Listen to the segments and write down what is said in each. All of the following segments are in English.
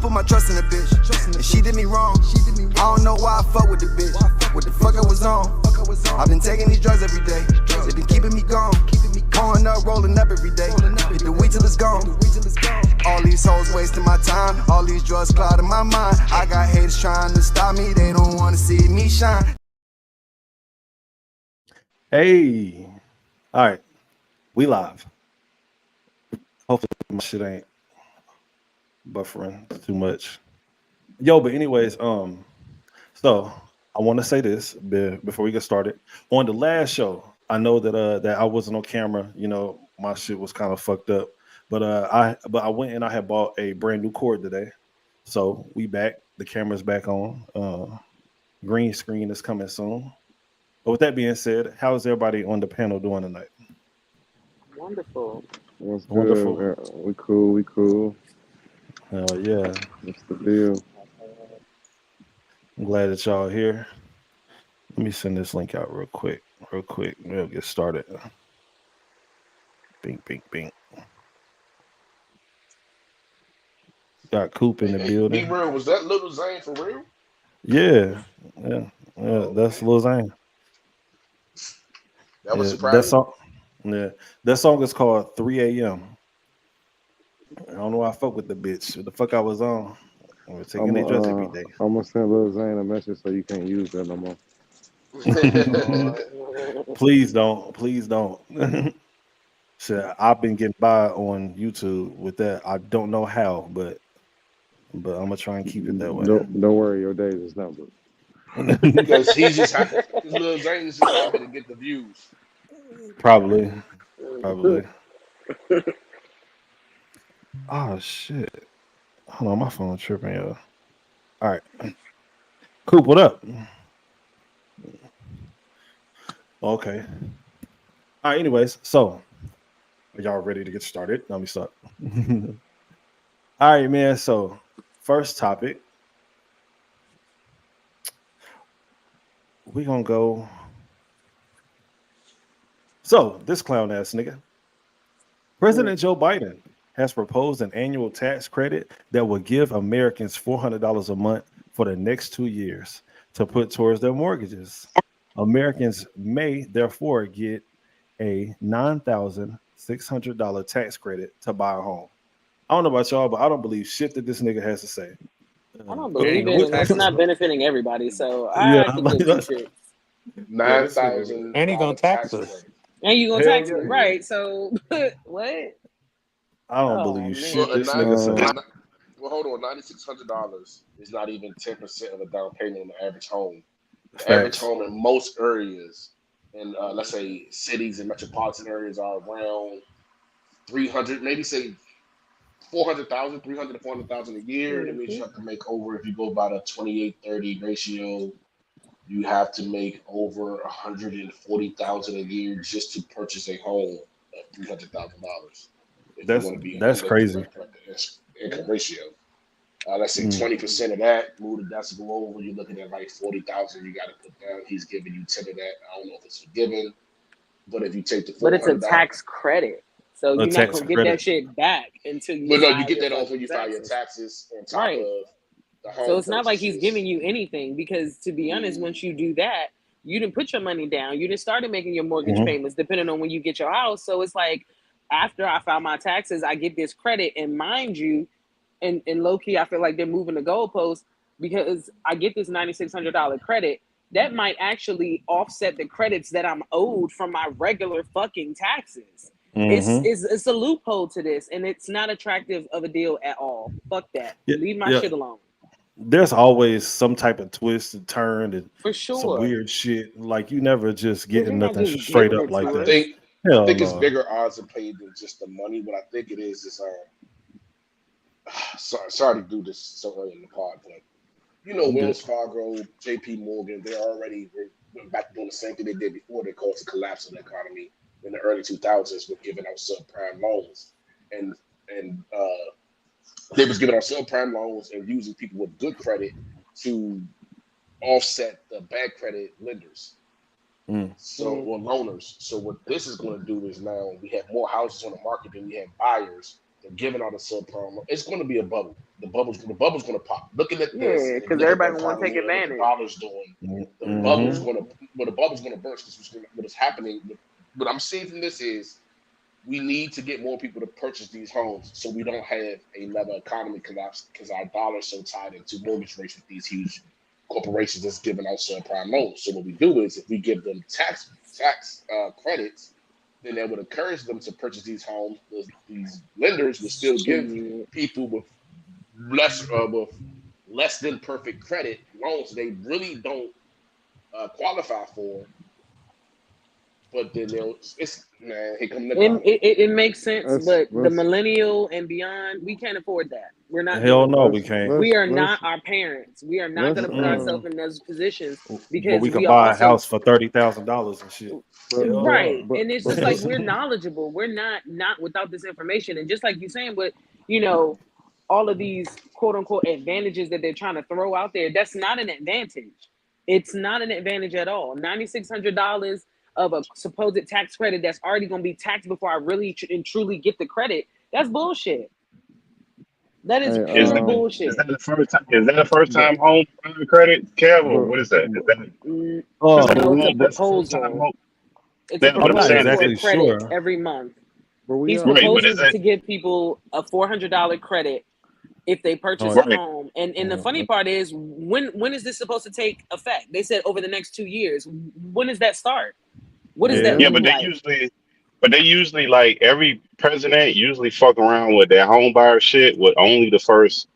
put my trust in a bitch. And she did me wrong. I don't know why I fuck with the bitch. What the fuck I was on? I've been taking these drugs every day. They been keeping me gone. Pouring up, rolling up every day. Hit the weed till it's gone. All these hoes wasting my time. All these drugs clouding my mind. I got haters trying to stop me. They don't want to see me shine. Hey, all right, we live. Hopefully my shit ain't buffering too much. Yo, but anyways, so I want to say this before we get started. On the last show, I know that I wasn't on camera. You know, my shit was kind of fucked up, but I went and I had bought a brand new cord today. So we back. The camera's back on. Green screen is coming soon. But with that being said, how is everybody on the panel doing tonight? Wonderful. What's Wonderful. good? We cool. We cool. Yeah, What's the deal? I'm glad that y'all here. Let me send this link out real quick. Real quick. We'll get started. Bing, bing, bing. Got Coop in the Hey, be building. real. Was that Little Zane for real? Yeah. Yeah. Oh, That's Lil Zane. that was Yeah, that surprising. song. Yeah, that song is called 3 a.m. I don't know why I fuck with the bitch. What the fuck I was on? We're taking I'm their drugs every day. I'm gonna send Lil Zane a message so you can't use that no more. Please don't. Please don't. Shit, I've been getting by on YouTube with that. I don't know how, but I'm gonna try and keep it that way. Don't worry, your days is numbered. Because because Lil Zane is just happy to get the views. Probably, probably. Oh shit! Hold on, my phone tripping, yo. All right, Coop, what up? Okay. All right. Anyways, so are y'all ready to get started? Let me start. All right, man. So first topic, we gonna go. So this clown ass nigga. President Joe Biden has proposed an annual tax credit that will give Americans $400 a month for the next 2 years to put towards their mortgages. Americans may therefore get a $9,600 tax credit to buy a home. I don't know about y'all, but I don't believe shit that this nigga has to say. I don't He believe ain't it, gonna and it's tax not us. benefiting everybody, so Yeah, I could give two shits. yeah, Nine this nigga, thousand And he gonna dollar tax tax us. credit. And you gonna hell tax yeah, me, he is. right? So what? I don't Oh believe Well, shit man, a this nine, nigga Uh, say. well, well, hold on. $9,600 is not even 10% of a down payment on the average home. The average Facts. home in most areas, in let's say cities and metropolitan areas, are around 300, maybe say 400,000, 300 to 400,000 a year. That means hmm you have to make over, if you go about a 28-30 ratio, you have to make over 140,000 a year just to purchase a home at $300,000 if you That's want to be in that's the crazy. correct income ratio. Let's say Mm. 20% of that, move the decimal over, you're looking at like 40,000 you got to put down. He's giving you 10 of that. I don't know if it's forgiven, but if you take the but it's a $400, tax credit, so A you're not tax gonna get that credit. shit back until you but no, you file get your that off when fucking you file your taxes, taxes on top right? of the So home it's not like he's purchases. giving you anything because, to be honest, Mm, once you do that, you didn't put your money down. You didn't started making your mortgage Mhm. payments depending on when you get your house. So it's like after I file my taxes, I get this credit, and mind you, and low key, I feel like they're moving the goalposts because I get this $9,600 credit that might actually offset the credits that I'm owed from my regular fucking taxes. It's, Mhm. it's it's a loophole to this, and it's not attractive of a deal at all. Fuck that. Yeah, Leave my yeah. shit alone. There's always some type of twist and turn and For some sure. weird shit. Like you never just Because getting they're not nothing just straight giving up it like I to that. us. think I Hell think it's no. bigger odds of pay than just the money. What I think it is sorry to do this so early in the pod, but I'm good. Wells Fargo, J.P. Morgan, they already went back to doing the same thing they did before. They caused a collapse of the economy in the early 2000s with giving out subprime loans, and they was giving out subprime loans and using people with good credit to offset the bad credit lenders. Mm. So, Mm. or loaners. So what this is going to do is now we have more houses on the market than we have buyers. They're giving out a subprime loan. It's going to be a bubble. The bubble's going to pop. Looking at this, Yeah, and because looking at the everybody want to take economy and what the advantage. dollar's doing, the bubble's going to burst. Because what is happening? What I'm seeing from this is we need to get more people to purchase these homes so we don't have another economy collapse because our dollar's so tied into mortgage rates with these huge corporations that's giving out subprime loans. So what we do is if we give them tax credits, then that would encourage them to purchase these homes. These lenders will still give people with less than perfect credit loans they really don't qualify for. But then here come the It makes sense, but the Let's millennial and beyond, we can't afford that. We're not. Hell no, we let's can't. We are let's not our parents. We are not going to put ourselves in those positions But because we can we buy a also house for $30,000 and shit. right. but And it's just like we're knowledgeable. We're not without this information. And just like you're saying, but all of these quote unquote advantages that they're trying to throw out there, that's not an advantage. It's not an advantage at all. $9,600 of a supposed tax credit that's already going to be taxed before I really and truly get the credit. That's bullshit. That is Hey, pure bullshit. Is that the first time? Is that a first but time home credit, Kev, or but what is that? Is that Mm, Oh, that's No, it's a that's the first time proposal. home? It's a That, but I'm I'm not proposal saying is for a exactly it credit sure. every month. we He's are right? But is proposing it to give people a $400 credit if they purchase Oh, a right? home. And the funny part is, when is this supposed to take effect? They said over the next 2 years. When does that start? What does that yeah. Yeah, look but like? they usually like every president usually fuck around with that home buyer shit with only the first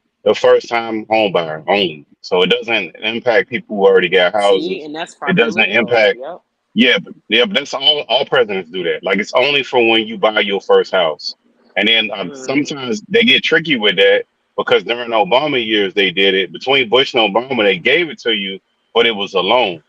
time home buyer only. So it doesn't impact people who already got See, houses. and that's It popular doesn't law. impact. Yep. But that's all presidents do that. Like it's only for when you buy your first house. And then sometimes they get tricky with that because during Obama years they did it. Between Bush and Obama, they gave it to you, but it was a loan.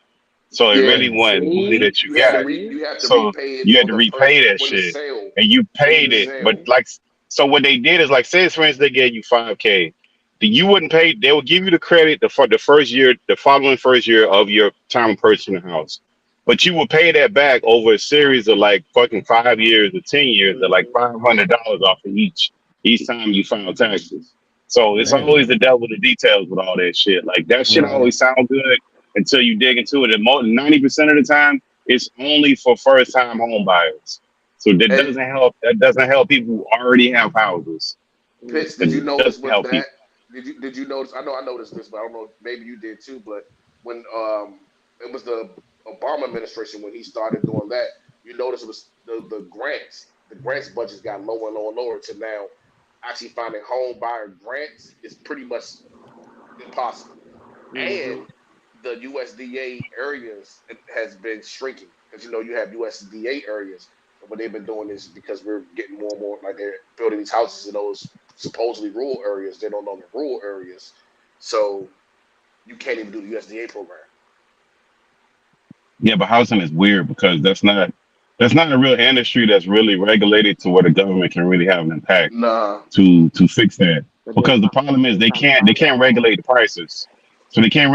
So it Yeah, really wasn't money See, that you got. you have to So repay it you had on to the first repay that when the shit. sale And you when paid the it. But sale. like so what they did is like say for instance they gave you $5K. You wouldn't pay, they would give you the credit for the first year, the following first year of your time of purchasing the house. But you would pay that back over a series of like fucking 5 years or 10 years at like $500 off of each time you file taxes. So it's Damn. always the devil in the details with all that shit. Like that shit always sound good until you dig into it. And 90% of the time, it's only for first time home buyers. So that Hey, doesn't help people who already have houses. Pitts, did you It notice doesn't with help that? people. Did you notice? I know I noticed this, but I don't know. Maybe you did too. But when it was the Obama administration when he started doing that, you notice it was the grants. The grants budgets got lower and lower and lower to now. Actually, finding home buyer grants is pretty much impossible. And the USDA areas has been shrinking because you have USDA areas. And what they've been doing is because we're getting more and more like they're building these houses in those supposedly rural areas. They're no longer rural areas, so you can't even do the USDA program. Yeah, but housing is weird because that's not a real industry that's really regulated to where the government can really have an impact Nah, to fix that. but Because the problem is they can't regulate the prices. So they can't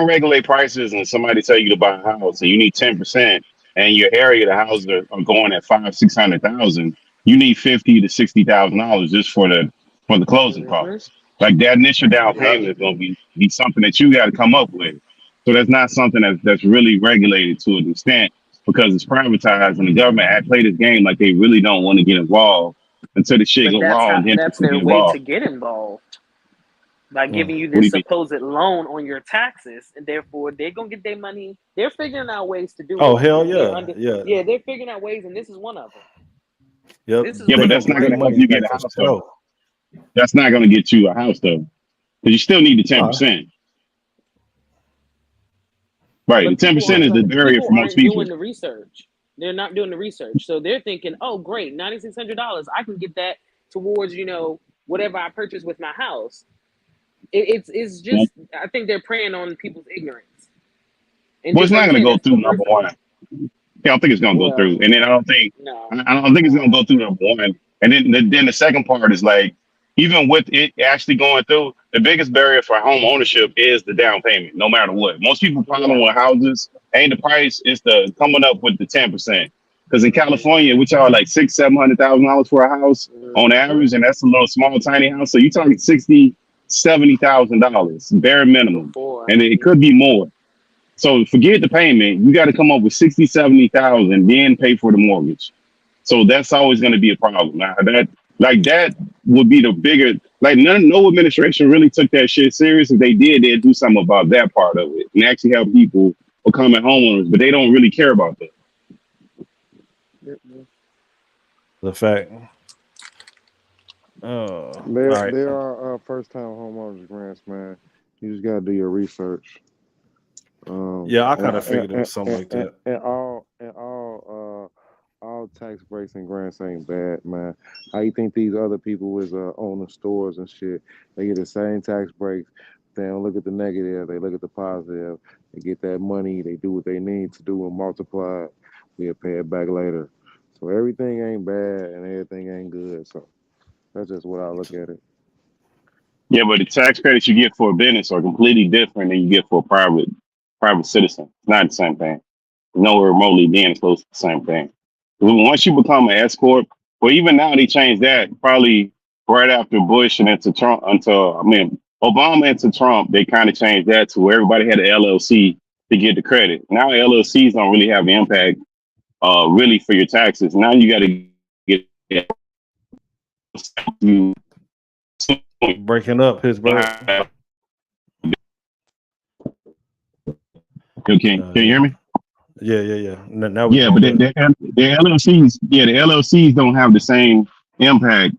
regulate prices and somebody tell you to buy a house and you need 10% and your area the houses are going at 500,000-600,000. You need $50,000 to $60,000 just for the closing costs. Like that initial down yeah, payment is going to be something that you got to come up with. So that's not something that's really regulated to an extent because it's privatized and the government play this game like they really don't want to get involved until the shit go wrong. Then that's people their get way to involved. get involved by giving you What do this you mean? supposed loan on your taxes, and therefore they're gonna get their money. They're figuring out ways to do Oh, it. hell They're yeah. Yeah. they're figuring out ways, and this is one of them. Yep. This is Yeah, one but of that's them not going right to help money you get a back for house though. sure. That's not going to get you a house though, because you still need the 10%. Right, the But 10% is the barrier for most aren't people. doing the research. They're not doing the research, so they're thinking, "Oh, great, $9,600. I can get that towards whatever I purchase with my house." It's Well, just I think they're preying on people's ignorance, and it's just like not you going to said, go that's through number coercive. one. I don't think it's going to go Well, through, and then I don't think no. it's going to go through number one. And then the second part is like, even with it actually going through, the biggest barrier for home ownership is the down payment, no matter what. Most people problem with houses ain't the price, it's the coming up with the 10%. Because in California, which are like $600,000-700,000 for a house, on average, and that's a little small tiny house. So you're talking $60,000-$70,000 bare minimum, Before. and it could be more. So forget the payment. You got to come up with 60,000-70,000, then pay for the mortgage. So that's always going to be a problem. Now that would be the bigger, like no administration really took that shit serious. If they did, they'd do something about that part of it and actually help people becoming homeowners, but they don't really care about that. The fact. Oh, all There, right. there are first-time homeowners grants, man. You just gotta do your research. Yeah, I And, kind of figured it was something like that. all tax breaks and grants ain't bad, man. How you think these other people is owning stores and shit? They get the same tax breaks. They don't look at the negative. They look at the positive. They get that money. They do what they need to do and multiply it. We'll pay it back later. So everything ain't bad and everything ain't good. So that's just what I look at it. Yeah, but the tax credits you get for a business are completely different than you get for a private citizen. It's not the same thing. Nowhere remotely being close to the same thing. Once you become an S corp, well, even now they changed that probably right after Bush and into Trump. Obama into Trump, they kind of changed that to where everybody had an LLC to get the credit. Now LLCs don't really have an impact, really for your taxes. Now you got to get Breaking up Pittsburgh. Okay, can you hear me? Yeah. Now we Yeah, but the LLCs, the LLCs don't have the same impact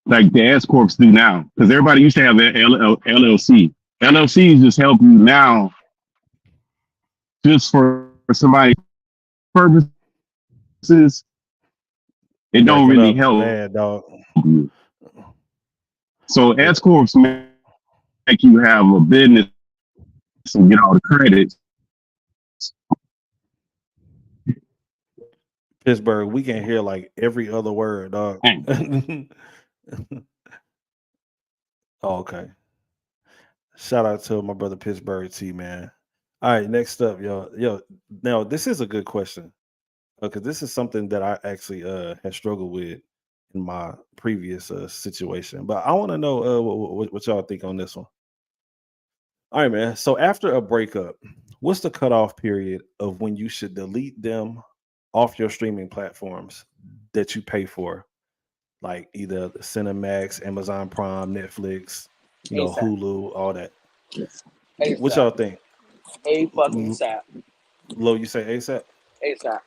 like the S corps do now, because everybody used to have an LLC. LLCs just help you now, just for somebody's purposes. It don't breaking really up help bad, dog. you. So S corps make you have a business and get all the credits. Pittsburgh, we can hear like every other word, dog. Oh, okay. Shout out to my brother Pittsburgh T, man. All right, next up, yo. Now this is a good question because this is something that I actually had struggled with in my previous situation. But I want to know what y'all think on this one. All right, man. So after a breakup, what's the cutoff period of when you should delete them off your streaming platforms that you pay for, like either the Cinemax, Amazon Prime, Netflix, ASAP. Hulu, all that? ASAP. What y'all think? A fucking sap. Lo, you say ASAP? ASAP.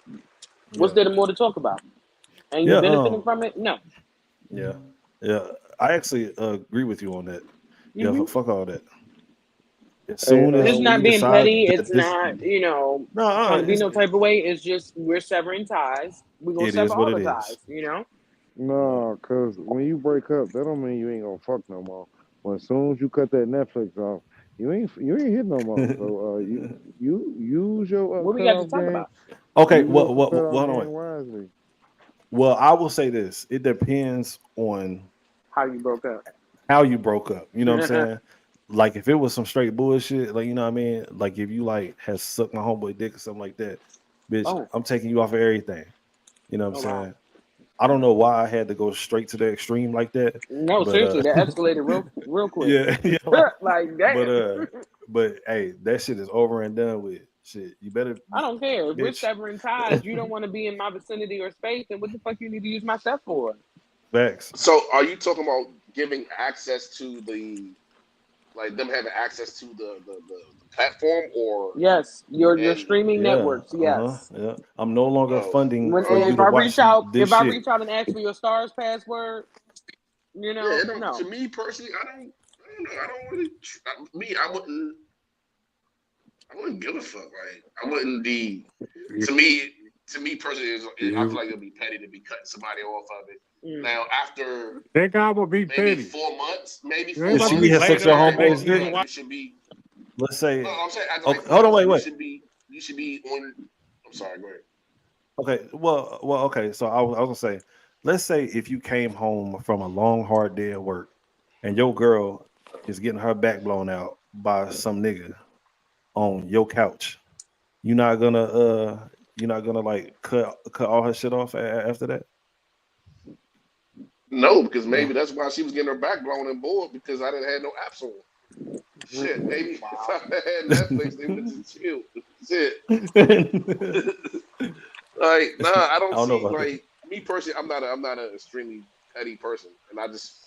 What's Yeah. there more to talk about? And you Yeah, benefiting from it? No. Yeah. I actually agree with you on that. Yeah, Mhm. fuck all that. As Hey, soon as It's we not being decide petty. that It's this, not, no, trying to be it's, no type of way. It's just we're severing ties. We're gonna it is sever what all it the is. ties, No, cause when you break up, that don't mean you ain't gonna fuck no more. When as soon as you cut that Netflix off, you ain't hit no more. So you use your What we got to cutoff talk game. about? Okay, Use your well, cutoff hold on. game wisely. Well, I will say this: it depends on How you broke up. how you broke up. You know what I'm saying? Like if it was some straight bullshit, like you know what I mean. Like if you like has sucked my homeboy dick or something like that, bitch, Oh. I'm taking you off of everything. You know what I'm Oh, wow. saying? I don't know why I had to go straight to the extreme like that. No, But seriously, that escalated real quick. yeah, like that. but hey, that shit is over and done with. Shit, you better. I don't care. If we're Bitch. severing ties, you don't want to be in my vicinity or space, then what the fuck you need to use my stuff for? Facts. So, are you talking about giving access to them having access to the platform, or Yes, your and streaming Yeah. networks. Yes. Yeah. I'm no longer oh, funding When for you if to I watch reach out, this if I shit. reach out and ask for your stars password, yeah, it don't, no. to me personally, I don't know. I don't really. I wouldn't give a fuck. Like I wouldn't be. To me personally, I feel like it'd be petty to be cutting somebody off of it. Now after That guy will be maybe petty. 4 months, If she has such your homeboy's dick, you should be. let's say. No, I'm saying after Okay, like hold on, 4 months, wait. You should be on. I'm sorry, go ahead. Okay, well, okay. So I was gonna say, let's say if you came home from a long, hard day at work, and your girl is getting her back blown out by some nigga on your couch, you're not gonna like cut all her shit off after that. No, because maybe that's why she was getting her back blown and bored because I didn't have no apps on. Shit, maybe if I had Netflix, they would have just chilled. Shit. Like, nah, I I don't don't know see about that. like me personally. I'm not an extremely petty person, and I just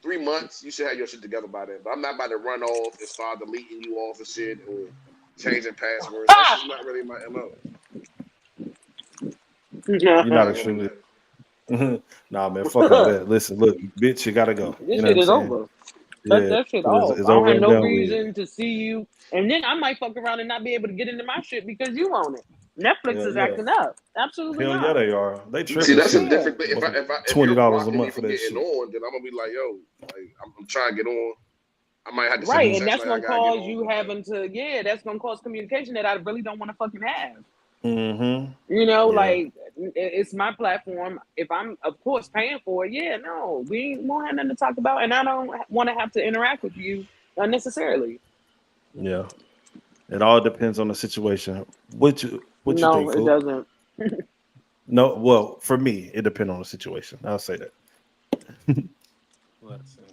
3 months you should have your shit together by then. But I'm not about to run off and start deleting you off and shit or changing passwords. That's just not really my MO. You're not Not really extremely. that. Nah, man, fuck all that. Listen, look, bitch, you gotta go. This You know shit what I'm is saying? over. Cut Yeah, that shit off. it's I don't over have and no done with. reason to see you, and then I might fuck around and not be able to get into my shit because you own it. Netflix Hell is yeah. acting up. Absolutely Hell yeah, not. they are. They See, tripping that's a shit. different thing. If $20 you're a blocking me month for from that getting shit. on, then I'm gonna be like, yo, like I'm trying to get on. I might have to send Right, a and text that's like I gonna gotta get cause on. you having to, that's gonna cause communication that I really don't want to fucking have. Mm-hmm. You know, Yeah. like it's my platform. If I'm, of course, paying for it, we won't have nothing to talk about, and I don't want to have to interact with you unnecessarily. Yeah. It all depends on the situation. What you No, think, it fool? doesn't. No, well, for me, it depends on the situation. I'll say that. Listen,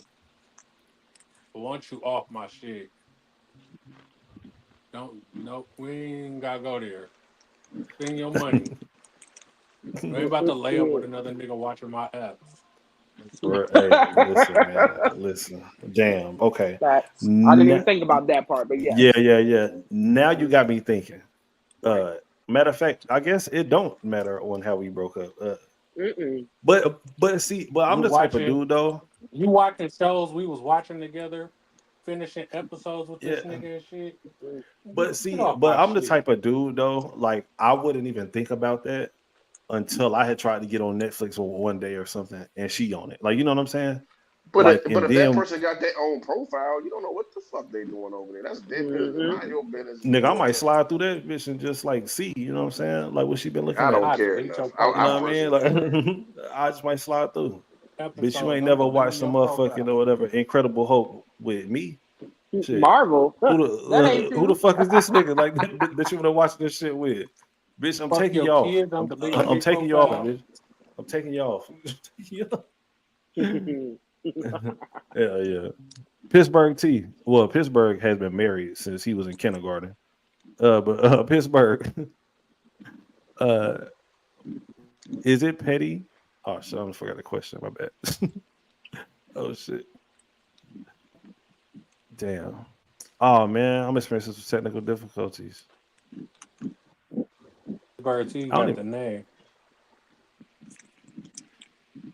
once you off my shit, we ain't gotta go there. Spend your money. We ain't about to lay up with another nigga watching my apps. Hey, listen, man. Listen. Damn. Okay. Facts. I didn't even think about that part, but yes. Yeah. Now you got me thinking. Matter of fact, I guess it don't matter on how we broke up. But I'm the type of dude though. You watching shows we was watching together, finishing episodes with this nigga and shit. But I'm the type of dude though. Like I wouldn't even think about that until I had tried to get on Netflix one day or something, and she on it. Like you know what I'm saying? But like, if that person got their own profile, you don't know what the fuck they doing over there. That's their business, not your business. Nigga, I might slide through that bitch and just like see, you know what I'm saying? Like what she been looking at. I don't care enough. You know what I mean? Like I just might slide through. Bitch, you ain't never watched some motherfucking or whatever Incredible Hulk with me. Shit. Marvel. Who the fuck is this nigga? Like that you wanna watch this shit with? Bitch, I'm taking you off. I'm taking you off, bitch. I'm taking you off. Yeah. Pittsburgh T. Well, Pittsburgh has been married since he was in kindergarten. But Pittsburgh. Is it petty? Oh shit, I almost forgot the question. My bad. Oh shit. Damn. Oh man, I'm experiencing some technical difficulties. Pittsburgh T got the name.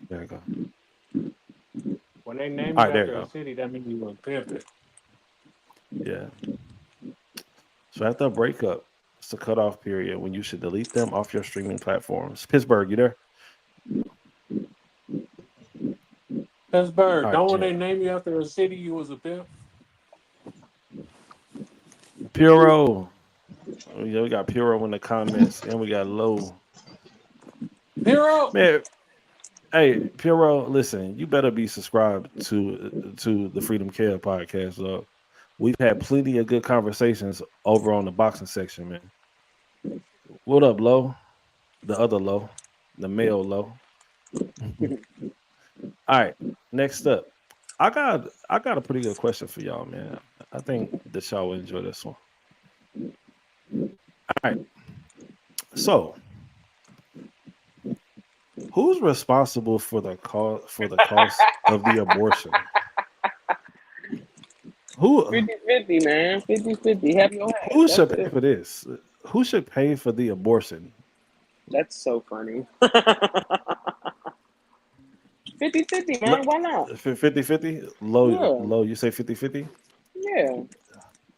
There you go. When they name you after a city, that means you was pimping. Yeah. So after a breakup, it's the cutoff period when you should delete them off your streaming platforms. Pittsburgh, you there? Pittsburgh, don't when they name you after a city, you was a pimp. Puro. Yeah, we got Puro in the comments, and we got Low. Puro, man. Hey, Puro, listen, you better be subscribed to the Freedom Care podcast. We've had plenty of good conversations over on the boxing section, man. What up, Low? The other Low, the male Low. All right, next up, I got a pretty good question for y'all, man. I think that y'all will enjoy this one. All right, so who's responsible for the cost of the abortion? Who 50-50, man. 50-50. Have your head. Who should pay for this? Who should pay for the abortion? That's so funny. 50-50, man. Why not? 50-50? Low, you say 50-50? Yeah.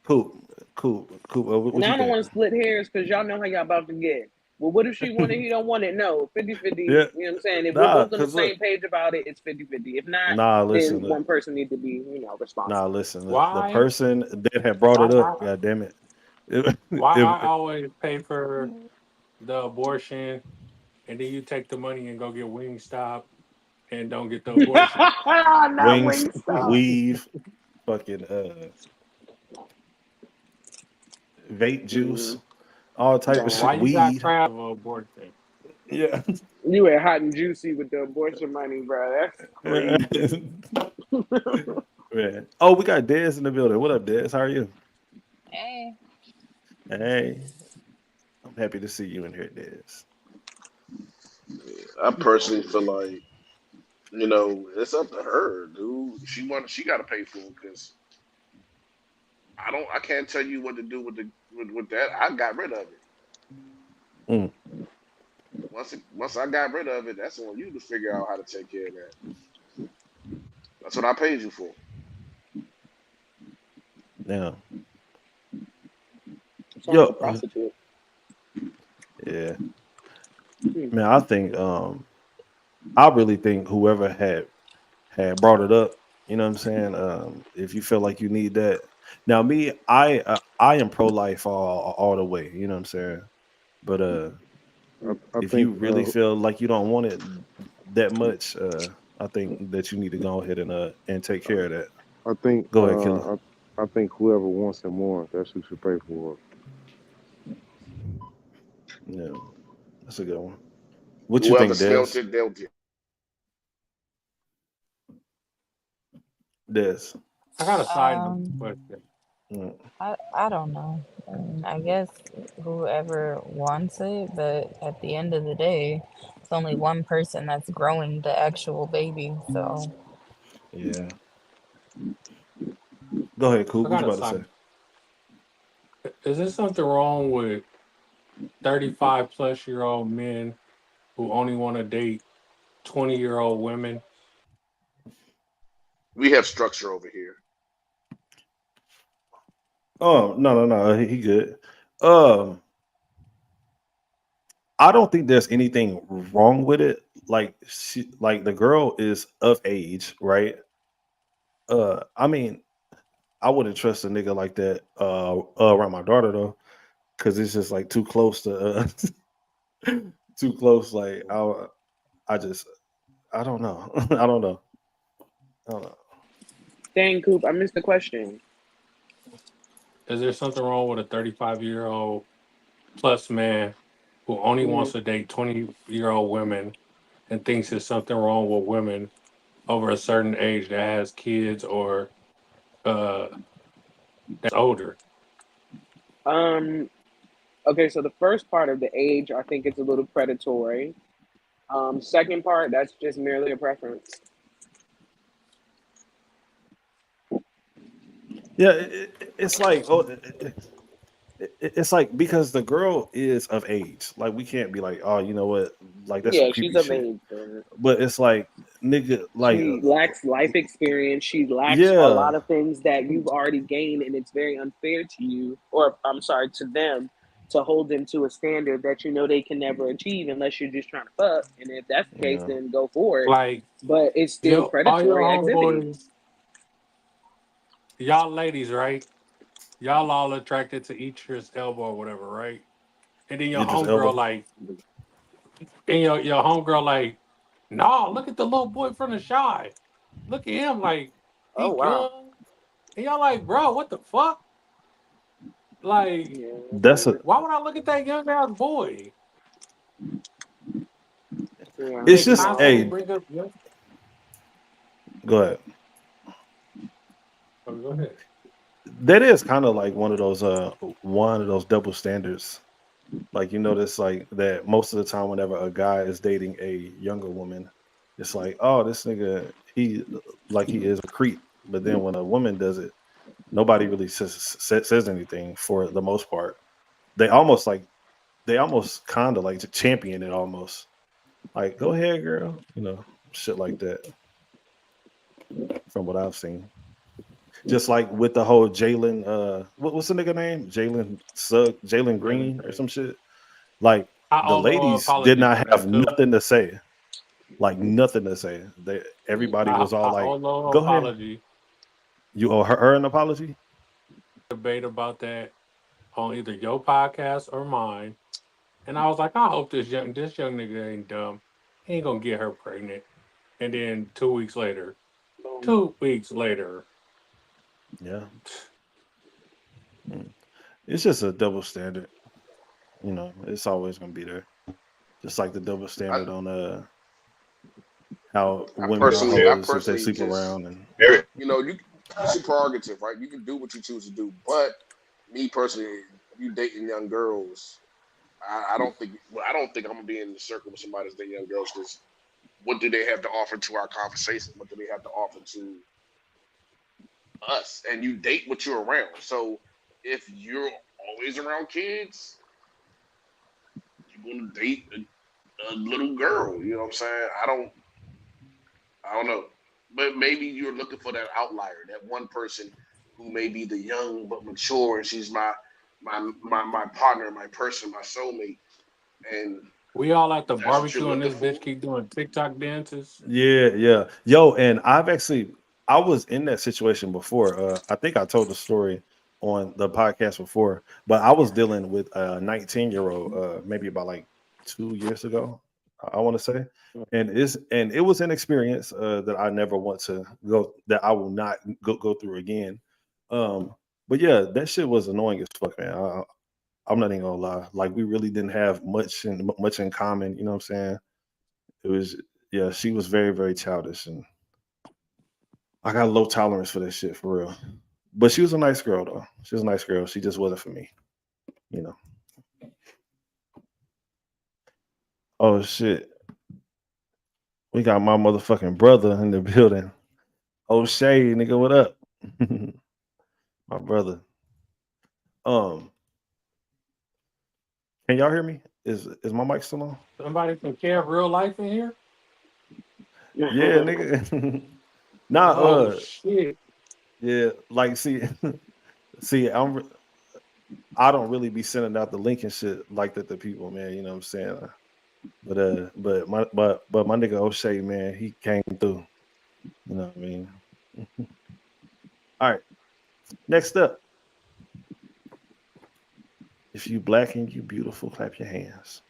Cool. And I don't want to split hairs because y'all know how y'all about to get. Well, what if she want it, he don't want it? No, 50-50. You know what I'm saying? If we're both on the same page about it, it's 50-50. If not, then one person needs to be, responsible. Nah, listen. The person that had brought it up, God damn it. I always pay for the abortion, and then you take the money and go get Wingstop and don't get the abortion. Wings, weave, fucking vape juice, all type of shit. Why you weed. got crap of abortion? Yeah. You went hot and juicy with the abortion money, bro. That's crazy. Man. Oh, we got Dez in the building. What up, Dez? How are you? Hey, Hey, I'm happy to see you in here, Dez. I personally feel like, it's up to her, dude. She got to pay for it because I can't tell you what to do with that. I got rid of it. Mm. Once I got rid of it, that's on you to figure out how to take care of that. That's what I paid you for. Yeah. Sounds Yo, like a prostitute. yeah. Man, I really think whoever had brought it up, you know what I'm saying? If you feel like you need that. Now me, I am pro-life all the way, you know what I'm saying? But I if you think really feel like you don't want it that much, I think that you need to go ahead and take care of that. I think Go ahead, Killer. I think whoever wants it more, that's who should pay for it. Yeah, that's a good one. What you Whoever think, smelt Des? it, dealt it. Des. I got a side note um, question. Mm. I don't know. I guess whoever wants it, but at the end of the day, it's only one person that's growing the actual baby. So, Yeah. Go ahead, Coop. I What you got a about to side. say? Is there something wrong with 35-plus-year-old men who only want to date 20-year-old women? We have structure over here. Oh, no. He good. Um, I don't think there's anything wrong with it. Like the girl is of age, right? I mean, I wouldn't trust a nigga like that around my daughter though, because it's just like too close to too close. Like I just I don't know. I don't know. I don't know. Dang, Coop, I missed the question. Is there something wrong with a 35-year-old plus man who only Hmm. wants to date 20-year-old women and thinks there's something wrong with women over a certain age that has kids or uh, that's older? Um. Okay, so the first part of the age, I think it's a little predatory. Second part, that's just merely a preference. Yeah, it's like it's like because the girl is of age. Like we can't be like, oh, you know what? Like that's some Yeah, she's creepy of shit. age. But But it's like nigga, like she lacks life experience. She lacks a yeah, lot of things that you've already gained, and it's very unfair to you, or I'm sorry, to them, to hold them to a standard that you know they can never achieve unless you're just trying to fuck. And if that's the case, yeah, then go for it. Like, But it's still all your predatory activity. homeboys, y'all ladies, right? Y'all all attracted to each other's elbow or whatever, right? And then your Idris homegirl Elba. like, and your homegirl like, no, look at the little boy from the shy. Look at him, like Oh he wow. young. And y'all like, bro, what the fuck? Like, Yeah, that's That's a. weird. why would I look at that young ass boy? Yeah, And It's then that's just constantly wild. hey, bring up. go ahead. Oh, go ahead. That is kind of like one of those double standards. Like you notice like that most of the time whenever a guy is dating a younger woman, it's like, oh, this nigga he is a creep. But then when a woman does it, nobody really says anything for the most part. They almost like they almost kind of like to champion it almost. Like, go ahead, girl. Shit like that from what I've seen. Just like with the whole Jalen, what's the nigga name? Jalen Jalen Green or Green. some shit. Like I the owe no ladies did apology not for have that too. nothing to say. Like nothing to say. Everybody was all I like, owe no "Go ahead." apology. You owe her an apology. Debate about that on either your podcast or mine. And I was like, I hope this young nigga ain't dumb. He ain't gonna get her pregnant. And then 2 weeks later, Boom. 2 weeks later, Yeah, it's just a double standard. It's always gonna be there. Just like the double standard on how I women are personally, Yeah. I hoes if they personally sleep just, around and Very- it's your prerogative, right? You can do what you choose to do. But me personally, you dating young girls, I don't think, well, I don't think I'm gonna be in the circle with somebody that's dating young girls because what do they have to offer to our conversation? What do they have to offer to us? And you date what you're around. So if you're always around kids, you're gonna date a little girl. You know what I'm saying? I don't know. But maybe you're looking for that outlier, that one person who may be the young but mature, and she's my partner, my person, my soulmate, and We all at the that's what you're barbecue and looking this for. bitch keep doing TikTok dances. yeah. Yo, and I was in that situation before. I think I told the story on the podcast before, but I was dealing with a 19-year-old maybe about like 2 years ago, I want to say. And it was an experience that I never want to go that I will not go through again. But yeah, that shit was annoying as fuck, man. I'm not even gonna lie. Like we really didn't have much in common. You know what I'm saying? It was yeah. She was very very childish, and I got low tolerance for that shit for real. But she was a nice girl though. She was a nice girl. She just wasn't for me. You know. Oh shit. We got my motherfucking brother in the building. O'Shea, nigga, what up? My brother. Um, can y'all hear me? Is my mic still on? Somebody from Kev Real Life in here? Yeah, nigga. Nah, Oh shit. yeah, like see, see, I don't really be sending out the link and shit like that to people, man. You know what I'm saying? But my nigga O'Shea, man, he came through. You know what I mean? All right. Next up. If you black and you beautiful, clap your hands.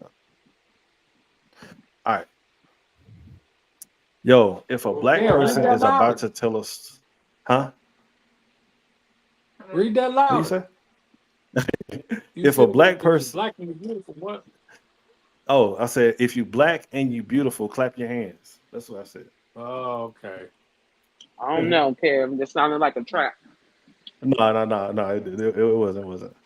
All right. Yo, if a black Yeah, read person that is about louder. to tell us, huh? Read that What you louder. say? You If a said black if you person, black and you beautiful, what? oh, I said if you black and you beautiful, clap your hands. That's what I said. Oh, okay. I don't know, Kev. This sounded like a trap. No. It wasn't.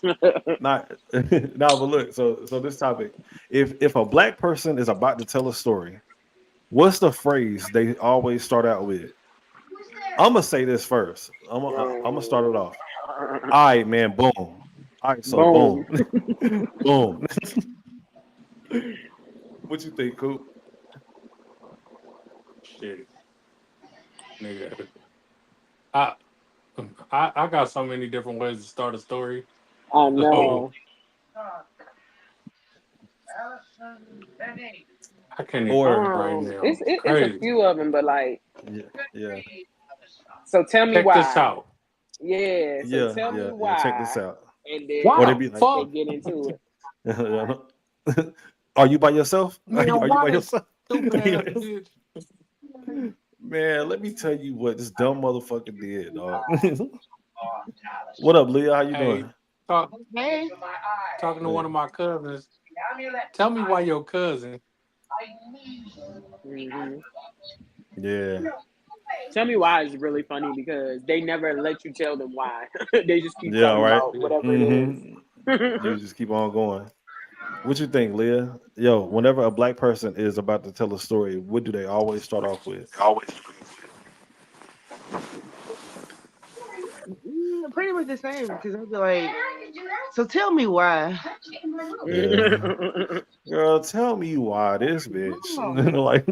Not no, but look. So this topic, if a black person is about to tell a story, what's the phrase they always start out with? I'm gonna say this first. I'm gonna start it off. All right, man. Boom. All right, so Boom. boom, boom. What you think, Coop? Shit. Nigga. I got so many different ways to start a story. I So know. I can't even Or think right now. It's a Crazy. few of them, but like, yeah. so tell me Check this why. out. Yeah. So tell me Check this why, out. and then Why Or they the be like, they fuck? get into it. "Are you by yourself? Man, Are you why by this yourself?" stupid ass bitch? Man, let me tell you what this dumb motherfucker did, dog. What up, Leah? How you Hey, doing? talking to one Hey. of my cousins. Tell me why your cousin. hmm Yeah, Tell me why is really funny because they never let you tell them why. They just keep yeah, talking right. about whatever it is. You just keep on going. What you think, Leah? Yo, whenever a black person is about to tell a story, what do they always start off with? Pretty much the same because I'd be like, so tell me why. Yeah. Girl, tell me why this bitch. Like,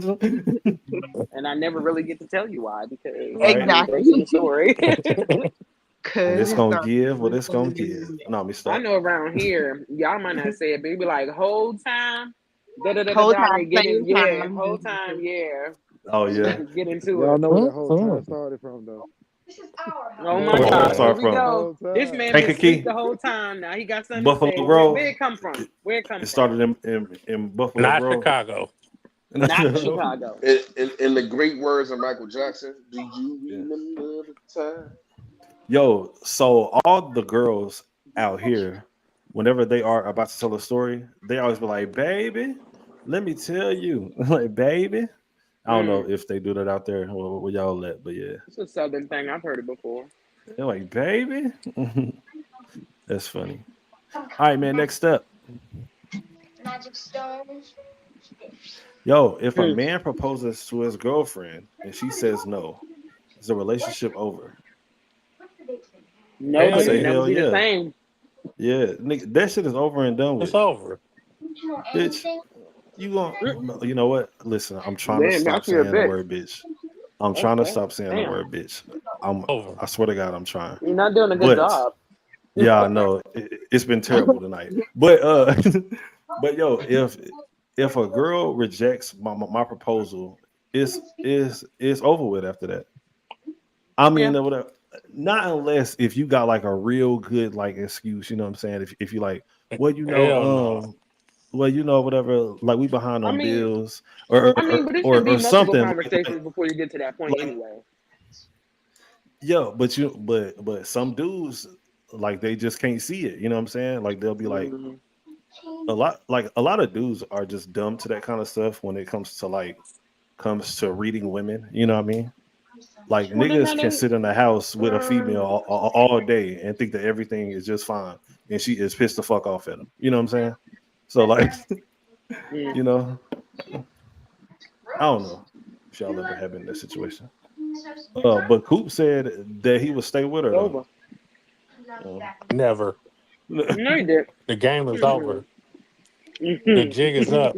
And I never really get to tell you why because right? I'm embracing the Exactly. story. And Cause it's it gonna started give what with it's gonna give. No, let me I stop. know around here, y'all might not say it, but it be like whole time, da da da da whole da, time, and get in, same yeah, time. whole time, yeah, Oh yeah. get into Y'all it. know where the whole time started from, though. Oh my Where it God, here start we from? go. Whole This time. man been asleep the Kankakee, whole time. Now he got something to Buffalo say. Where Grove. it come from? Where it come It from? started in Buffalo Not Grove. Chicago. Not Chicago. In the great words of Michael Jackson, do you Yeah. remember the time? Yo, so all the girls out here, whenever they are about to tell a story, they always be like, "Baby, let me tell you," like, "Baby." I don't know Mm, if they do that out there where y'all at, but yeah, it's a southern thing. I've heard it before. they're like, "Baby." That's funny. All right, man. Next up, yo, if a Mm. man proposes to his girlfriend and she says no, is the relationship over? No, I Hell but it'll say yeah, never hell be the yeah, same. yeah. Nigga, that shit is over and done it's with, over. bitch. You going Mm, you know what? Listen, I'm trying to damn, stop actually a saying the bit. word bitch. I'm trying to Okay. stop saying the Damn. word bitch. I'm Over. I swear to God, I'm trying. You're not doing a good But job. yeah, I know it's been terrible tonight. But but yo, if a girl rejects my proposal, it's over with after that. I Yeah. mean, whatever. Not unless if you got like a real good like excuse, you know what I'm saying? If you like, well, Hell no. whatever, like we behind I on mean, bills or but it should be or multiple something conversations before you get to that point like anyway. yeah, but some dudes like they just can't see it. You know what I'm saying? Like they'll be like Mm. a lot of dudes are just dumb to that kind of stuff when it comes to reading women. You know what I mean? Like Well, then niggas that can ain't. sit in the house with a female Uh, all day and think that everything is just fine, and she is pissed the fuck off at him. You know what I'm saying? So like, mm, you know, I don't know if y'all ever have been in that situation. But Coop said that he would stay with it's her though. over. Never. No, you did. The game is Mhm. over. The jig is up.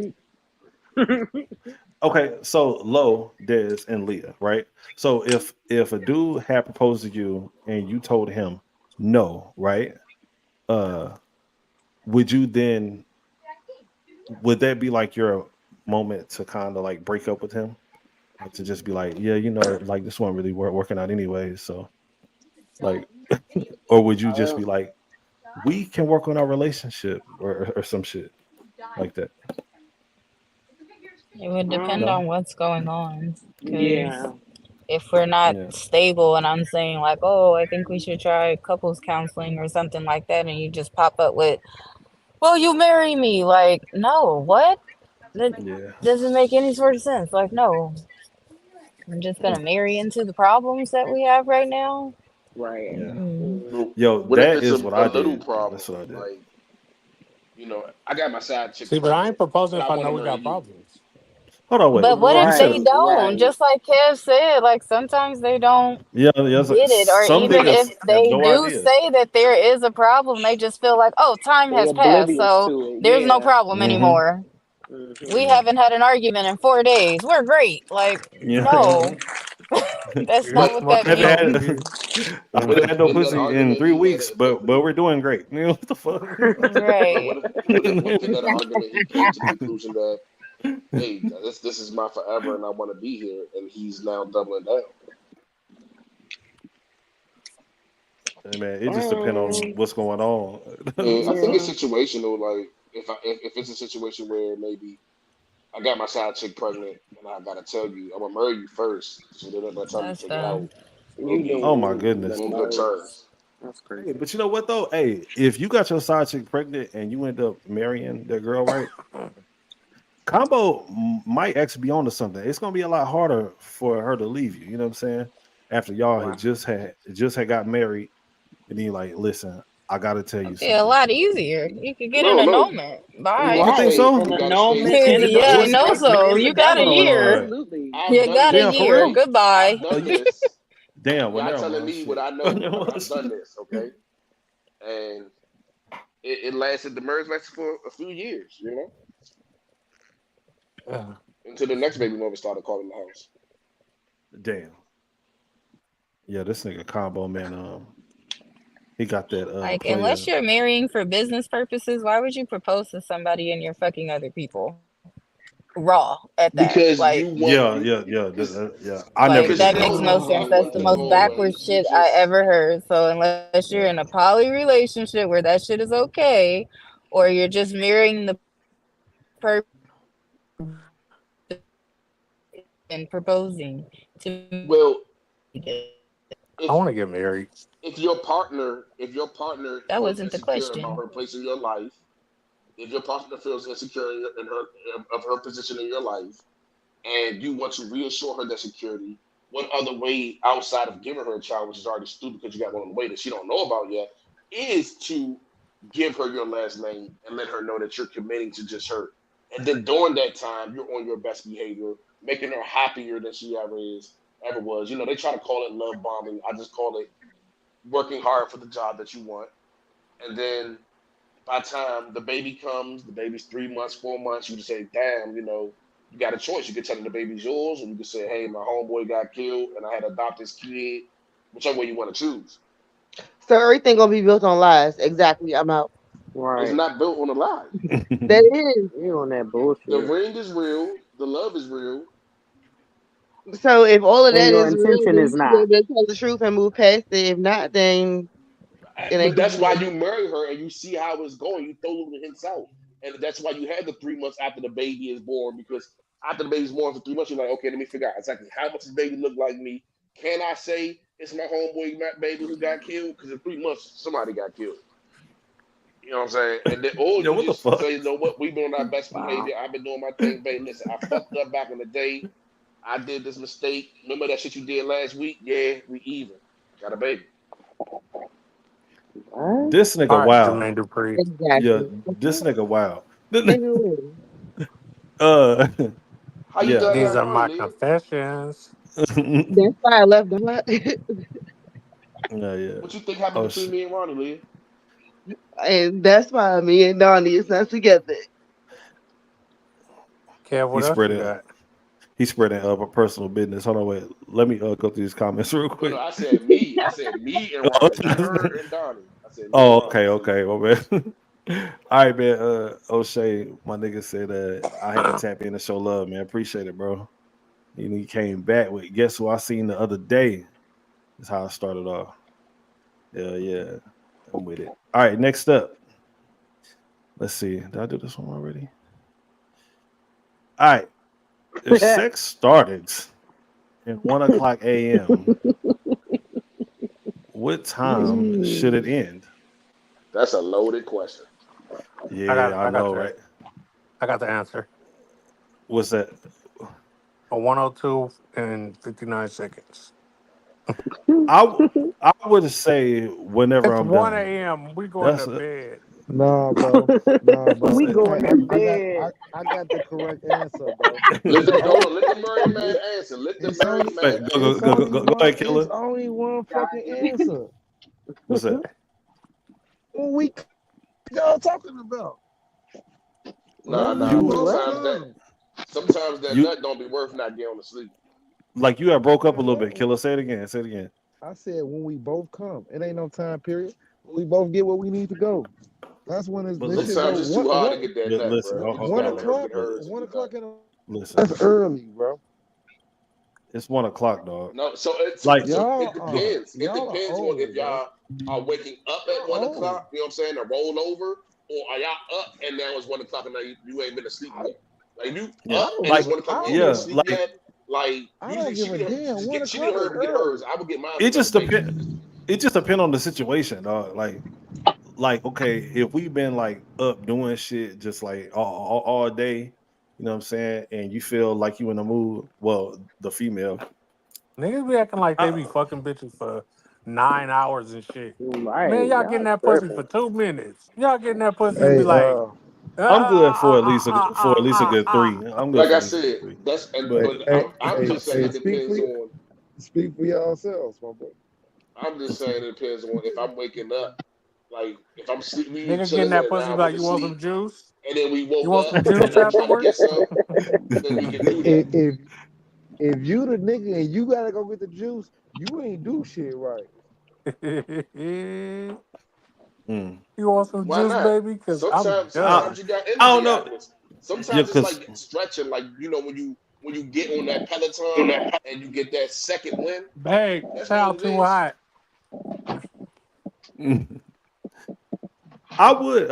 Okay, so Lo, Dez, and Leah, right? So if a dude had proposed to you and you told him no, right? Uh, would you then would that be like your moment to kind of like break up with him? Like to just be like, yeah, like this one really working out anyway. So like, or would you just Uh, be like, we can work on our relationship or some shit like that? It would depend um, No, on what's going on. Because yeah. if we're not yeah, stable and I'm saying, like, oh, I think we should try couples counseling or something like that, and you just pop up with, will you marry me? Like, no, what? That yeah. doesn't make any sort of sense. Like, no, I'm just Mm, gonna marry into the problems that we have right now. Right. yeah. Mm-mm. Mm. But Yo, what if that it's is what a I little did. problem? That's what I did. Like, I got my side chick See, but I ain't pregnant, proposing but I if I want know to we marry got you. problems. Hold on, wait. But what if You they Right. said don't? Right. Just like Kev said, like sometimes they don't yeah, yeah. get it, or Some even if niggas have they no do idea. say that there is a problem, they just feel like, oh, time They has passed, oblivious so to it. there's no Yeah. problem Hmm. anymore. We Hmm. Yeah, haven't had an argument in 4 days. We're great. Like, yeah. no, Right. that's But not This what that I haven't motherfucker means. had here. I what haven't if had no in that pussy in argument 3 weeks, but we're doing great. What the fuck? but Right. what if in that argument he came to the conclusion that, hey, this is my forever and I want to be here, and he's now doubling down. Hey, man, it just depends on what's going on. And I think it's Yeah. situational. Like if it's a situation where maybe I got my side chick pregnant and I gotta tell you I'm gonna marry you first, so that by the time you That's figure it out, dumb. we'll You be Oh my doing goodness. the on good most. terms. That's Hey, crazy. but you know what though? Hey, if you got your side chick pregnant and you end up marrying that girl, right? Combo might actually be onto something. It's gonna be a lot harder for her to leave you. You know what I'm saying? After y'all Right. had just got married, and then you're like, listen, I gotta tell you It'd be a something. lot easier. You could get an No, annulment. you Bye. gotta You think Right. stay. so? An You gotta stay. annulment and You Yeah, gotta I divorce, stay know like pregnant. so. marrying You the got a Hold on, devil. wait, wait, year. wait. Absolutely. I've You done got a Damn, this. for year. real? Okay, Goodbye. I've done You, this. damn. Well, Y'all never telling mind. me what Shit. I know. I've done this. Okay, and it lasted. The marriage lasted for a few years. Uh, Until the next baby mother started calling the house. Damn. Yeah, this nigga combo man. He got that Like, unless player. you're marrying for business purposes, why would you propose to somebody and you're fucking other people? Raw at that. Because you want Yeah, you yeah, yeah, because yeah. I never Like, because you did that that makes know shit. no you sense. got That's one the to most go backward away. You shit I just ever heard. So, unless you're Yeah. in a poly relationship where that shit is okay, or you're just marrying the person and proposing to well I if want to get married. if your partner That feels wasn't the insecure about question. her place in your life, if your partner feels insecure in her of her position in your life, and you want to reassure her that security, one other way outside of giving her a child, which is already stupid because you got one on the way that she don't know about yet, is to give her your last name and let her know that you're committing to just her. And then during that time, you're on your best behavior, making her happier than she ever was. You know, they try to call it love bombing. I just call it working hard for the job that you want. And then by the time the baby comes, the baby's 3 months, 4 months, you just say, damn, you got a choice. You can tell them the baby's yours, or you can say, hey, my homeboy got killed and I had to adopt this kid, whichever way you want to choose. So everything gonna be built on lies. Exactly. I'm out. It's Right. not built on a lie. That is. You on that The bullshit. ring is real, the love is real. So if all of And that your is real, intention then is you should be not. able to tell the truth and move past it. If not, then it But ain't gonna that's why work. you marry her and you see how it's going. You throw little hints out. And that's why you had the 3 months after the baby is born, because after the baby's born for 3 months, you're like, okay, let me figure out exactly how much this baby look like me. Can I say it's my homeboy baby who got killed? Because in 3 months, somebody got killed. You know what I'm saying? And then, or Yo, you what the just fuck? say, you know what, we've been on our best Wow. behavior. I've been doing my thing, baby. Listen, I fucked up back in the day. I did this mistake. Remember that shit you did last week? Yeah, we even. Got a baby. What? This All nigga right, wow. Jermaine Dupri. Yeah, Exactly. this Okay. nigga wow. Anyway. uh, How you yeah. thought These that are Ronnie, my Leah? confessions. That's why I left them out. Yeah. What you think happened Oh between shit. me and Ronnie, Leah? And that's why me and Donnie is not together. Kev, what He's else you spreading. got? He's spreading a personal business. Hold on, wait. Let me go through these comments real No, quick. I said me. I said me and Ronnie, not her and Donnie. I said me and Oh, Ronnie. okay, my man. All right, man. O'Shea, my nigga said I had to tap in and show love, man. Appreciate it, bro. And he came back with guess who I seen the other day. That's how I started off. Yeah. I'm with it. All right, next up. Let's see. Did I do this one already? All right. If sex started at 1:00 a.m., what time should it end? That's a loaded question. Yeah, I I got know, that. right? I got the answer. What's that? A 102 and 59 seconds. I I would say whenever It's I'm 1 done. a.m. We going That's to bed. Nah, bro. Nah, what's bro. We that? going to bed. I got the correct answer, bro. Let It's the hold only on. Let the married man it, answer. Let the it's married only man Wait, answer. go ahead, it's killer. only one fucking answer. What's that? What we y'all talking about? Nah, Let me nah. You both Sometimes that you nut don't be worth not getting to sleep. like you have broke up a Man, little bit, killer. Say it again. Say it again. I said when we both come. It ain't no time period. When we both get where we need to go. That's when But this shit listen, go Sometimes it's too hard to get that nut, listen, bro. You just one gotta let her o'clock. get hers and be done. 1 o'clock in the listen. that's early, bro. It's 1:00, dog. No, so Like, it depends. It Y'all are depends on if old, bro. y'all are waking up at Y'all one old. o'clock. You know what I'm saying? To roll over, or are y'all up and now it's 1 o'clock and now you ain't been asleep I, yet? Like if you yeah, I up don't and give it's like, a 1 o'clock I and you don't ain't give been yeah, a asleep like yet, like I usually don't give a damn. just One get she get o'clock is hers, we get early. hers. I would get mine it before the just baby. depends. It just depends on the situation, dog. Like okay, if we've been like up doing shit just like all day, you know what I'm saying, and you feel like you in the mood, well, the female, Niggas be acting like they I, be fucking bitches for 9 hours and shit. Man, Right. y'all getting Y'all that pussy for tripping. 2 minutes. Y'all getting that pussy and be Hey, like, I'm good for at least a good ah. 3. I'm good Like for I at least a good said, 3. But hey, but hey, I'm hey, just saying hey, it depends on. speak for yourselves, my boy. I'm just saying it depends on if I'm waking up. Like if I'm sleep, we Nigga getting chilling that and pussy I like, went to you want some sleep, juice? and then we You woke want up some juice and I'm trying to get afterwards? some, then we can do that. If you the nigga and you gotta go get the juice, you ain't do shit right. You mm, want some Why juice, not? baby? Because I'm I done. Sometimes you got I don't energy know, afterwards. yeah, Sometimes it's because like stretching, like when you get on that Peloton and you get that second win. Bag, That's all child it too is. hot. I would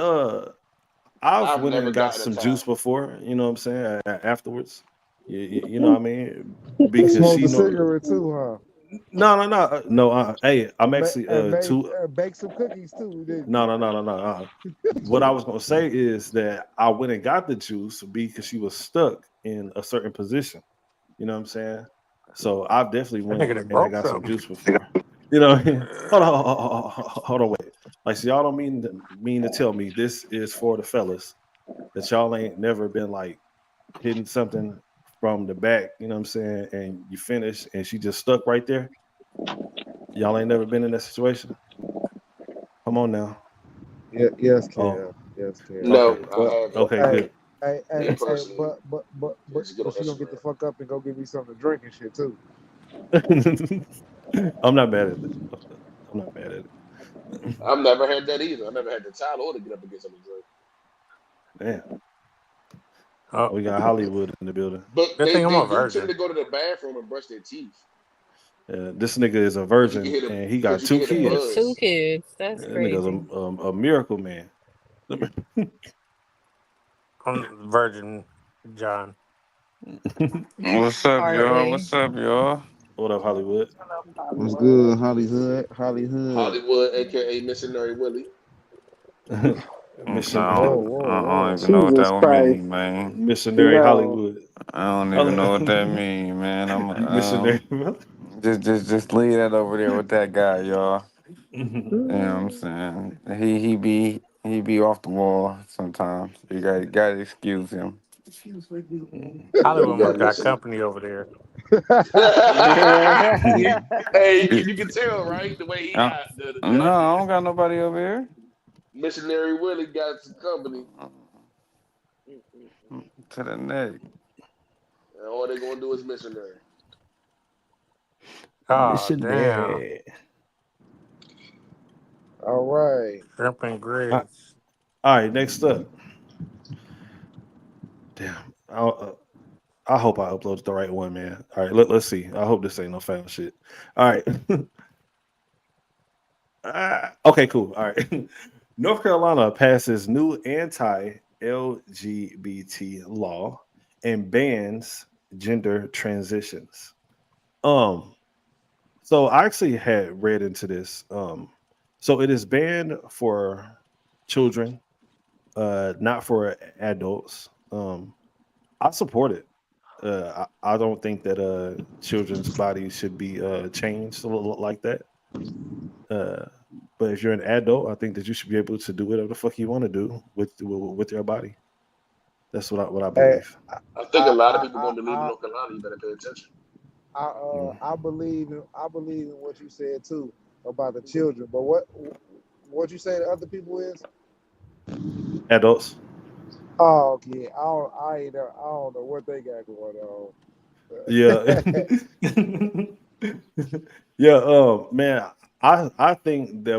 I've I've went never and got gotten a some time. juice before, you know what I'm saying, afterwards. You know what I mean? You Because smoked she a know cigarette too, huh? No. Hey, I'm Ma- actually and made two. bake some cookies too, didn't No. What I was gonna say is that I went and got the juice because she was stuck in a certain position. You know what I'm saying? So I've definitely That went nigga that and I broke got some something. juice before. You know, hold on, wait. Like, so y'all don't mean to tell me this is for the fellas that y'all ain't never been like hitting something from the back. You know what I'm saying? And you finish and she just stuck right there. Y'all ain't never been in that situation. Come on now. you? Yes, Oh, Kev. Yes, Kev. okay, No, I But haven't. okay, hey, good. Me hey, personally, it's good on she gonna get the Instagram. fuck up and go get me something to drink and shit too. I'm not mad at it. I'm not mad at it. I've never had that either. I never had the time or to get up and get something to drink. Damn, Oh, we got Hollywood in the building. But good thing I'm they a do tend virgin. to go to the bathroom and brush their teeth This nigga is a because you can virgin hear the and he got you can two hear the With kids. 2 buzz. kids, that's That nigga's crazy. a miracle man. I'm virgin, John. What's up, y'all? Hardly. What's up, y'all? What up, Hollywood? What's good, Hollywood? Hollywood. Hollywood, aka Missionary Willie. Missionary, Whoa, No, whoa, I don't whoa. even know what that Jesus would Christ. mean, man. missionary Yo. Hollywood. I don't even know what that Hol- mean, man. I'm missionary. just leave that over there with that guy, y'all. You know what I'm Mm. saying? He be off the wall sometimes. You gotta excuse him. You Hollywood got must to got listen. company over there. You- hey, He- you can tell, right? The way he uh, got no, I don't got nobody over here. Missionary Willie got some company, To the neck. and all they gonna do is missionary. Oh, damn. Missionary. All right. Shrimp and All grits. right, next up. Damn. I hope I uploaded the right one, man. All right, let's see. I hope this ain't no foul shit. All right. Okay, cool. All right. North Carolina passes new anti-LGBT law and bans gender transitions. Um, so I actually had read into this. So it is banned for children, not for adults. I support it. I don't think that children's bodies should be changed like that. Uh, but if you're an adult, I think that you should be able to do whatever the fuck you want to do with your body. That's what I Hey, believe. I think a I, lot of I, people I, gonna believe in I, North Carolina. You better pay attention. Mm. I believe in what you said too about the children. But what you say to other people is? Adults. Oh, okay. I don't know what they got going on. Yeah. Yeah. Man, I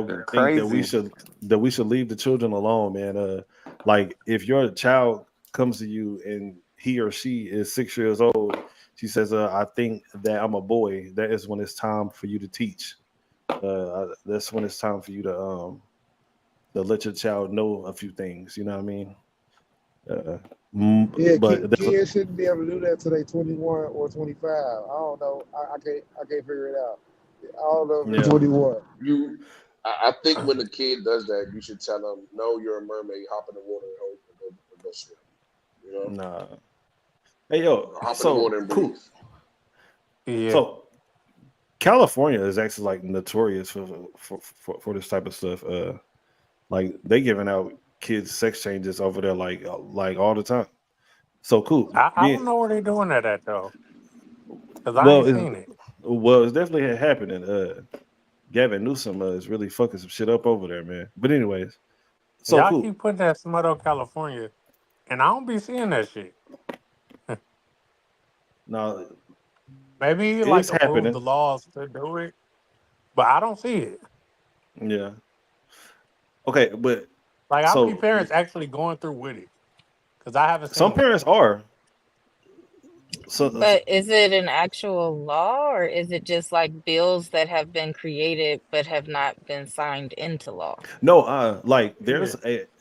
They're think that we crazy. should leave the children alone, man. Like if your child comes to you and he or she is 6 years old, she says, "I think that I'm a boy." That is when it's time for you to teach. That's when it's time for you to let your child know a few things. You know what I mean? Uh, Yeah, but there's a, kids shouldn't be able to do that till they 21 or 25. I don't know. I can't figure it out. I don't know if it's yeah. 21. You, I think when the kid does that, you should tell them, "No, you're a mermaid. Hop in the water and go swim." You know, Nah. Hey yo, hop in the so water and breathe. cool. Yeah. So California is actually like notorious for this type of stuff. Like they giving out kids sex changes over there like all the time. So cool. I don't Being know where they doing that at, though. Because I well, ain't seen it. it's definitely happening. Gavin Newsom is really fucking some shit up over there, man. But anyways, so Y'all cool. keep putting that smut on California, and I don't be seeing that shit. Now Maybe he it's like approved happening. the laws to do it, but I don't see it. Yeah. Okay, but Like I see so parents actually going through with it because I haven't some seen it. parents are. So But is it an actual law or is it just like bills that have been created but have not been signed into law? no, like Yeah.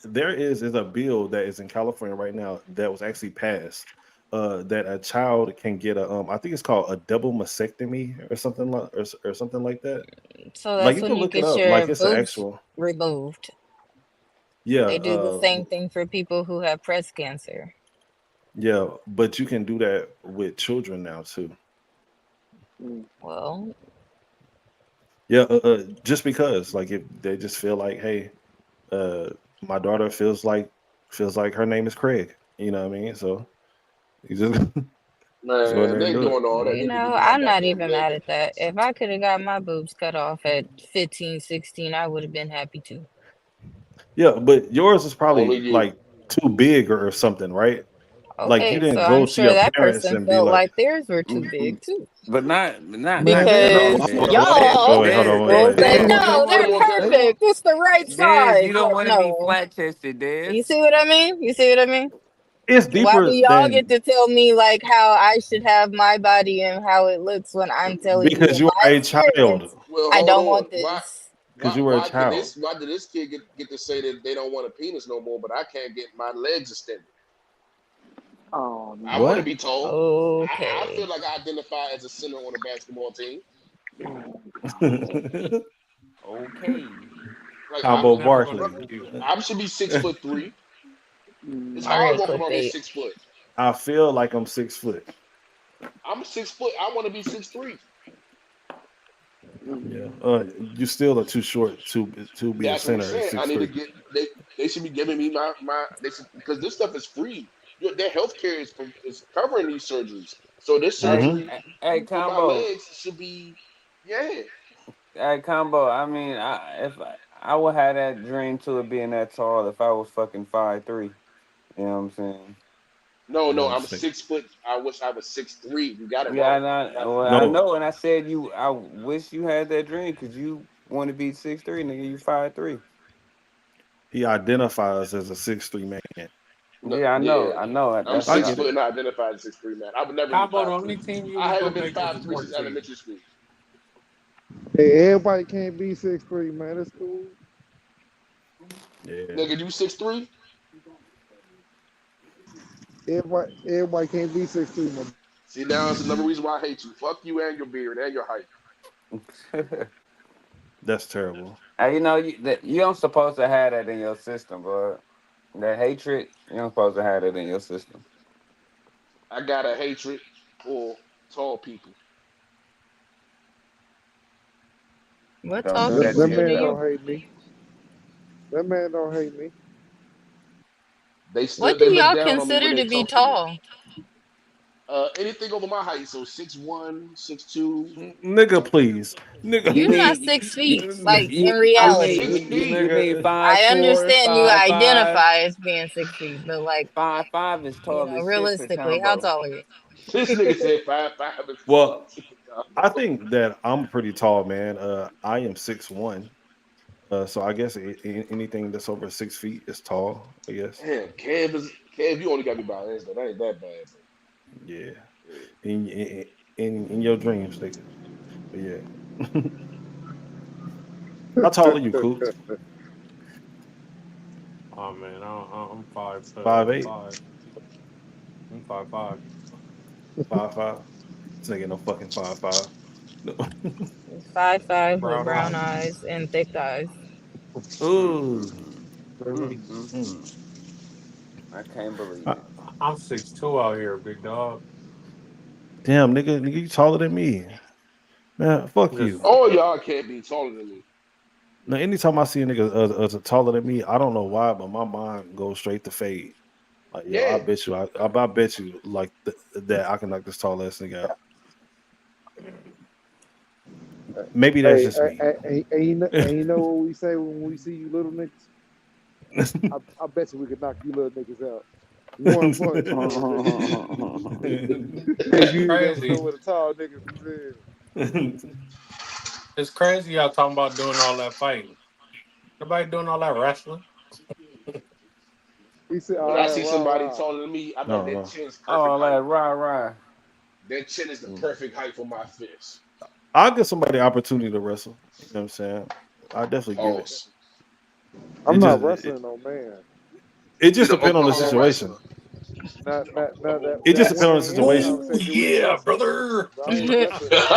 there is a bill that is in California right now that was actually passed. that a child can get a I think it's called a double mastectomy or something or something like that. So Like that's you when can you look it get up. your Like it's an boobs actual removed. yeah, They do the same thing for people who have breast cancer. yeah, but you can do that with children now too. Well, Yeah, just because like if they just feel like, hey, uh, my daughter feels like her name is Craig. You know what I mean? So you just just go in Man, there and they do it. doing all that. you They need to know, get my I'm not goddamn even leg mad at that. replaced. If I could have got my boobs cut off at 15, 16, I would have been happy too. Yeah, but yours is Only probably you. like too big or something, right? Like you Okay, so didn't I'm go to sure your that parents person and be felt like, like theirs were too Mm, big too. but not Man, cut off, Because listen. Dez. y'all wait, hold on, wait, will wait. say, What Dez, what you you no, don't what want they're you to want, be Kevin? flat. perfect. It's the right Dez, you size. don't Like, want to be no. flat chested, You Dez. see what I mean? You see what I mean? It's Why do deeper y'all get than to tell me like how I should have my body and how it looks when I'm telling you because in you my are a experience, child. Well, I hold don't on. want this. Because you were a child. Why did this kid get to say that they don't want a penis no more, but I can't get my legs extended? Oh I want to no. What? be told. I feel Okay. like I identify as a center on a basketball team. Okay. Like I'm Combo never gonna Barkley. be you. I should be 6'3". It's hard Mario walking around here clickbait. 6 foot. I feel like I'm 6 foot. I'm 6 foot. I want to be 6'3". Yeah. You still are too short to be a That's what I'm center at saying. I six need to three. get they should be giving me because this stuff is free. Their health care is covering these surgeries. So this Hey, Mm-hmm. surgery hey, for my combo. legs should be yeah. Hey, combo. I mean, I would have that dream to it being that tall if I was fucking 5'3". You know what I'm saying? No, No, I'm six. 6 foot. I wish I was 6'3". You got it Yeah, wrong. and I No, know, and I said you. I wish you had that dream because you want to be 6'3", nigga. You 5'3". he identifies as a 6'3" man. No, Yeah, yeah. I know. I'm That's I six what get I. foot it. and I identify as 6'3", man. I would never be Combo, the 5'3". only team you I was haven't gonna been make was the 5'3" sports since team. elementary school. Hey, everybody can't be 6'3", man. That's cool. Yeah. Nigga, you 6'3"? Everybody can't be 6'3", man. See, now it's another reason why I hate you. Fuck you and your beard and your height. That's terrible. Hey, you don't supposed to have that in your system, bro. That hatred, you don't supposed to have that in your system. I got a hatred for tall people. What Don't tall do That, that people to that do to man yourself. you? don't hate me. That man don't hate me. What do They look y'all down on me when consider they to be comfortable. tall? Anything over my height, so 6'1", 6'2". Nigga, please. Nigga. You You're not mean 6 feet, like in you I'm mean reality. 6 feet. you mean Nigga. 5'4", I understand you 5'5", identify as being 6 feet, but like, 5'5" is tall as shit for realistically, how combo. tall are you? This nigga said 5'5" and Well, 6 feet. I think that I'm pretty tall, man. I am 6'1". So I guess anything that's over 6 feet is tall, I guess. Damn, Kev, you only got me by hands, though. That ain't that bad, Yeah. bro. In your dreams, nigga. But yeah. How tall are you, Coots? Oh man, I'm 5'8", five. I'm 5'5". 5'5". This nigga no fucking 5'5". No. 5'5" with Brown brown eyes. eyes and thick thighs. Ooh. Mm-mm. Mm. Mm-mm. I can't believe Uh, it. I'm 6'2" out here, big dog. Damn, nigga, you taller than me. Man, fuck you. Just All y'all can't be taller than me. Now, anytime I see a nigga taller than me, I don't know why, but my mind goes straight to fade. Like, yo, Yeah. I bet you, like that I can knock this tall ass nigga out. Maybe that's Hey, just me. and you know what we say when we see you little niggas? I bet you we could knock you little niggas out. One punch, you little nigga. it's You never know crazy. what a tall nigga is. It's crazy y'all talking about doing all that fighting. Nobody doing all that wrestling. He said, When all I right, see rah, somebody rah. taller than me, I bet No, their no. chin's perfect Oh, height. like rah. Their chin is the Mm. perfect height for my fist. I'll give somebody the opportunity to wrestle. You know what I'm saying? I definitely give it. Pause. I'm It not just wrestling no man. it He's just an depends on the Oklahoma situation. wrestler. It just that depends on the ain't in the situation. Oh conversation we yeah, wrestled. brother. I don't wrestle that.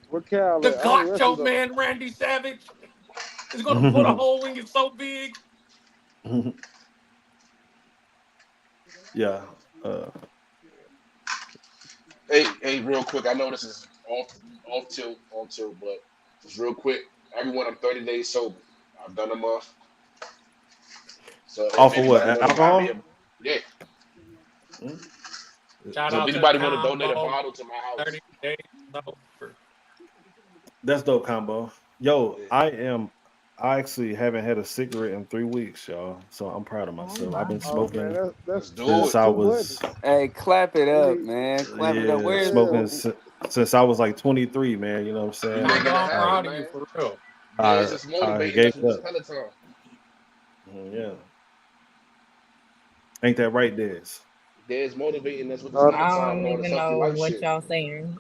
Where Cal The at? I don't wrestle Gotcho the. Man, Randy Savage, is gonna put a hole in you so big. Yeah. Uh, Hey, real quick. I know this is off tilt, but just real quick. Everyone, I'm 30 days sober. I've done a month. So if off of what? anybody want to buy me Alcohol? a, yeah. Mm. Shout So if out to anybody want to donate a Combo, bottle to my 30 house, days sober. That's dope combo. Yo, yeah. I actually haven't had a cigarette in 3 weeks, y'all. So I'm proud of Oh myself. I've my. been Oh man, smoking Let's that's do since it. I two buttons. was Hey, clap it We up, need, man. Clap it up. yeah, Where's yeah. smoking since I was like 23, man. You know what I'm We saying? Combo, making it I'm I happen, proud of you man. for real. Dez I is I motivating gave us with it this up. Peloton. Yeah. Ain't that right, Dez? Dez motivating us with this Uh, I Peloton and don't all this even healthy know life what shit. y'all saying.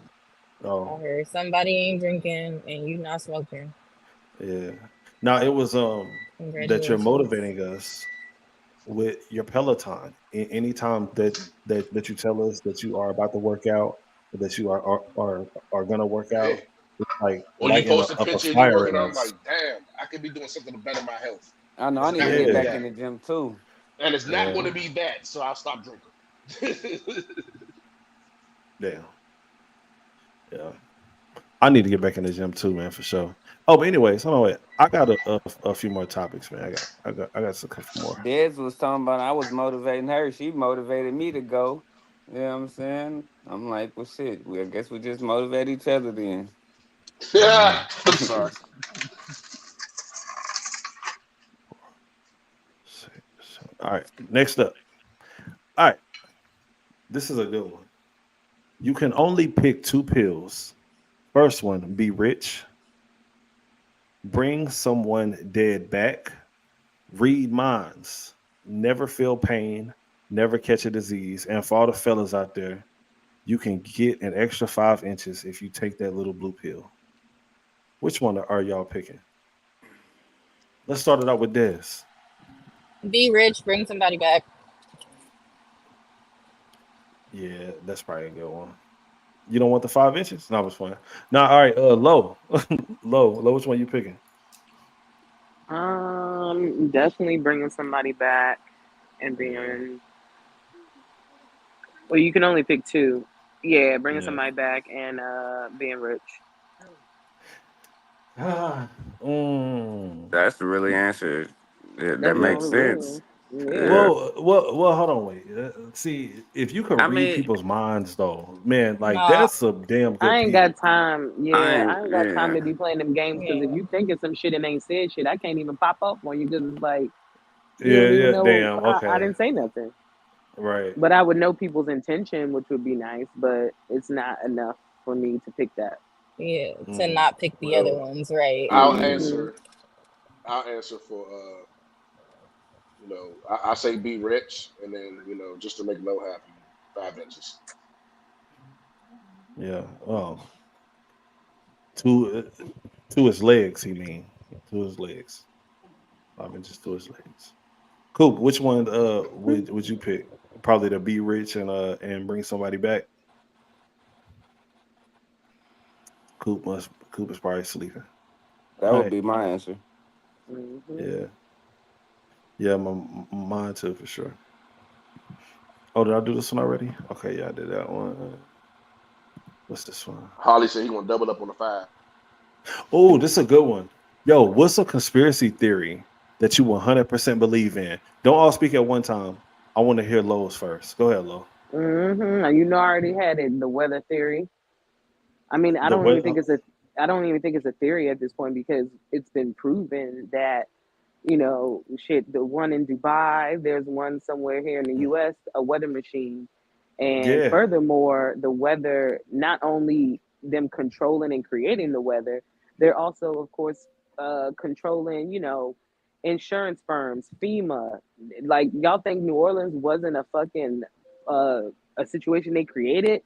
I Oh, heard somebody ain't drinking and you not smoking. yeah. Now it was that you're Congratulations. motivating us with your Peloton. Anytime that you tell us that you are about to work out, or that you are gonna work Yeah. out, it's like Or you post a up a picture and you fire working in out, I'm us. like, damn, I could be doing something to better my health. I know I It's need to not get gonna be Yeah, back in that. the gym too. And it's not yeah, gonna be that, so I'll stop drinking. yeah, yeah. I need to get back in the gym too, man, for sure. Oh, but anyways, hold on, wait. I got a few more topics, man. I got a couple more. Dez was talking about I was motivating her. She motivated me to go. You know what I'm saying? I'm like, well, shit. I guess we just motivate each other then. Mhm. Yeah. I'm sorry. All right, next up. All right, this is a good one. You can only pick two pills. First one, be rich, bring someone dead back, read minds, never feel pain, never catch a disease. And for all the fellas out there, you can get an extra 5 inches if you take that little blue pill. Which one are y'all picking? Let's start it out with Des. Be rich, bring somebody back. Yeah, that's probably a good one. You don't want the 5 inches? No, I was fine. Now, all right, low. Low, which one you picking? Definitely bringing somebody back and Yeah, being. Well, you can only pick two. Yeah, bringing yeah. somebody back and being rich. Ah, mm. That's the really answer. Yeah, that That's the Yeah. makes only sense. real. Yeah. Yeah. Well. Hold on, wait. See, if you could I read mean, people's minds, though, man, like No, that's a damn I good ain't got pill. time. I Yeah, ain't. I ain't got time to Yeah. be playing them games because if yeah. you thinking some shit and ain't said shit, I can't even pop up on you because it's like you Yeah, don't even yeah. know Damn. I Okay. didn't say nothing. Right. But I would know people's intention, which would be nice, but it's not enough for me to pick that. Yeah. To Mm. not pick the other Well, ones, right. I'll Mm. Hmm. answer. I'll answer for I say be rich, and then just to make Low happy, 5 inches. Yeah. To to his legs. He mean to his legs. 5 inches to his legs. Cool. Which one would you pick? Probably to be rich and bring somebody back. Coop is probably sleeping. That All would right. be my answer. Hmm. Yeah. Yeah. Mine too for sure. Oh, did I do this one already? Okay. Yeah, I did that one. What's this one? Holly said he gonna double up on the 5. Oh, this is a good one. Yo, what's a conspiracy theory that you 100% believe in? Don't all speak at one time. I want to hear Lowe's first. Go ahead, Lowe. You know, I already had it. The weather theory. I mean, The what? I don't even think it's a theory at this point because it's been proven that shit. The one in Dubai, there's one somewhere here in the U.S. A weather machine, and Yeah. furthermore, the weather not only them controlling and creating the weather, they're also, of course, controlling. Insurance firms, FEMA. Like y'all think New Orleans wasn't a fucking uh, a situation they created?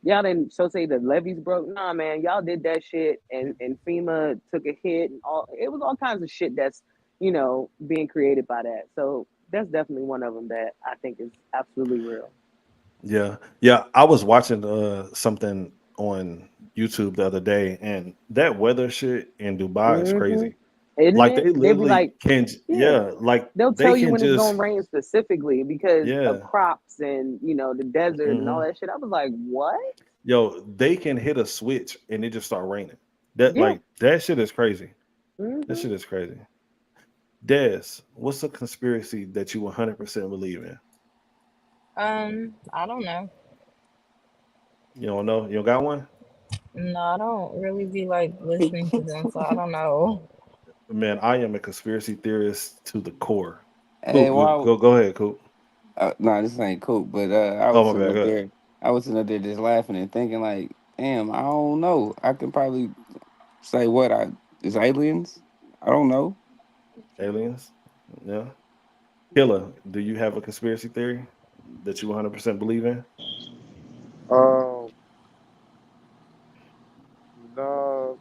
Y'all didn't so say the levees broke. Nah, man, y'all did that shit, and FEMA took a hit, and all it was all kinds of shit that's being created by that. So that's definitely one of them that I think is absolutely real. Yeah, yeah. I was watching something on YouTube the other day, and that weather shit in Dubai is Mm-hmm. crazy. Isn't Like it? they They'd be literally like, can, yeah, yeah, like they'll they tell you can when it's gonna just, rain specifically because of yeah. crops and the desert and all Hmm. that shit. I was like, what? Yo, they can hit a switch and it just start raining. That Yeah. like that shit is crazy. That Mm-hmm. shit is crazy. Des, what's a conspiracy that you 100% believe in? I don't know. You don't know? You don't got one? No, I don't really be like listening to them, so I don't know. Man, I am a conspiracy theorist to the core. Hey, Coop, why? go ahead, Coop. No, this ain't cool. But I was Oh my sitting bad. up Go ahead. there. I was sitting up there just laughing and thinking, like, damn, I don't know. I can probably say what is aliens. I don't know. Aliens. Yeah. Killer, do you have a conspiracy theory that you 100% believe in? Um, no,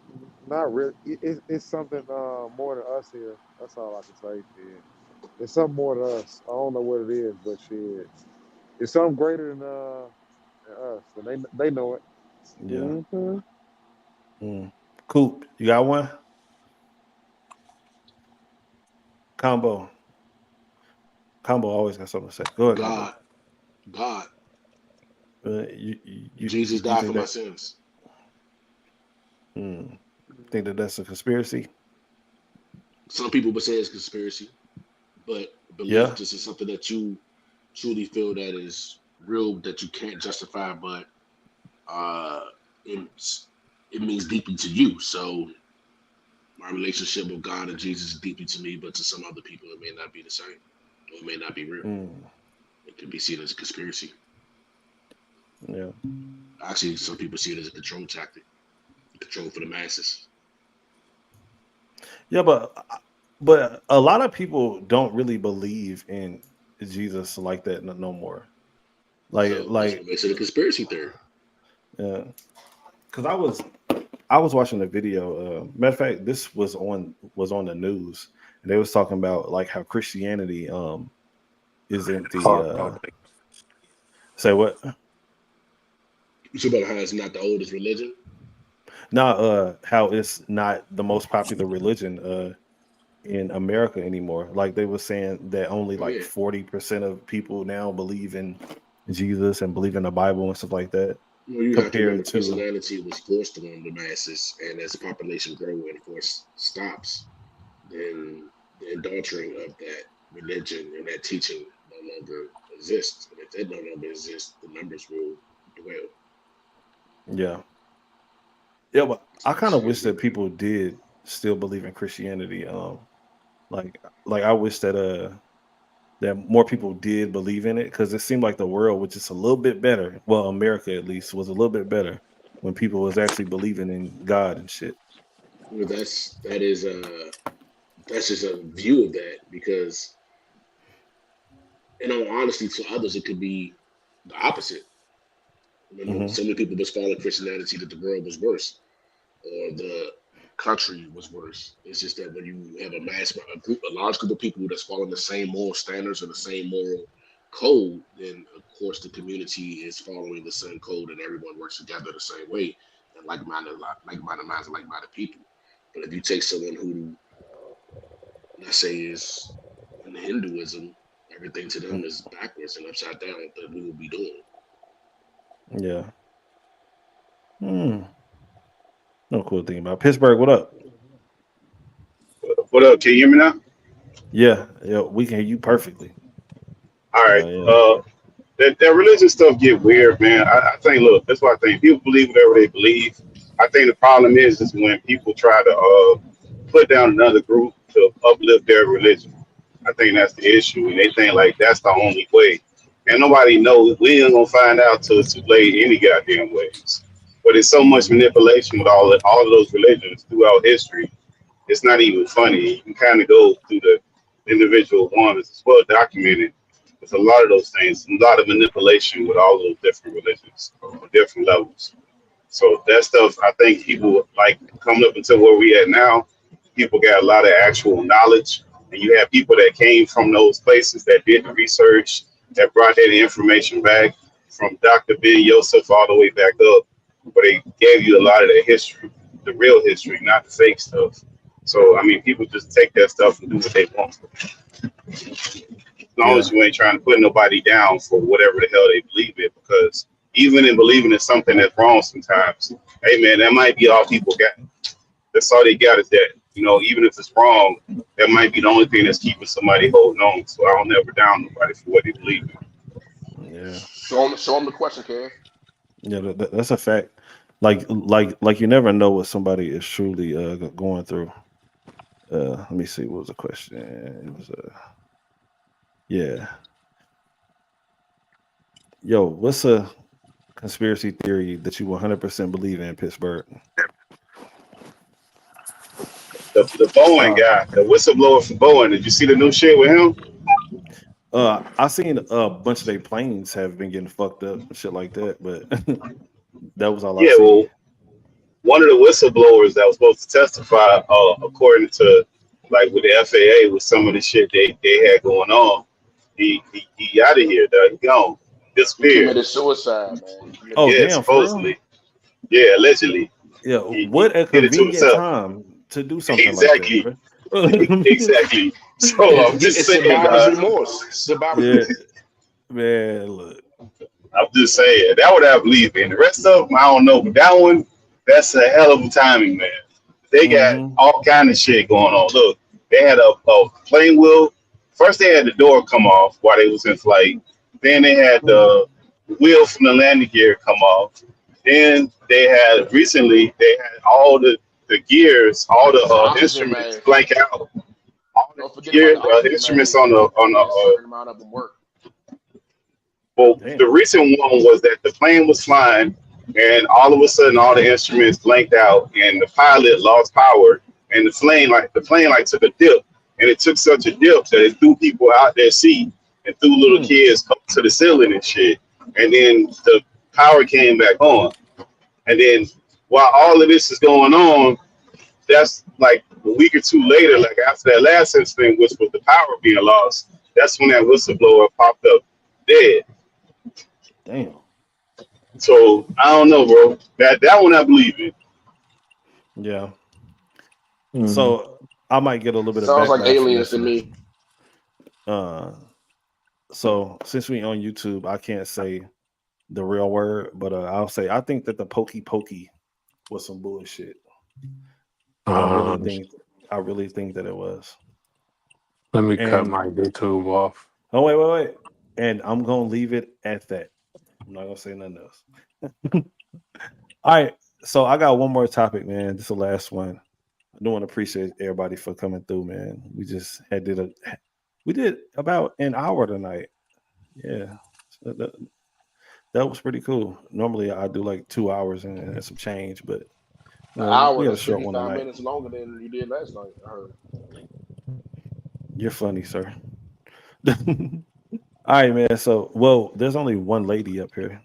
not really. It's something more than us here. That's all I can say. Shit. It's something more than us. I don't know what it is, but shit, it's something greater than us, and they know it. Yeah. Mm-hmm. Mm. Coop, you got one? Combo. Combo always got something to say. Go ahead, Combo. God, Jesus You died for think my that? sins. Think that that's a conspiracy? Some people would say it's conspiracy, but belief Yeah. just is something that you truly feel that is real that you can't justify, but uh, it means deeply to you. So my relationship with God and Jesus is deeply to me, but to some other people it may not be the same. Or it may not be real. Mm. It could be seen as a conspiracy. Yeah. Actually, some people see it as a control tactic, control for the masses. Yeah, but a lot of people don't really believe in Jesus like that no more. Like So that's what like makes it a conspiracy theory. yeah. Because I was watching a video. Matter of fact, this was on the news, and they was talking about like how Christianity isn't the say what? You talk about how it's not the oldest religion. Not how it's not the most popular religion in America anymore. Like they were saying that only Oh like yeah. 40% of people now believe in Jesus and believe in the Bible and stuff like that. Well, you have to remember Compared to Christianity was forced on the masses, and as the population grows and force stops, then the indoctring of that religion and that teaching no longer exists. And if that no longer exists, the numbers will dwell. yeah. Yeah, but So I it's kind of wish crazy. that people did still believe in Christianity. Like I wish that more people did believe in it because it seemed like the world was just a little bit better. Well, America at least was a little bit better when people was actually believing in God and shit. Well, that's just a view of that because, in all honesty, to others it could be the opposite. Remember, Hmm. so many people just follow Christianity that the world was worse or the country was worse. It's just that when you have a large group of people that's following the same moral standards or the same moral code, then of course the community is following the same code and everyone works together the same way. And like-minded minds and like-minded people. But if you take someone who, let's say, is in Hinduism, everything to them is backwards and upside down that we will be doing. Yeah. Hmm. No cool thing about Pittsburgh. What up? What up? Can you hear me now? Yeah, yeah, we can hear you perfectly. All right. Yeah. That religious stuff get weird, man. I think, look, that's why I think people believe whatever they believe. I think the problem is when people try to put down another group to uplift their religion. I think that's the issue, and they think like that's the only way. And nobody knows. We ain't gonna find out till it's too late any goddamn ways. But it's so much manipulation with all of those religions throughout history. It's not even funny. You can kind of go through the individual ones. It's well documented. There's a lot of those things, a lot of manipulation with all those different religions on different levels. So that stuff, I think people like coming up until where we at now. People got a lot of actual knowledge and you have people that came from those places that did the research, that brought that information back from Dr. Ben Yosef all the way back up, but they gave you a lot of the history, the real history, not the fake stuff. So I mean, people just take that stuff and do what they want. As long Yeah. as you ain't trying to put nobody down for whatever the hell they believe in, because even in believing in something that's wrong sometimes, hey man, that might be all people got. That's all they got is that. You know, even if it's wrong, that might be the only thing that's keeping somebody holding on. So I don't never down nobody for what they believe in. Yeah. Show them the question, Kev. Yeah, that's a fact. Like you never know what somebody is truly going through. Let me see. What was the question? It was yeah. Yo, what's a conspiracy theory that you 100% believe in, Pittsburgh? The Bowen guy, the whistleblower for Bowen. Did you see the new shit with him? I seen a bunch of their planes have been getting fucked up and shit like that, but that was all I Yeah, seen. well, one of the whistleblowers that was supposed to testify, according to like with the FAA, with some of the shit they had going on, he out of here, dog. He gone, He disappeared. committed suicide, man. Oh, Yeah, damn, for real? supposedly. Yeah, allegedly. Yeah, He what a did it to convenient himself. time to do something Exactly. like that, bro. Exactly. So I'm just It's saying, survivor's dog. remorse. Survivor's Yeah, remorse. man, look. I'm just saying that would have believed in. The rest of them, I don't know, but that one, that's a hell of a timing, man. They got all kind of shit going on. Look, they had a plane wheel. First, they had the door come off while they was in flight. Then they had the wheel from the landing gear come off. Then they had recently they had all the gears, all the Oxygen, instruments man. blank out. All Don't the forget gear, about the oxygen, instruments man. on the A certain amount of them work. well, the recent one was that the plane was flying, and all of a sudden, all the instruments blanked out, and the pilot lost power, and the plane like took a dip, and it took such a dip that it threw people out their seat and threw little kids up to the ceiling and shit, and then the power came back on, and then while all of this is going on, that's like a week or two later, like after that last incident, which was the power being lost, that's when that whistleblower popped up dead. Damn. So I don't know, bro. That one I believe in. Yeah. So I might get a little bit Sounds of like backlash for aliens this to me. one. So since we on YouTube, I can't say the real word, but I'll say I think that the pokey was some bullshit. I really think that it was. Let me cut And my YouTube off. oh wait. And I'm gonna leave it at that. I'm not gonna say nothing else. All right. So I got one more topic, man. This is the last one. I do want to appreciate everybody for coming through, man. We just did about an hour tonight. Yeah. So that was pretty cool. Normally I do like 2 hours and some change, but An hour we had a is short one 55 tonight. minutes longer than you did last night, I heard. You're funny, sir. All right, man. So, there's only one lady up here.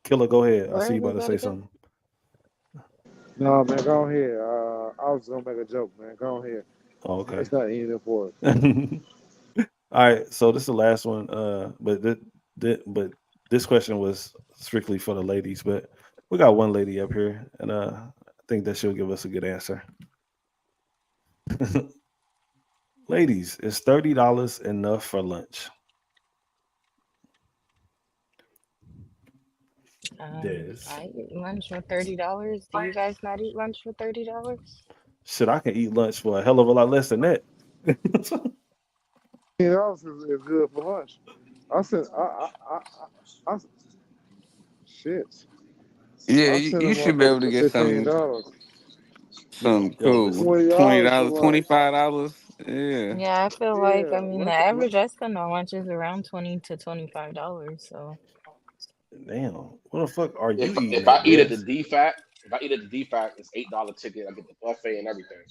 Killer, go ahead. I Where see you is about to that say again? something. No, man, go ahead. I was gonna make a joke, man. Go ahead. Oh, okay. It's not anything for it. All right, so this is the last one. But this question was strictly for the ladies. But we got one lady up here, and I think that she'll give us a good answer. Ladies, is $30 enough for lunch? Des. I eat lunch for $30. Do you guys not eat lunch for $30? Shit, I can eat lunch for a hell of a lot less than that. $15 is good for lunch. I said, shit. Yeah, I you sent them should be able to motherfuckers get $15. some cool listen. $20 $20, for lunch. $25. Yeah. Yeah, I feel like, Yeah, I mean, the lunch. average I spend on lunch is around $20 to $25. So, Damn, what the fuck are you eating? If I eat at the Des? DFAC, it's $8 ticket. I get the buffet and everything.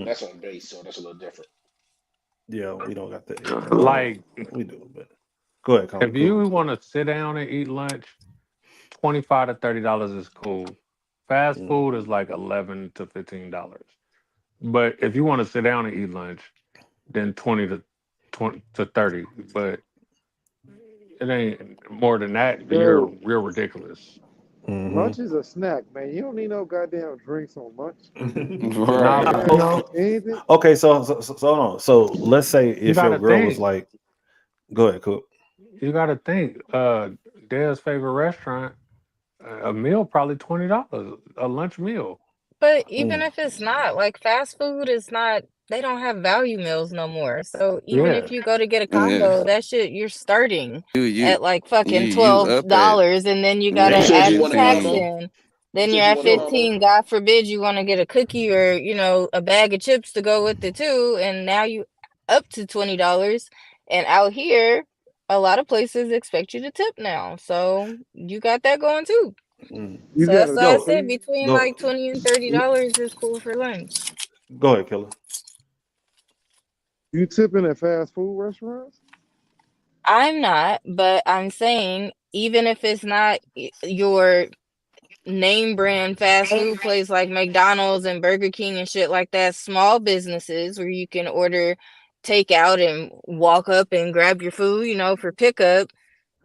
That's on base, so that's a little different. Yeah, we don't got that. Like, we do, but go ahead, Colin. if you want to sit down and eat lunch, $25 to $30 is cool. Fast food is like $11 to $15. But if you want to sit down and eat lunch, then 20 to 30. But it ain't more than that. You're Yo, real ridiculous. Mm-hmm. lunch is a snack, man. You don't need no goddamn drinks on lunch. Nah, Right. but Yeah, you know, anything. Okay, so hold on. So let's say you if your gotta girl was think. like, go ahead, Cook. You gotta think. Dad's favorite restaurant, a meal probably $20, a lunch meal. But even Mm, if it's not, like fast food is not, they don't have value meals no more. So even Yeah. if you go to get a Yeah. combo, that shit you're starting You at like fucking you up at $12 and then you You gotta said you add the want a tax 15. combo. in. You Then said you're you at want a combo. 15. God forbid you want to get a cookie or, a bag of chips to go with it too. And now you up to $20. And out here, a lot of places expect you to tip now. So you got that going too. mm. You So got that's a why I Yo, said tip. between go like $20 and $30 is cool for lunch. go ahead, Killer. You tipping at fast food restaurants? I'm not, but I'm saying even if it's not your name brand fast food place like McDonald's and Burger King and shit like that, small businesses where you can order takeout and walk up and grab your food, for pickup,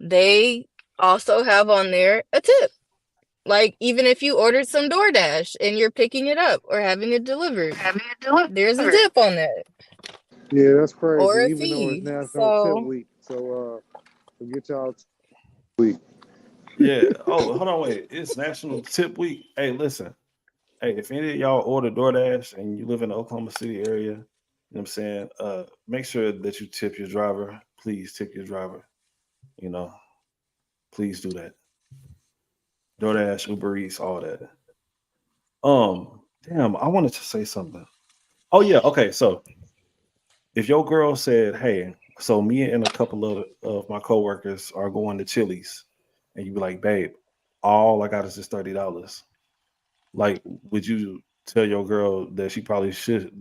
they also have on there a tip. Like even if you ordered some DoorDash and you're picking it up or having it delivered, there's a tip on that Yeah, that's or crazy. a Even though it's fee. National Tip So Week, so forget y'all tip week. Yeah. Oh, hold on, wait. It's National Tip Week. Hey, listen. Hey, if any of y'all order DoorDash and you live in the Oklahoma City area, you know what I'm saying? Make sure that you tip your driver. Please tip your driver. You know, please do that. DoorDash, Uber Eats, all that. Damn, I wanted to say something. Oh yeah, okay. So if your girl said, "Hey, so me and a couple of my coworkers are going to Chili's," and you be like, "Babe, all I got is just $30." Like, would you tell your girl that she probably shouldn't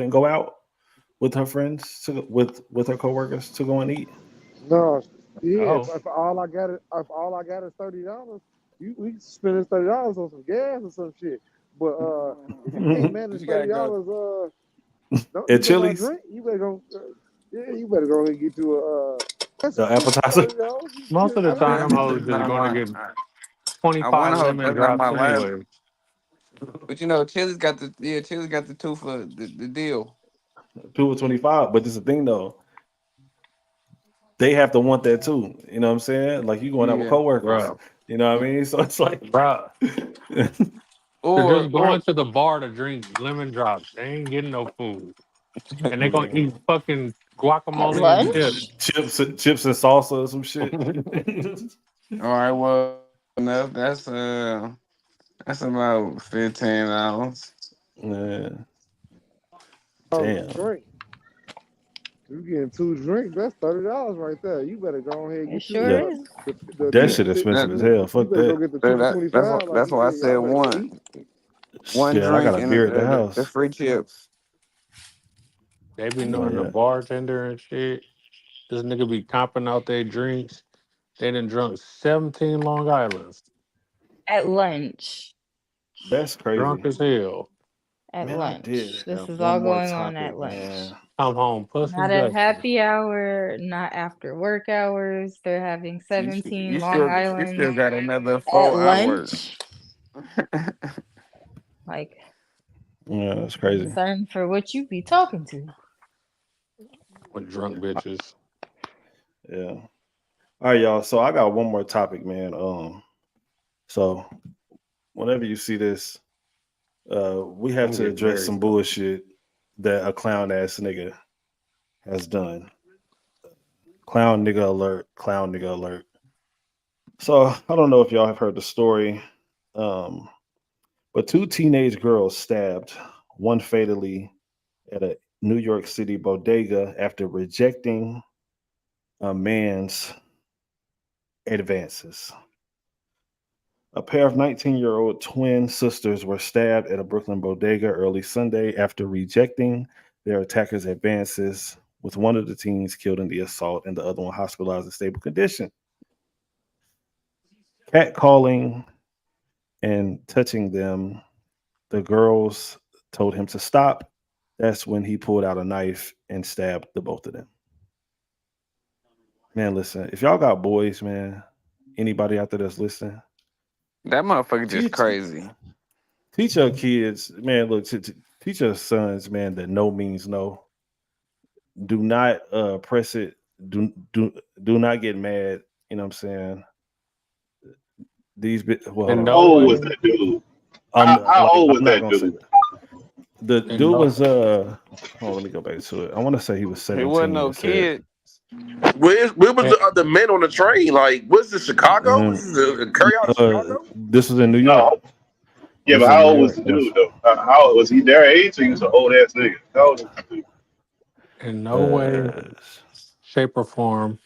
go out with her friends with her coworkers to go and eat? No, yeah. Oh, If all I got is $30, we can spend this $30 on some gas or some shit. But if you can't But manage you gotta go. $30, don't At you better not Chili's, drink. You better go. Yeah, you better go ahead and get you the appetizer. $30. most of the I time, feel them me. hoes That's just not gonna my. get I want 25 to hope lemon that's not drops my last. anyway. But Chili's got the two for the deal. 2 for 25. But this is the thing though, they have to want that too. You know what I'm saying? Like you going out with Yeah. coworkers. Bro, You know what I mean? So it's like, bro. They're Or just going to the bar to drink lemon drops. They ain't getting no food. And they gonna eat fucking at guacamole and lunch? chips. chips and salsa or some shit. all right, well enough. That's about $15. Man, A damn. drink. You getting 2 drinks? That's $30 right there. You better go ahead and It get you Yeah, sure is. the that two Yeah. for shit expensive as That, hell. you Fuck better go that. get the 2 for that's 25. Like that's you why I said, said y'all better go one. eat. One Shit, I got drink a and beer at the the house. free chips. They be Oh knowing the yeah, bartender and shit. This nigga be comping out their drinks. They done drunk 17 Long Islands. At lunch. that's Drunk crazy. as hell. At Man, I did lunch. This have is one all more going on at topic, lunch. man. Come home, pussy Not at gutsy. happy hour, not after work hours. They're having 17 Long You still Islands got another at 4 hours. lunch. Like, Yeah, that's I'm crazy. concerned for what you be talking to. With drunk bitches. Yeah. All right, y'all. So I got one more topic, man. So whenever you see this, we have I'm to getting address married. some bullshit that a clown ass nigga has done. Clown nigga alert. Clown nigga alert. So I don't know if y'all have heard the story, um, but two teenage girls stabbed, one fatally at a New York City bodega after rejecting a man's advances. A pair of 19-year-old twin sisters were stabbed at a Brooklyn bodega early Sunday after rejecting their attacker's advances, with one of the teens killed in the assault and the other one hospitalized in stable condition. Catcalling and touching them the girls told him to stop. That's when he pulled out a knife and stabbed the both of them. Man, listen, if y'all got boys, man, anybody out there that's listening, That motherfucker just teach crazy. teach your kids, man. Look, teach your sons, man, that no means no. Do not press it. Do not get mad. You know what I'm saying? Well, hold In on. How no old was way, that dude? How old was I'm not that gonna say dude? that. The in dude no, was hold on, let me go back to it. I want to say he was He wasn't 17 no and said kid. Where was and, the other men on the train? Like, what's this, Chicago? um, Is this a carry out in Chicago? this was in New York. No. Yeah, This but is in how New old was York. the Yes. dude though? How old was he? Their age, or he was an old ass nigga? How old was the dude? in no way, Uh, shape, or form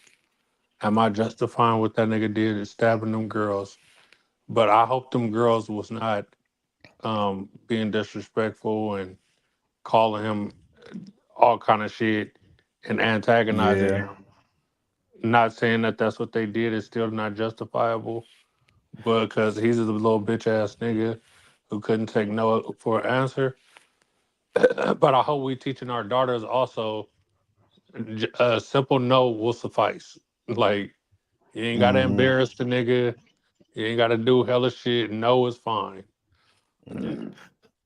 am I justifying what that nigga did is stabbing them girls. But I hope them girls was not being disrespectful and calling him all kind of shit and antagonizing yeah. him. Not saying that that's what they did is still not justifiable, but because he's a little bitch ass nigga who couldn't take no for an answer. But I hope we teaching our daughters also a simple no will suffice. Like you ain't gotta Hmm. embarrass the nigga. You ain't gotta do hella shit. No is fine. Yeah.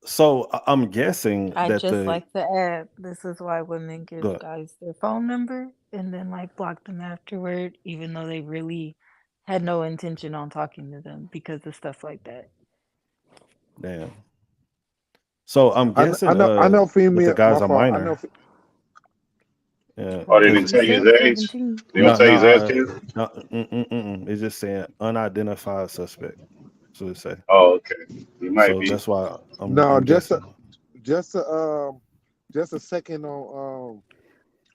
So I'm guessing I that just the like to add, this is why women give go guys their phone number and then like block them afterward, even though they really had no intention on talking to them because of stuff like that. damn. So I'm I guessing know I know that the female. guy's My a fault. I know. minor. Yeah, Or they Well, didn't because he tell you said his age? 17. They don't no, tell no, you his age, kid? it's just saying unidentified suspect. So it say. Oh, okay. He might So be. that's why No, I'm guessing. just a just a second on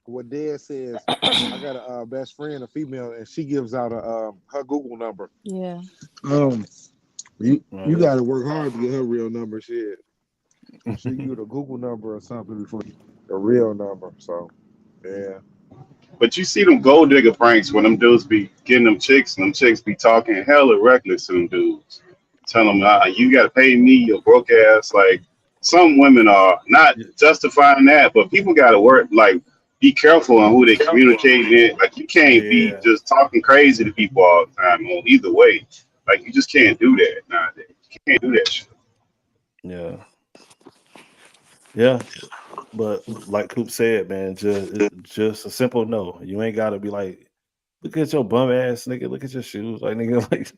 what Dad says. I got a best friend, a female, and she gives out a her Google number. Yeah. Um, you Yeah. got to work hard to get her real number. Shit, she give you the Google number or something before the real number. So yeah, But you see them gold digger pranks when them dudes be getting them chicks and them chicks be talking hella reckless to them dudes. Tell them, you got to pay me, your broke ass. Like, some women are not justifying that, but people got to work, like, be careful on who they communicate with. Like, you can't be Yeah. just talking crazy to people all the time, on either way. Like, you just can't do that nowadays. You can't do that shit. Yeah. Yeah. But like Coop said, man, just a simple no. You ain't gotta be like, look at your bum ass nigga, look at your shoes. Like nigga, like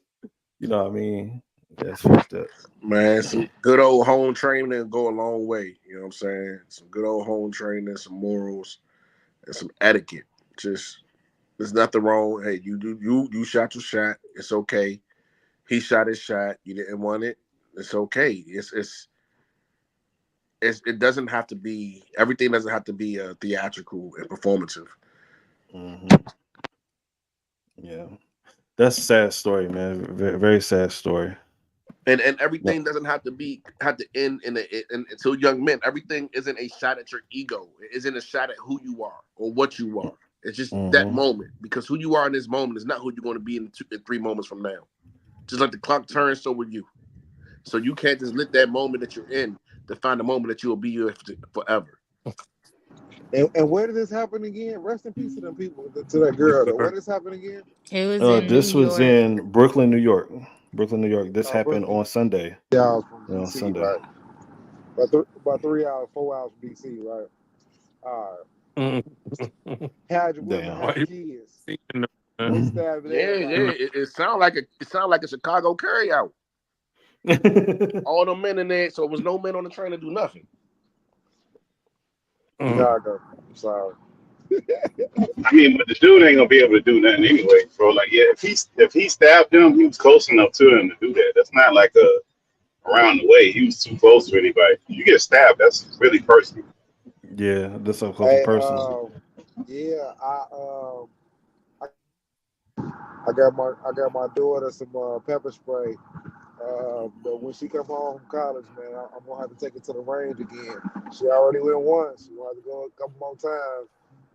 you know what I mean? That's fucked up. Man, some good old home training go a long way. You know what I'm saying? Some good old home training, some morals, and some etiquette. Just there's nothing wrong. Hey, you shot your shot. It's okay. He shot his shot. You didn't want it. It's okay. It doesn't have to be everything doesn't have to be theatrical and performative. Hmm. Yeah. That's a sad story, man. Very, very sad story. And Yep. everything doesn't have to end in until young men. Everything isn't a shot at your ego. It isn't a shot at who you are or what you are. It's just that Hmm. moment because who you are in this moment is not who you're going to be in 3 moments from now. Just like the clock turns, so will you. So you can't just let that moment that you're in define the moment that you will be here forever. and where did this happen again? Rest in peace to them people, to that girl. Though. Where did this happen again? It was in New This was York. in Brooklyn, New York. Brooklyn, New York. This happened Brooklyn. on Sunday. Yeah, from Yeah, on DC, Sunday. right? About 3 hours, 4 hours from DC, right? All right. Had your women, Damn. Why had you kids. thinking They that? stabbed Yeah, everybody. It sounds like a Chicago carryout. All the men in there, so it was no men on the train to do nothing. Chicago. I'm sorry. I mean, but the dude ain't gonna be able to do nothing anyway, bro. Like, yeah, if he stabbed him, he was close enough to him to do that. That's not like around the way. He was too close to anybody. You get stabbed, that's really personal. Yeah, this up close and Hey, personal. yeah, I got my daughter some pepper spray. But when she come home from college, man, I'm gonna have to take her to the range again. She already went once. She gonna have to go a couple more times.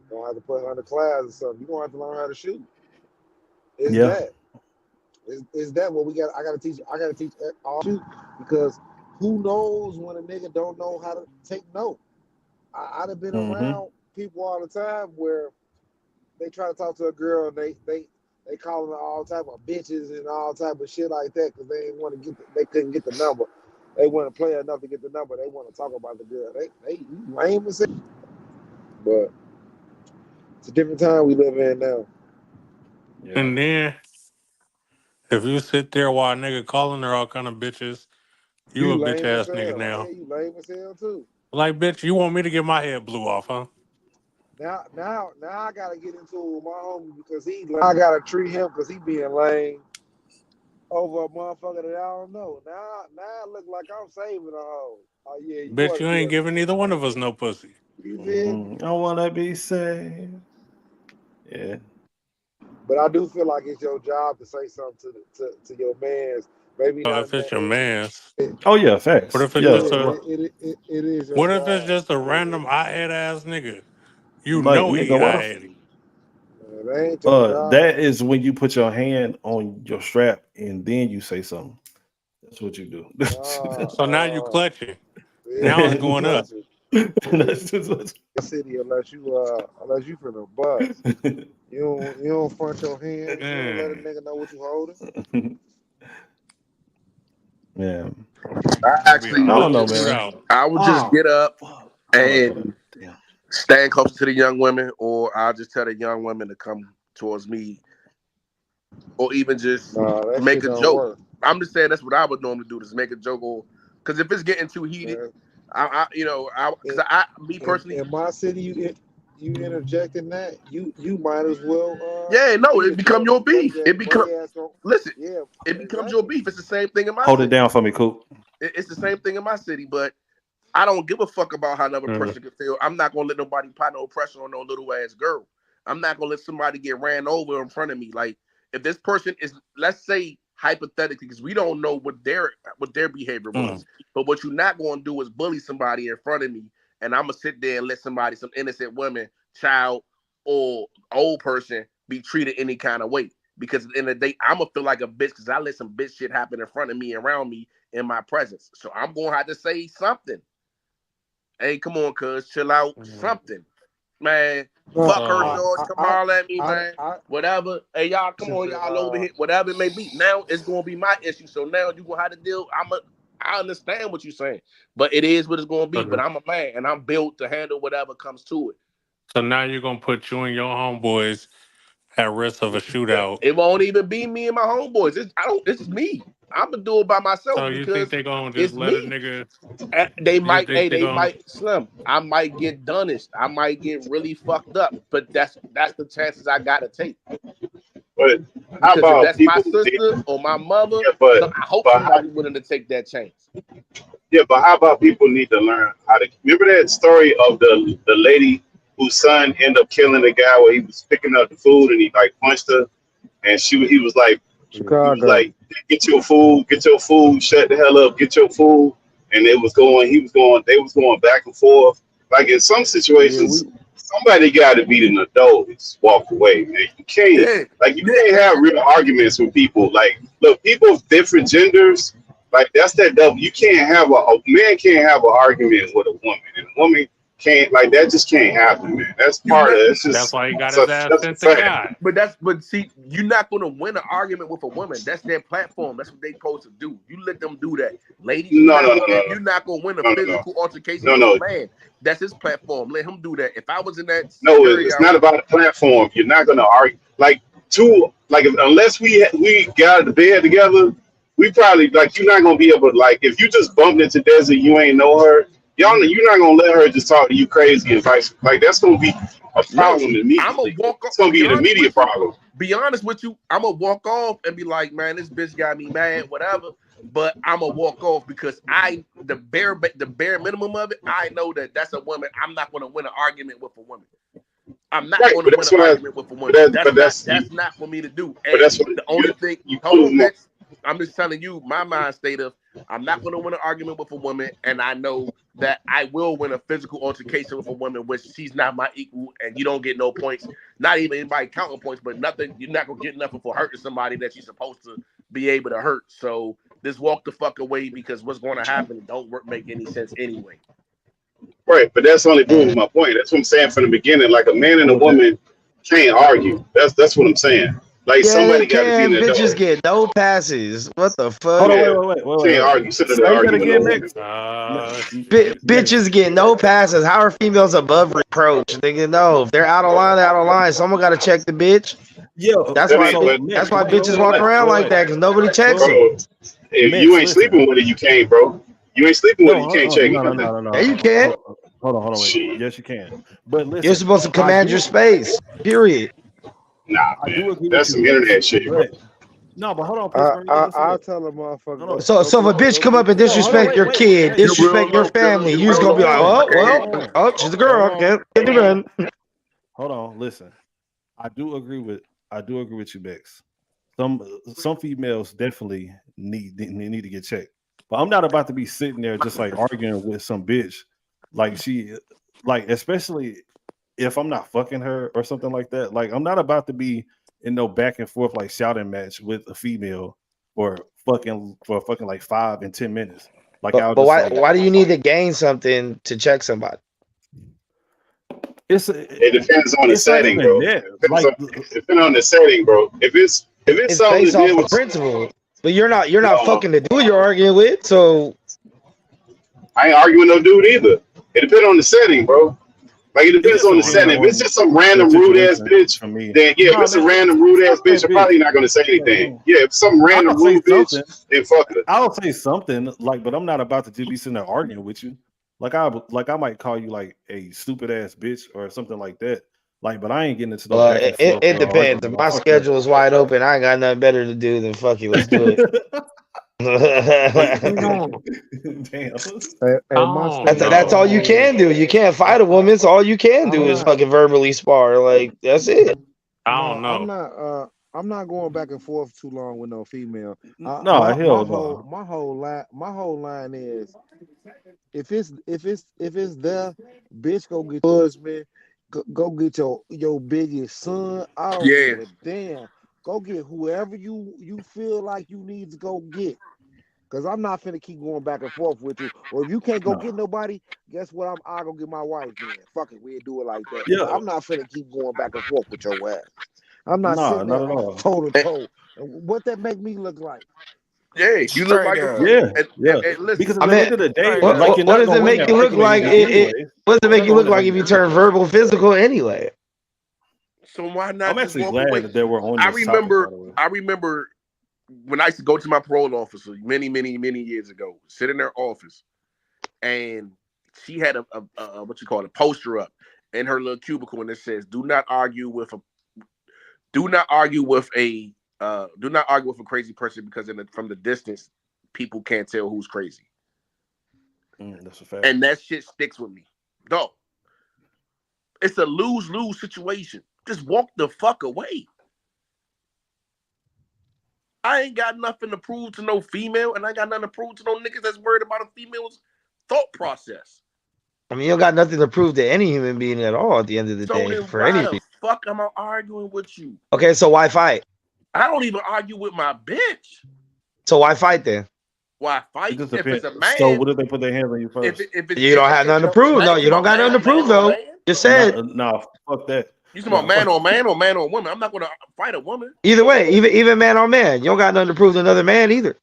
Gonna have to put her in the class or something. You gonna have to learn how to shoot. Is Yeah. that? Is that what we got? I gotta teach all shoot because who knows when a nigga don't know how to take no? I'd have been around people all the time where they try to talk to a girl and they calling her all type of bitches and all type of shit like that because they didn't want to they couldn't get the number. They want to play enough to get the number. They want to talk about the girl. They lame as hell. But it's a different time we live in now. Yeah. And then if you sit there while a nigga calling her all kind of bitches, you a bitch lame ass as nigga hell. now. Yeah, you lame as hell too. Like, bitch, you want me to get my head blew off, huh? Now I gotta get into it with my homie because I gotta treat him because he being lame over a motherfucker that I don't know. Now it look like I'm saving a hoe. Oh yeah, you Bitch, want you to be ain't giving either one of us no pussy. you feel? I wanna be saved. Yeah. But I do feel like it's your job to say something to your mans. Maybe So not if it's your man's, Oh yeah, facts. what if it's Yeah. just a it is your what if it's job. just a random eye-head ass nigga? You Like know he nigga, what eye-headed. It ain't your job. that is when you put your hand on your strap and then you say something. That's what you do. So now you clutching. Yeah, Now it's you going up. clutching. That's just what City unless you finna bust. You don't front your hand. You don't let a nigga know what you holding. Yeah. I actually I don't know, would just, man. I would just get up Hold and on. Damn. stand closer to the young women, or I'll just tell the young women to come towards me, or even just make a joke. Work. I'm just saying that's what I would normally do, just make a joke, or because if it's getting too heated, me personally, in my city, you interjecting that, you might as well. It become your beef. It becomes Exactly. your beef. It's the same thing in my Hold city. it down for me, Coop. It's the same thing in my city, but I don't give a fuck about how another person can feel. I'm not gonna let nobody put no pressure on no little ass girl. I'm not gonna let somebody get ran over in front of me. Like if this person is, let's say hypothetically, because we don't know what their behavior was, but what you're not gonna do is bully somebody in front of me, and I'm gonna sit there and let somebody, some innocent woman, child, or old person, be treated any kind of way. Because at the end of the day, I'm gonna feel like a bitch because I let some bitch shit happen in front of me, around me, in my presence. So I'm gonna have to say something. Hey, come on, cuz, chill out. Something, man. Fuck her, George. Come on at me, man. Whatever. Hey, y'all, come on, y'all over here. Whatever it may be. Now it's gonna be my issue. So now you gonna have to deal. I understand what you're saying, but it is what it's gonna be. But I'm a man, and I'm built to handle whatever comes to it. So now you're gonna put you and your homeboys at risk of a shootout. It won't even be me and my homeboys. It's me. I'm gonna do it by myself. So you think they gonna just let a nigga? They might Slim. I might get dunished. I might get really fucked up. But that's the chances I gotta take. But because how about if that's my sister or my mother, I hope somebody willing to take that chance. Yeah, but how about people need to learn how to remember that story of the lady whose son ended up killing the guy where he was picking up the food and he like punched her, and he was like, get your food, shut the hell up, get your food. And they was going back and forth. Like in some situations, somebody got to be an adult and just walk away, man. You can't have real arguments with people. Like, look, people of different genders, like that's that double. You can't have a man can't have an argument with a woman, and a woman can't, like that just can't happen, man. That's part of it. It's just, that's why he got his ass sent to God. But see, you're not gonna win an argument with a woman. That's their platform. That's what they supposed to do. You let them do that, ladies. You're not gonna win a physical altercation with a man. That's his platform. Let him do that. If I was in that, it's not about a platform. You're not gonna argue unless we got out of bed together. We probably you're not gonna be able to if you just bumped into Desi, you ain't know her. You're not gonna let her just talk to you crazy and vice. That's gonna be a problem immediately. It's gonna be an immediate problem. Be honest with you, I'm gonna walk off and be like, man, this bitch got me mad, whatever. But I'm gonna walk off because the bare minimum of it, I know that's a woman. I'm not gonna win an argument with a woman. I'm not going to win an argument with a woman. That's not for me to do. And the only thing, I'm just telling you my mind state of I'm not going to win an argument with a woman, and I know that I will win a physical altercation with a woman, which she's not my equal, and you don't get no points. Not even anybody counting points, but nothing. You're not going to get nothing for hurting somebody that you're supposed to be able to hurt. So just walk the fuck away because what's going to happen don't make any sense anyway. Right, but that's only proving my point. That's what I'm saying from the beginning. Like a man and a woman can't argue. That's what I'm saying. Like Yeah, somebody they got to be in can. the Bitches door. get no passes. What the fuck? Hold on, Yeah, wait. can't argue. Sit Say there that arguing again, with Nick. Bitches get no passes. How are females above reproach? Nigga, no. If they're out of line, they're out of line. Someone got to check the bitch. Yo, That's I why. mean, but That's why bitches walk around like that because nobody checks them. bro, if you ain't sleeping with it, you can't, bro. You ain't sleeping with it, you can't check nothing. No. Yeah, you can. Hold on, wait. Shit. Yes, you can. But listen, You're supposed to command your space. Period. Nah, I do man. agree That's with some you, internet shit, bro. but no, but hold on, Pittsburgh. Listen, I'll look. tell a motherfucker. Hold on. So if a bitch come up and disrespect your kid, Hey, disrespect your family, you just gonna be like, well, she's a girl. Can't do nothing. Hold on, listen. I do agree with you, Bex. Some females definitely need to get checked. But I'm not about to be sitting there just like arguing with some bitch. Like especially if I'm not fucking her or something like that. Like I'm not about to be in no back and forth like shouting match with a female for fucking like 5 and 10 minutes. Like But why do you need to gain something to check somebody? It depends on the setting, bro. Depends on the setting, bro. If it's something based to off deal of with principle. But you're not fucking the dude you're arguing with, so I ain't arguing no dude either. It depends on the setting, bro. Like it depends on the setting. If it's just some random rude ass bitch, then yeah, if it's a random rude ass bitch, I'm probably not gonna say anything. Yeah, if some random rude bitch, then fuck it. I'll say something like, but I'm not about to just be sitting there arguing with you. Like I might call you like a stupid ass bitch or something like that. Like, but I ain't getting into no back and forth. it depends. If my schedule is wide open, I ain't got nothing better to do than fuck you. Let's do it. Damn. That's all you can do. You can't fight a woman, so all you can do is fucking verbally spar. Like that's it. I don't know. I'm not going back and forth too long with no female. My whole line is if it's there, bitch, go get your husband, go get your biggest son. I don't give a damn. Go get whoever you feel like you need to go get. Cause I'm not finna keep going back and forth with you. Or if you can't go get nobody, guess what? I'll go get my wife then. Fuck it, we'll do it like that. Yeah. I'm not finna keep going back and forth with your ass. I'm not Nah, sitting not there at all. toe to toe. What that make me look like? Yeah, you look like Yeah. and listen, Because at the end of the day, what does it make you look like? What does it make you look like if you turn verbal physical anyway? So why not? I'm just actually walk glad away? that they were on. I this remember. topic, by the way. I remember when I used to go to my parole officer many years ago. Sit in their office, and she had a poster up in her little cubicle, and it says, "Do not argue with a crazy person because from the distance, people can't tell who's crazy." That's a fact. And that shit sticks with me. No, it's a lose-lose situation. Just walk the fuck away. I ain't got nothing to prove to no female, and I ain't got nothing to prove to no niggas that's worried about a female's thought process. I mean, you don't got nothing to prove to any human being at all at the end of the So day then for why anything. the fuck am I arguing with you? Okay, so why fight? I don't even argue with my bitch. So why fight then? Why fight? It just If it's a depends. man, So what if they put their hands on you first? You don't have nothing to prove. No, you don't got nothing to prove though. Just said. No, fuck that. You talking about man on man or man on woman? I'm not going to fight a woman Either way, even man on man, you don't got nothing to prove to another man either.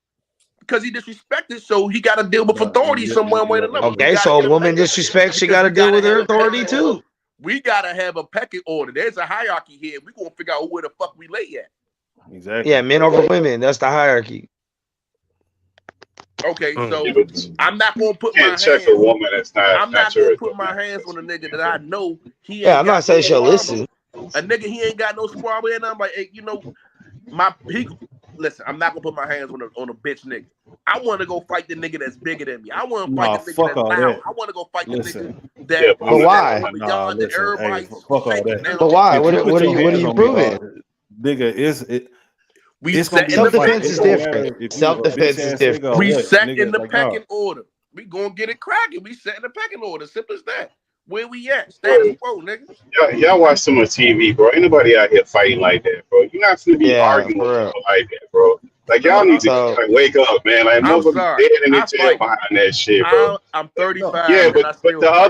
because he disrespected. So he got to deal with authority some way or another. Okay, so a woman disrespects, she got to deal with her authority too. We gotta have a pecking order. There's a hierarchy here. We gonna figure out where the fuck we lay at. Exactly. Yeah, men over women. That's the hierarchy. Okay, so I'm not gonna put my hands. Check a woman that's not. I'm not gonna put my hands on a nigga that I know he ain't. Yeah, I'm not saying she'll listen. A nigga he ain't got no squad with, and I'm like, hey, listen. I'm not gonna put my hands on a bitch nigga. I want to go fight the nigga that's bigger than me. I want to fight the nigga that's loud. I want to go fight the nigga that. But why? Beyond that everybody. Fuck all that. But why? What are you proving? Nigga, Self-defense is different. Self-defense is different. We set in the pecking order. We gonna get it cracking. We set in the pecking order. Simple as that. Where we at? Status quo, nigga. Y'all watch so much TV, bro. Ain't nobody out here fighting like that, bro. You're not gonna be arguing with people like that, bro. Like y'all need to So like wake up, man. Like I'm motherfuckers sorry. dead in I the tail fight. behind that shit, bro. I'm No, 35 Yeah, and I but still the fight.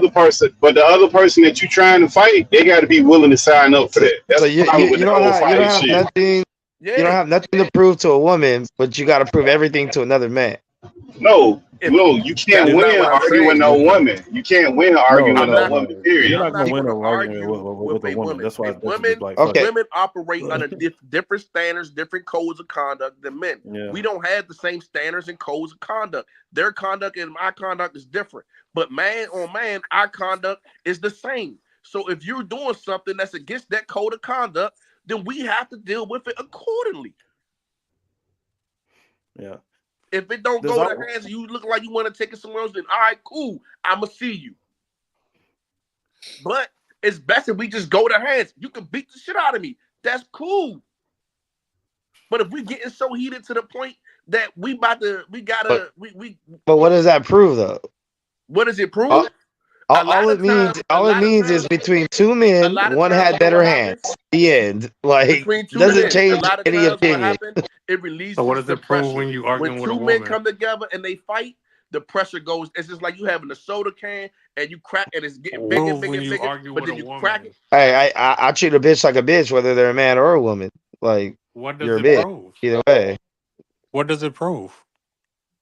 other person that you trying to fight, they got to be willing to sign up for that. That's so the problem with you the don't whole have fighting shit. nothing. You don't Yeah. have nothing to prove to a woman, but you got to prove everything to another man. No, If you can't that's not win what I'm arguing with saying. no woman. You can't win arguing with I'm no not. woman. Period. You're I'm not gonna not win going an to argument argue with a a woman. woman. That's why If that's just like Okay. women operate under different standards, different codes of conduct than men. yeah. We don't have the same standards and codes of conduct. Their conduct and my conduct is different. But man on man, our conduct is the same. So if you're doing something that's against that code of conduct, then we have to deal with it accordingly. Yeah. If it don't There's go al- to hands, you look like you want to take it somewhere else, then all right, cool. I'ma see you. But it's best if we just go to hands. You can beat the shit out of me. That's cool. But if we getting so heated to the point that But what what does that prove though? does it prove? All, A lot all of it means times, all it means is between two men, lot of one times, had you know better what hands. happens? The end. Like Between two doesn't men, a change lot of any times what opinion. happens, it So what releases does the it prove pressure. when you When arguing with a two men woman? come together and they fight, the pressure goes. It's just like you having a soda can and you crack and it's getting bigger and Prove bigger when and you bigger, argue but with a then you crack woman. it. Hey, I treat a bitch like a bitch, whether they're a man or a woman. Like What does you're a it bitch prove? either way. What does it prove?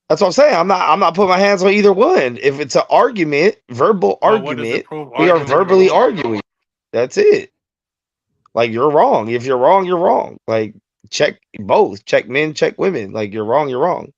That's what I'm saying. I'm not putting my hands on either one. If it's an argument, verbal But what does it argument, prove we are arguing with a verbally woman? arguing. That's it. Like you're wrong. If you're wrong, you're wrong. Like check both. Check men, check women. Like you're wrong, you're wrong.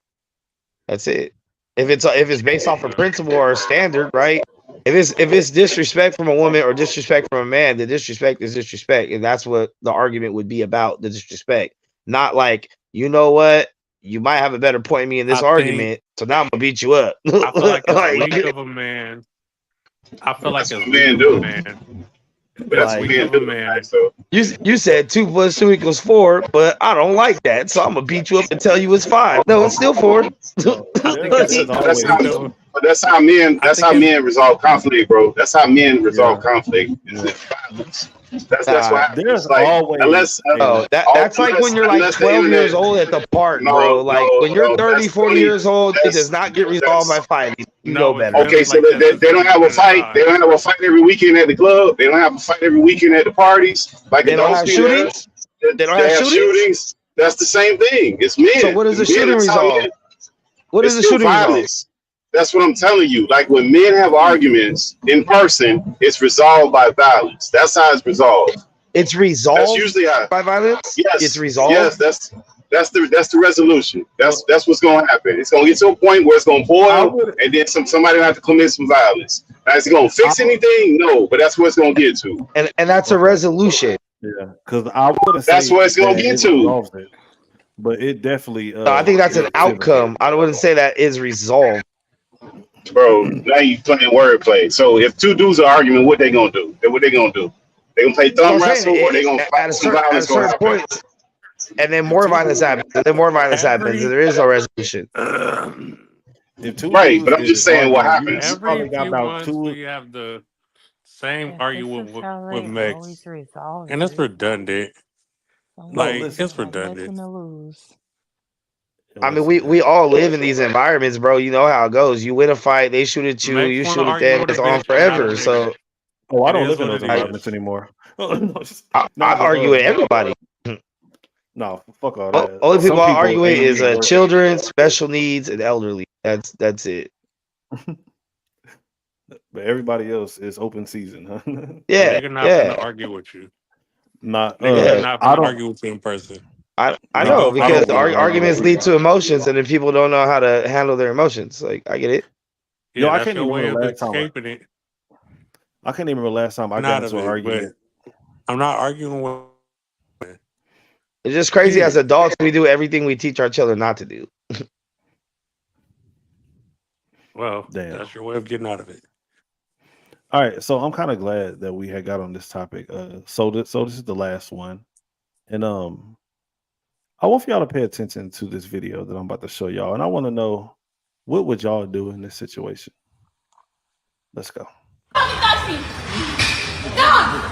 That's it. If it's based off a principle or a standard, right? If it's disrespect from a woman or disrespect from a man, the disrespect is disrespect, and that's what the argument would be about, the disrespect. Not like, you know what? You might have a better point than me in this I think argument, so now I'm gonna beat you up. I feel like it's Like, weak of a man. I feel like That's it's what weak men of a do. man. But that's It's what like weak men of a do. man. Like, so you said 2 + 2 = 4, but I don't like that, so I'm gonna beat you up and tell you it's 5. No, it's still 4. No, I think there's it's but that's weak how of a but that's how men I think it's resolve conflict, bro. That's how men resolve yeah, conflict. Is yeah. it violence? That's what happens. There's Like always unless Oh, that's like when you're like 12 years old at the park, bro. Like when you're 30, 40 years old, it does not get resolved by fighting. You know no, it's better. Okay, really so like that they since the don't have a beginning of fight. They time. don't have a fight every weekend at the club. They don't have a fight every weekend at the parties. Like They don't adults have do that. shootings. They don't They have have shootings. shootings. That's the same thing. It's men. So what does the It's men. shooting That's how resolve? men. What It's is the still shooting resolve? violence. That's what I'm telling you. Like when men have arguments in person, it's resolved by violence. That's how it's resolved. It's That's resolved usually how. by violence. It's Yes, resolved. that's the resolution. That's what's going to happen. It's going to get to a point where it's going to I boil, would and then somebody will have to commit some violence. Now, is it going to fix anything? No, but that's what it's going to get to. And that's a okay. resolution. Yeah, because I wouldn't That's say what it's going that to get it to, resolves it, but it definitely So I think that's an is pivotal. outcome. I wouldn't say that is resolved. bro. Now you playing wordplay. So if two dudes are arguing, what they going to do? What they going to do? They going to play That's what thumb I'm wrestle, saying. or they going to At fight? a Some certain violence going to happen. point, and then more violence happens, and then more violence happens, and there is no resolution. If two Right, dudes but I'm just is saying what arguing, you happens. probably Every got few about months two. we have the same This argument is how with they Mex, always resolve and it's it. redundant. Some No, Like listen. it's got nothing redundant. to lose. I mean, Listen, we all live in these environments, bro. You know how it goes. You win a fight, they shoot at you, Mex you want to shoot at argue them. with a It's on bitch and not a forever. So nigga. oh, I It don't is live in what those it environments is. anymore. I No, but argue with everybody. no, fuck all O- that. Only Some people I people argue with ain't is even worth. children, special needs, and elderly. That's it. But everybody else is open season, huh? A Yeah, nigga not finna yeah, argue with you. Not Niggas are yeah. not I finna don't argue with you in person. I You know go I because don't want to argue with arguments people. lead to emotions, and then people don't know how to handle their emotions. Like I get it. Yo, Yeah, I that's can't your even way remember of last time. escaping it. I can't even remember last time I got Not of into an it, but argument. I'm not arguing with It's just crazy. As period. adults, we do everything we teach our children not to do. Well, Damn. that's your way of getting out of it. All right, so I'm kind of glad that we had got on this topic. So this is the last one, and I want for y'all to pay attention to this video that I'm about to show y'all, and I want to know what would y'all do in this situation. Let's go. Touch me! Stop!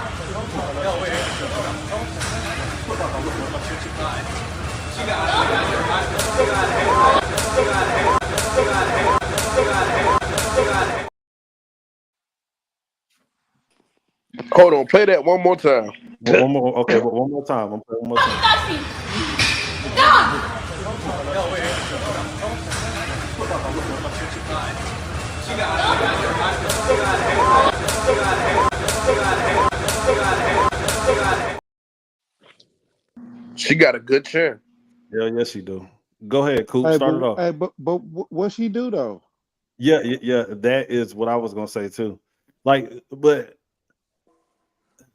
Hold on, play that one more time. One more. Okay, one more time. I'm playing one more time. She got a good chin. Yeah, yes, she do. Go ahead, Coop. Hey, Start it but off. hey, but what she do though? Yeah. That is what I was gonna say too. Like, but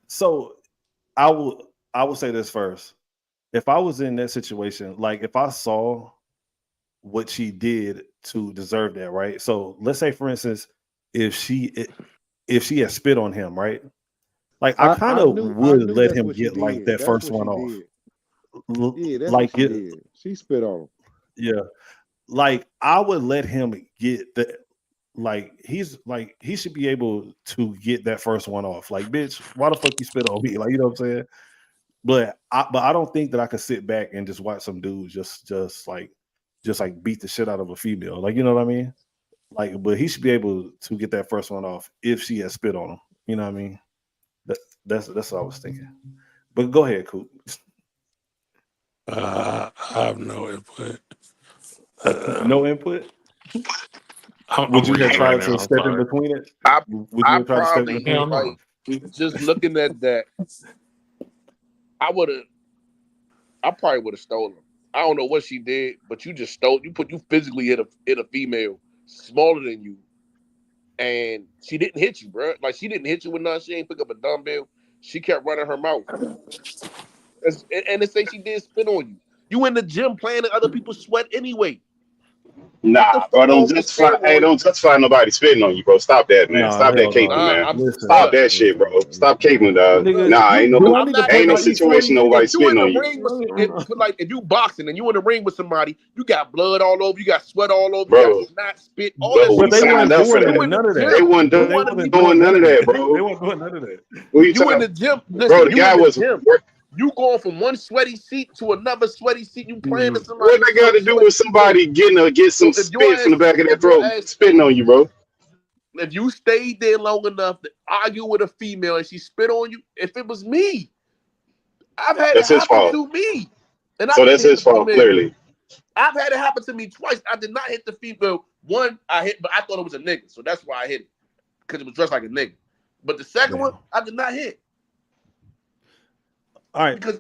so I will say this first. If I was in that situation, like if I saw what she did to deserve that, right? So let's say, for instance, if she had spit on him, right? Like I kind I of would knew let that's him what she get like did. that That's first what she one off. did. Yeah, that's what Like she it, did. She spit on him. yeah. Like I would let him get the like he should be able to get that first one off. Like, bitch, why the fuck you spit on me? Like, you know what I'm saying? But I don't think that I could sit back and just watch some dudes just like beat the shit out of a female. Like, you know what I mean? Like, but he should be able to get that first one off if she has spit on him. You know what I mean? That's what I was thinking. But go ahead, Coop. I have no input. No input. I'm Would you have reading right tried now. to I'm step in sorry. between it? I Would you have tried to step in probably between Hell it? no. like just looking at that. I probably would have stolen her. I don't know what she did, but you just stole. You physically hit a female smaller than you, and she didn't hit you, bro. Like she didn't hit you with nothing. She ain't pick up a dumbbell. She kept running her mouth, and they say she did spit on you. You in the gym playing in other people's sweat anyway. What the Nah, bro, fuck don't wrong with justify. spitting Hey, on? don't justify nobody spitting on you, bro. Stop that, man. Nah, Stop that hell caping, no. Nah, man. Listen, Stop that shit, bro. Stop caping, dog. nigga, Nah, ain't do no, I I'm need to not put ain't no like situation E40? nobody if you in spitting the on you, ring with if you boxing and you in the ring with somebody, you got blood all over, you got sweat all over, you got bro. snot, spit, all that Bro, shit we But they going on. signed weren't up for doing You that. in the none of They that. gym, wasn't you But they want to wasn't be doing doing none none of of that, that. They bro. weren't doing none of that. What you you in talking? the gym. Bro, Listen, the you guy in the was. gym. You going from one sweaty seat to another sweaty seat. You playing to somebody What with that got some to do sweat. with somebody get some So if your spit from the back of their throat ass, spitting on you, bro? if you stayed there long enough to argue with a female and she spit on you, if it was me, I've had it That's his happen fault. to me, and I So didn't that's hit his the fault, female. clearly. I've had it happen to me twice. I did not hit the female. One I hit, but I thought it was a nigga, so that's why I hit it because it was dressed like a nigga. But the second one, I did not hit. All right. Because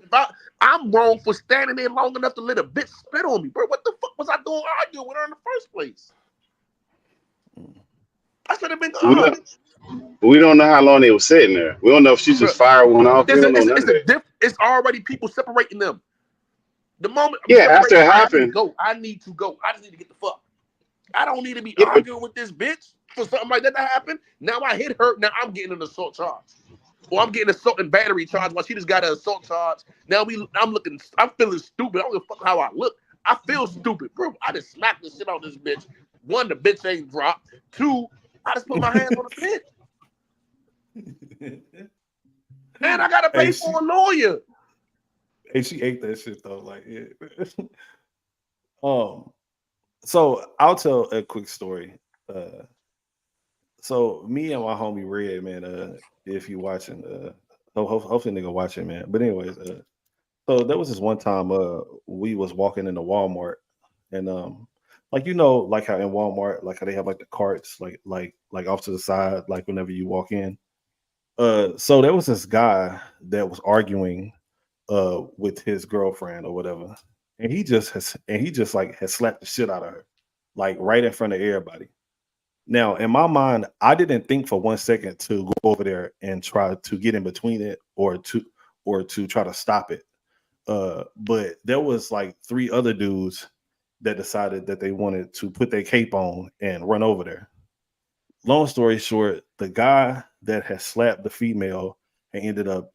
I'm wrong for standing there long enough to let a bitch spit on me, bro. What the fuck was I doing arguing with her in the first place? I should have been gone. We don't know how long they were sitting there. We don't know if she just fired one off. We don't know none of that. It's already people separating them. The moment Yeah, after it I need to happened. go. I need to go. I just need to get the fuck. I don't need to be arguing with this bitch for something like that to happen. Now I hit her. Now I'm getting an assault charge. Or I'm getting assault and battery charge while she just got an assault charge. Now I'm feeling stupid. I don't give a fuck how I look. I feel stupid, bro. I just smacked the shit out of this bitch. One, the bitch ain't dropped. Two, I just put my hands on the bitch. And I gotta pay for a lawyer. Hey, she ate that shit though. Like, yeah. So I'll tell a quick story. So me and my homie Red, man. If you watching, hopefully nigga watching, man. But anyways, so there was this one time, we was walking into Walmart, and like like how in Walmart, like how they have like the carts, like off to the side, like whenever you walk in. So there was this guy that was arguing with his girlfriend or whatever, and he just like has slapped the shit out of her, like right in front of everybody. Now, in my mind, I didn't think for 1 second to go over there and try to get in between it or to try to stop it. But there was like 3 other dudes that decided that they wanted to put their cape on and run over there. Long story short, the guy that had slapped the female had ended up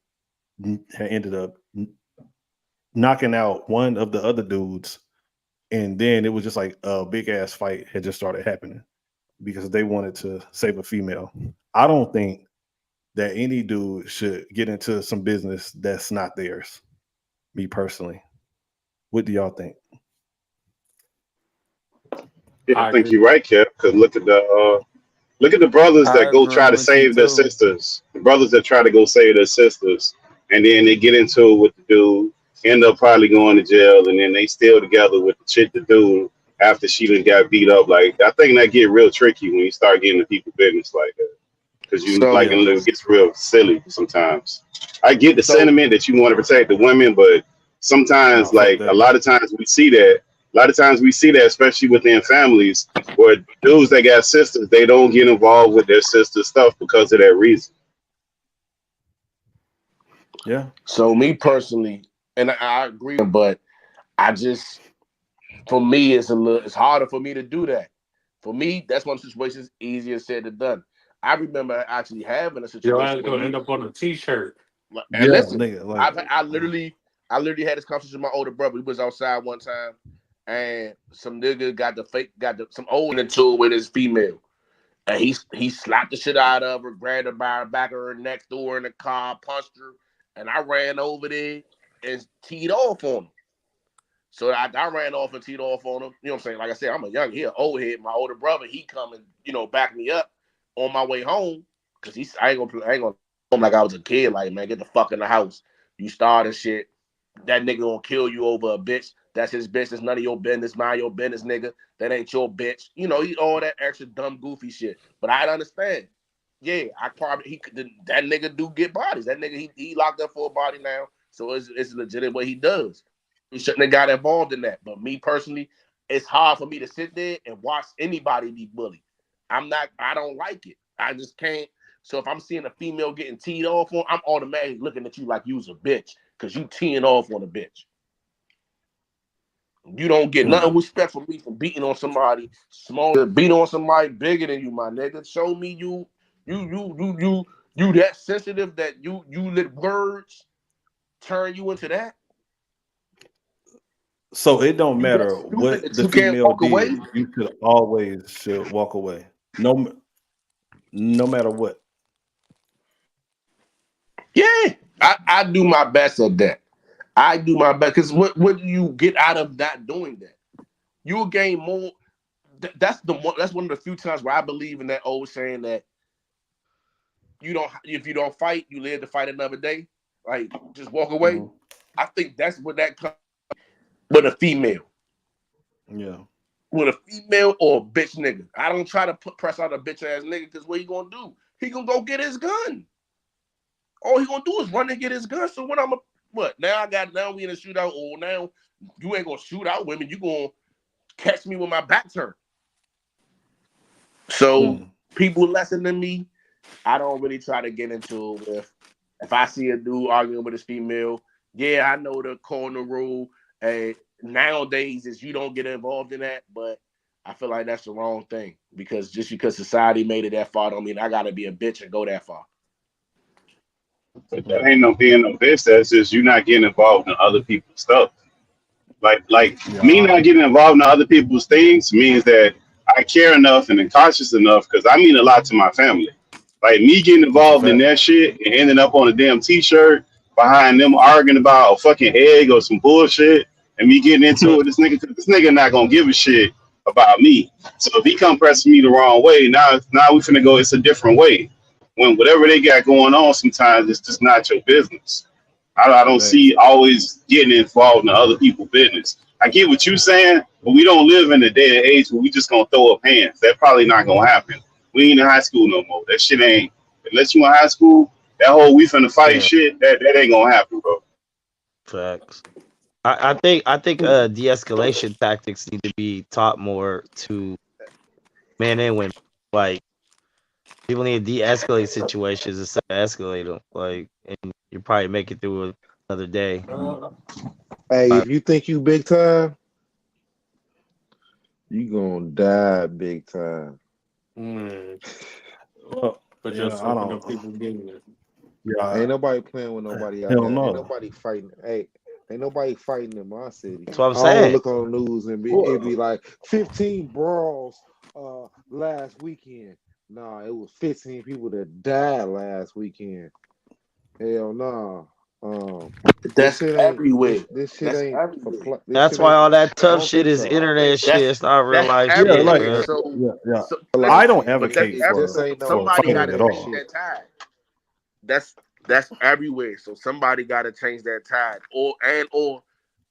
knocking out one of the other dudes, and then it was just like a big ass fight had just started happening because they wanted to save a female. I don't think that any dude should get into some business that's not theirs. Me personally, What do y'all think? Yeah, I I think agree. you're right, Kev. Because look at the brothers I that go agree try to with you save their too. sisters. The brothers that try to go save their sisters, and then they get into it with the dude, end up probably going to jail, and then they still together with the chick, the dude, after she done got beat up. Like I think that get real tricky when you start getting into people business like that, because you like So Yeah. it gets real silly sometimes. I get the so sentiment that you want to protect the women, but sometimes, Nah, fuck like a that. lot of times we see that. A lot of times we see that, especially within families, where dudes that got sisters, they don't get involved with their sister stuff because of that reason. Yeah. so me personally, and I agree, but I just for me it's harder for me to do that. For me, that's one of the situations easier said than done. I remember actually having a Your situation ass where gonna me end up on a T-shirt. and Yeah, listen, nigga. Like, I literally had this conversation with my older brother. We was outside one time, and some nigga some old into it with his female, and he slapped the shit out of her, grabbed her by the back of her neck, threw her in the car, punched her, and I ran over there and teed off on him. So I ran off and teed off on him. You know what I'm saying? Like I said, I'm a young, he an old head. My older brother, he come and back me up on my way home because I ain't gonna home like I was a kid. Like, man, get the fuck in the house. You started shit. That nigga gonna kill you over a bitch. That's his bitch. That's none of your business. Mind your business, nigga. That ain't your bitch. All that extra dumb goofy shit. But I understand. Yeah, that nigga do get bodies. That nigga he locked up for a body now. So it's legit what he does. We shouldn't have got involved in that. But me personally, it's hard for me to sit there and watch anybody be bullied. I don't like it. I just can't. So if I'm seeing a female getting teed off on, I'm automatically looking at you like you's a bitch because you teeing off on a bitch. You don't get nothing respect from me for beating on somebody smaller, beating on somebody bigger than you, my nigga. Show me you that sensitive that you let words turn you into that. so it don't You that matter stupid what that the you can't female walk away. did. You could always should walk away. No matter what. Yeah, I do my best at that. I do my best because what do you get out of not doing that? You'll gain more. That's one of the few times where I believe in that old saying that if you don't fight, you live to fight another day. Like just walk away. Mhm. I think that's what that comes with a female. Yeah. With a female or a bitch nigga. I don't try to press out a bitch ass nigga because what he gonna do? He gonna go get his gun. All he gonna do is run and get his gun. So what? Now we in a shootout. Oh, now you ain't gonna shoot out women. You gonna catch me with my back turned. So people lesser than me, I don't really try to get into it with. If I see a dude arguing with his female, yeah, I know the corner rule. Nowadays is you don't get involved in that, but I feel like that's the wrong thing because just because society made it that far don't mean I gotta be a bitch and go that far. But that ain't no being no bitch. That's just you not getting involved in other people's stuff. Like me Yeah. not getting involved in other people's things means that I care enough and am cautious enough because I mean a lot to my family. Like me getting That's a involved in fact. that shit and ending up on a damn t-shirt behind them arguing about a fucking egg or some bullshit and me getting into it with this nigga not gonna give a shit about me. So if he come pressing me the wrong way, now we finna go, it's a different way. When whatever they got going on sometimes it's just not your business. I don't Facts. see always getting involved in other people's business. I get what you're saying, but we don't live in a day and age where we just gonna throw up hands. That probably not gonna happen. We ain't in high school no more. That shit ain't. Unless you in high school, that whole we finna fight Yeah, shit, that ain't gonna happen, bro. facts. I think de-escalation tactics need to be taught more to men and women. Like people need to de-escalate situations instead of escalate them. Like, and you probably make it through another day. Hey, Uh, if you think you big time, you gonna die big time. Well, But yeah, just I open don't. up people getting it. Yeah. Ain't nobody playing with nobody out Hell here. Ain't no. nobody fighting. Hey, ain't nobody fighting in my city. that's what I'm I don't want to saying. look on the news and it be like 15 brawls last weekend. Nah, it was 15 people that died last weekend. Hell nah. This That's shit ain't everywhere. this shit That's ain't everywhere. this That's shit why ain't. all that I tough don't shit think is so. internet shit. That's It's not real that's life Yeah, shit, like everywhere. man. So, yeah. so Real that's I life don't shit. but that's advocate This everywhere. for ain't no Somebody got fighting to at internet change all. shit. that tide. That's everywhere. So somebody got to change that tide, or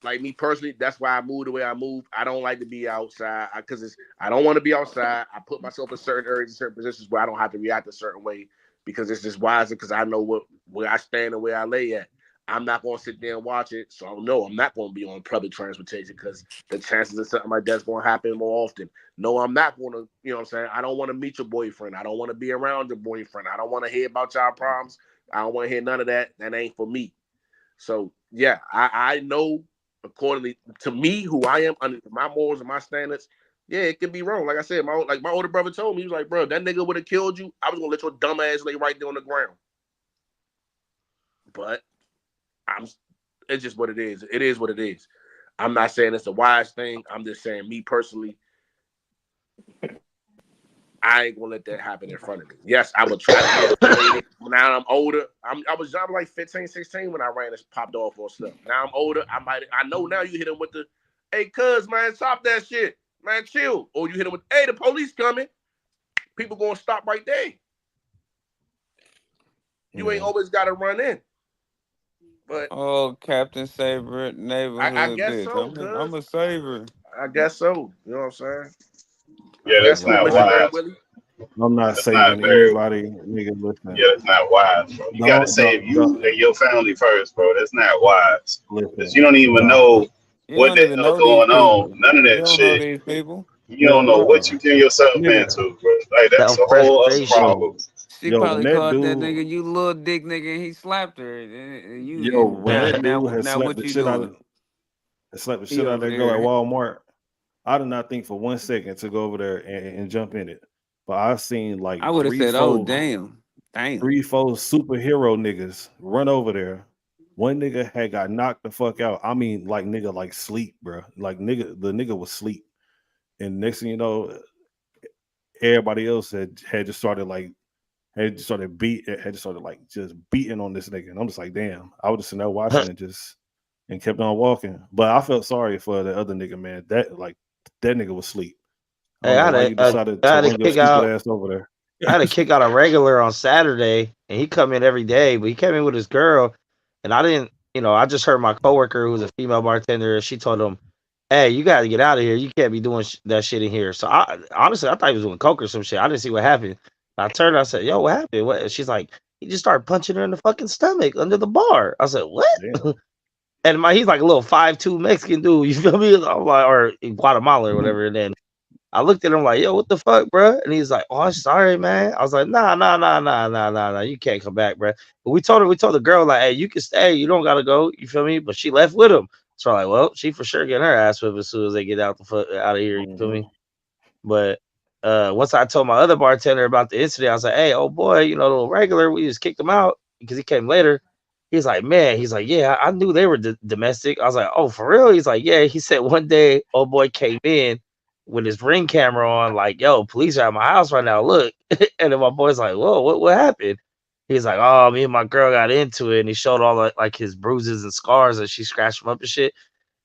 like me personally, that's why I moved the way I moved. I don't like to be outside because I don't want to be outside. I put myself in certain areas, in certain positions where I don't have to react a certain way because it's just wiser because I know where I stand and where I lay at. I'm not going to sit there and watch it, so no, I'm not going to be on public transportation because the chances of something like that's going to happen more often. No, I'm not going to, you know what I'm saying? I don't want to meet your boyfriend. I don't want to be around your boyfriend. I don't want to hear about y'all problems. I don't want to hear none of that. That ain't for me. So yeah, I know accordingly to me who I am under my morals and my standards. Yeah, it can be wrong. Like I said, my older brother told me, he was like, bro, that nigga would have killed you. I was gonna let your dumb ass lay right there on the ground. But it's just what it is. It is what it is. I'm not saying it's a wise thing. I'm just saying, me personally, I ain't gonna let that happen in front of me. Yes, I would try to avoid it. Now I'm older. I was like 15, 16 when I ran and popped off on stuff. Now I'm older. I know now you hit him with the, hey, cuz, man, stop that shit. Man, chill. Or you hit him with, hey, the police coming. People gonna stop right there. You ain't always gotta run in. But Oh, Captain Saber, I neighborhood guess bitch. so, I'm cuz. a saver. I guess so. You know what I'm saying? Yeah, I guess that's so, not missionary wise. Willie. I'm not That's not saving very. anybody, nigga. Listen, Yeah, that's not wise, bro. You got to save you don't and your family first, bro. That's not wise because listen. you don't even Don't. know You what don't the even hell know these going on. people. None of You that don't know shit. these people. You Yeah, don't know what you getting yourself nigga. into, bro. Like that's Self a whole other preservation. problem. She Yo, when probably that called that dude, nigga you little dick nigga and he slapped her. And yo, when that dude has now slapped what the you shit out doing? of, slapped the He shit out of over that girl at there. Walmart, I did not think for 1 second to go over there and jump in it. But I've seen like I would have said, oh damn. three, four superhero niggas run over there. One nigga had got knocked the fuck out. I mean, like nigga, like sleep, bro. Like nigga, the nigga was sleep. And next thing you know, everybody else had just started like had just started like just beating on this nigga. And I'm just like, damn, I would just sitting there watching and kept on walking. But I felt sorry for the other nigga, man. That nigga was asleep. I Hey, don't know why you decided I to had to run your kick stupid out. ass over there. I had to kick out a regular on Saturday, and he come in every day. But he came in with his girl, and I didn't. I just heard my coworker, who's a female bartender, she told him, "Hey, you got to get out of here. You can't be doing that shit in here." So I honestly, I thought he was doing coke or some shit. I didn't see what happened. I turned. I said, "Yo, what happened?" What? And she's like, "He just started punching her in the fucking stomach under the bar." I said, "What?" Damn. And he's like a little 5'2" Mexican dude. You feel me? I'm like, or in Guatemala or whatever. And then I looked at him like, yo, what the fuck, bro? And he's like, oh, I'm sorry, man. I was like, nah. You can't come back, bro. But we told the girl, like, hey, you can stay. You don't got to go. You feel me? But she left with him. So I'm like, well, she for sure getting her ass whipped as soon as they get out of here. You feel me? But once I told my other bartender about the incident, I was like, hey, oh boy, the little regular, we just kicked him out because he came later. He's like, man, yeah, I knew they were domestic. I was like, oh, for real? He's like, yeah. He said one day, old boy came in with his Ring camera on, like, yo, police are at my house right now. Look. And then my boy's like, whoa, what happened? He's like, oh, me and my girl got into it. And he showed all like his bruises and scars and she scratched him up and shit.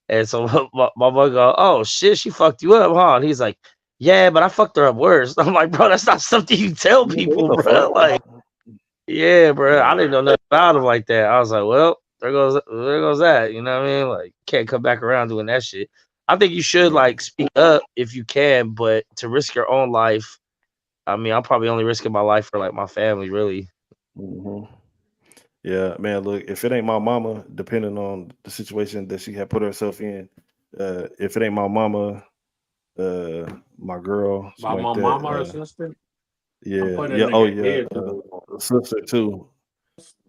And so my boy go, oh shit, she fucked you up, huh? And he's like, yeah, but I fucked her up worse. I'm like, bro, that's not something you tell What people, the bro. fuck? Like, yeah, bro, I Yeah. didn't know nothing about him like that. I was like, well, there goes that. You know what I mean? Like, can't come back around doing that shit. I think you should like speak up if you can, but to risk your own life, I mean, I'm probably only risking my life for like my family, really. hmm Yeah, man. Look, if it ain't my mama, depending on the situation that she had put herself in, if it ain't my mama, my girl, By something like my mama or that. sister, I'm Yeah, putting a yeah. Oh, nigga yeah. head to the wall. Sister too.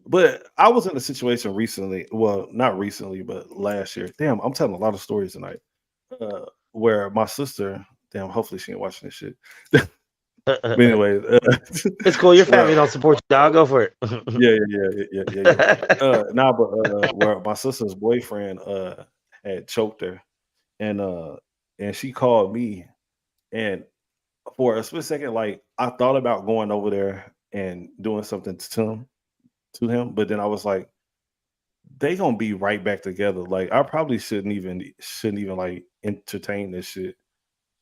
But I was in a situation recently. Well, not recently, but last year. Damn, I'm telling a lot of stories tonight. Where my sister, damn, hopefully she ain't watching this shit. But anyway, It's cool. Your family where don't support you, dog. Go for it. yeah. Nah, but where my sister's boyfriend had choked her, and she called me, and for a split second, like I thought about going over there and doing something to him, but then I was like, they gonna be right back together. Like I probably shouldn't even like entertain this shit.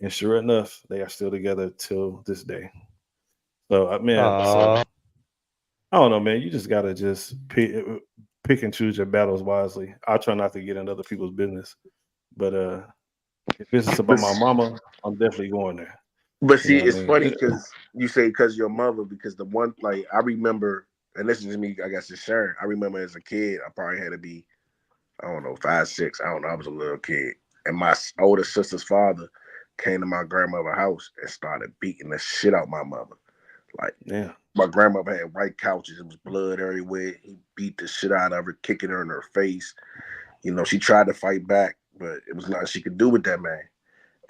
And sure enough, they are still together till this day. So man, so Aw. I don't know, man. You just gotta just pick and choose your battles wisely. I try not to get in other people's business, but if it's about my mama, I'm definitely going there. But You know see, what I it's mean? funny because you say because your mother, because the one like I remember, and this is me, I guess it's sharing. I remember as a kid, I probably had to be, I don't know, 5, 6. I don't know. I was a little kid, and my older sister's father came to my grandmother's house and started beating the shit out my mother. Like Yeah. my grandmother had white couches. It was blood everywhere. He beat the shit out of her, kicking her in her face. You know, she tried to fight back, but it was nothing she could do with that man.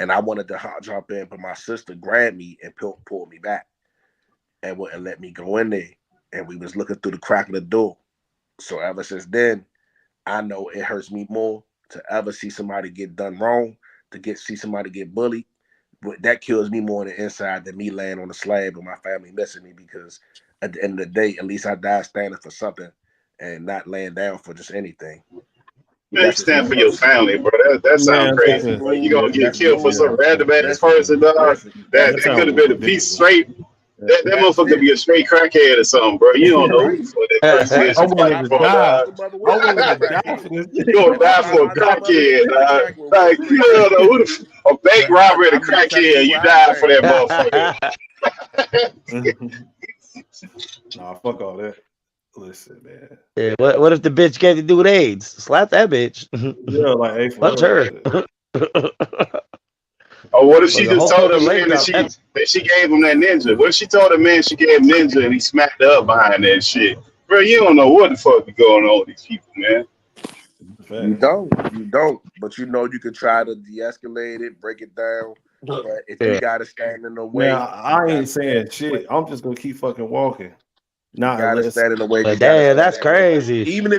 And I wanted to jump in, but my sister grabbed me and pulled me back and wouldn't let me go in there. And we was looking through the crack of the door. So ever since then, I know it hurts me more to ever see somebody get done wrong, see somebody get bullied. But that kills me more on the inside than me laying on the slab and my family missing me, because at the end of the day, at least I died standing for something and not laying down for just anything. Man, you That's just me stand for your personally. family, bro. That sounds Man, crazy, listen, bro. You gonna get That's killed for some random ass listen, person, dog. listen. That that could have sounds been a piece ridiculous. straight. That That's motherfucker could it. be a straight crackhead or something, bro. You don't know Right. who the fuck that person Right. is I'm you willing fighting to for, die. dog. My mother I'm was willing a to die crackhead. for this You shit. gonna die for a My mother crackhead, did the dog. crack roll. Like, you don't know who a bank But robber and a I'm just telling crackhead. you You where I died for stand. that motherfucker. Nah, fuck all that. Listen, man. Yeah, what if the bitch came to do with AIDS? Slap that bitch. Yeah, like hey, for Punch real. her. Shit. Or what if Well, she the whole just told fucking him, leg man, that drop. she gave him that ninja? What if she told him, man, she gave him ninja and he smacked her up behind that shit? Bro, you don't know what the fuck is going on with these people, man. You don't. But you know you can try to de-escalate it, break it down. But if you Yeah. gotta stand in the Man, way, I ain't saying shit. I'm just gonna keep fucking walking. you Not gotta unless stand in the way. But You gotta damn, stand that's in the way. crazy. Even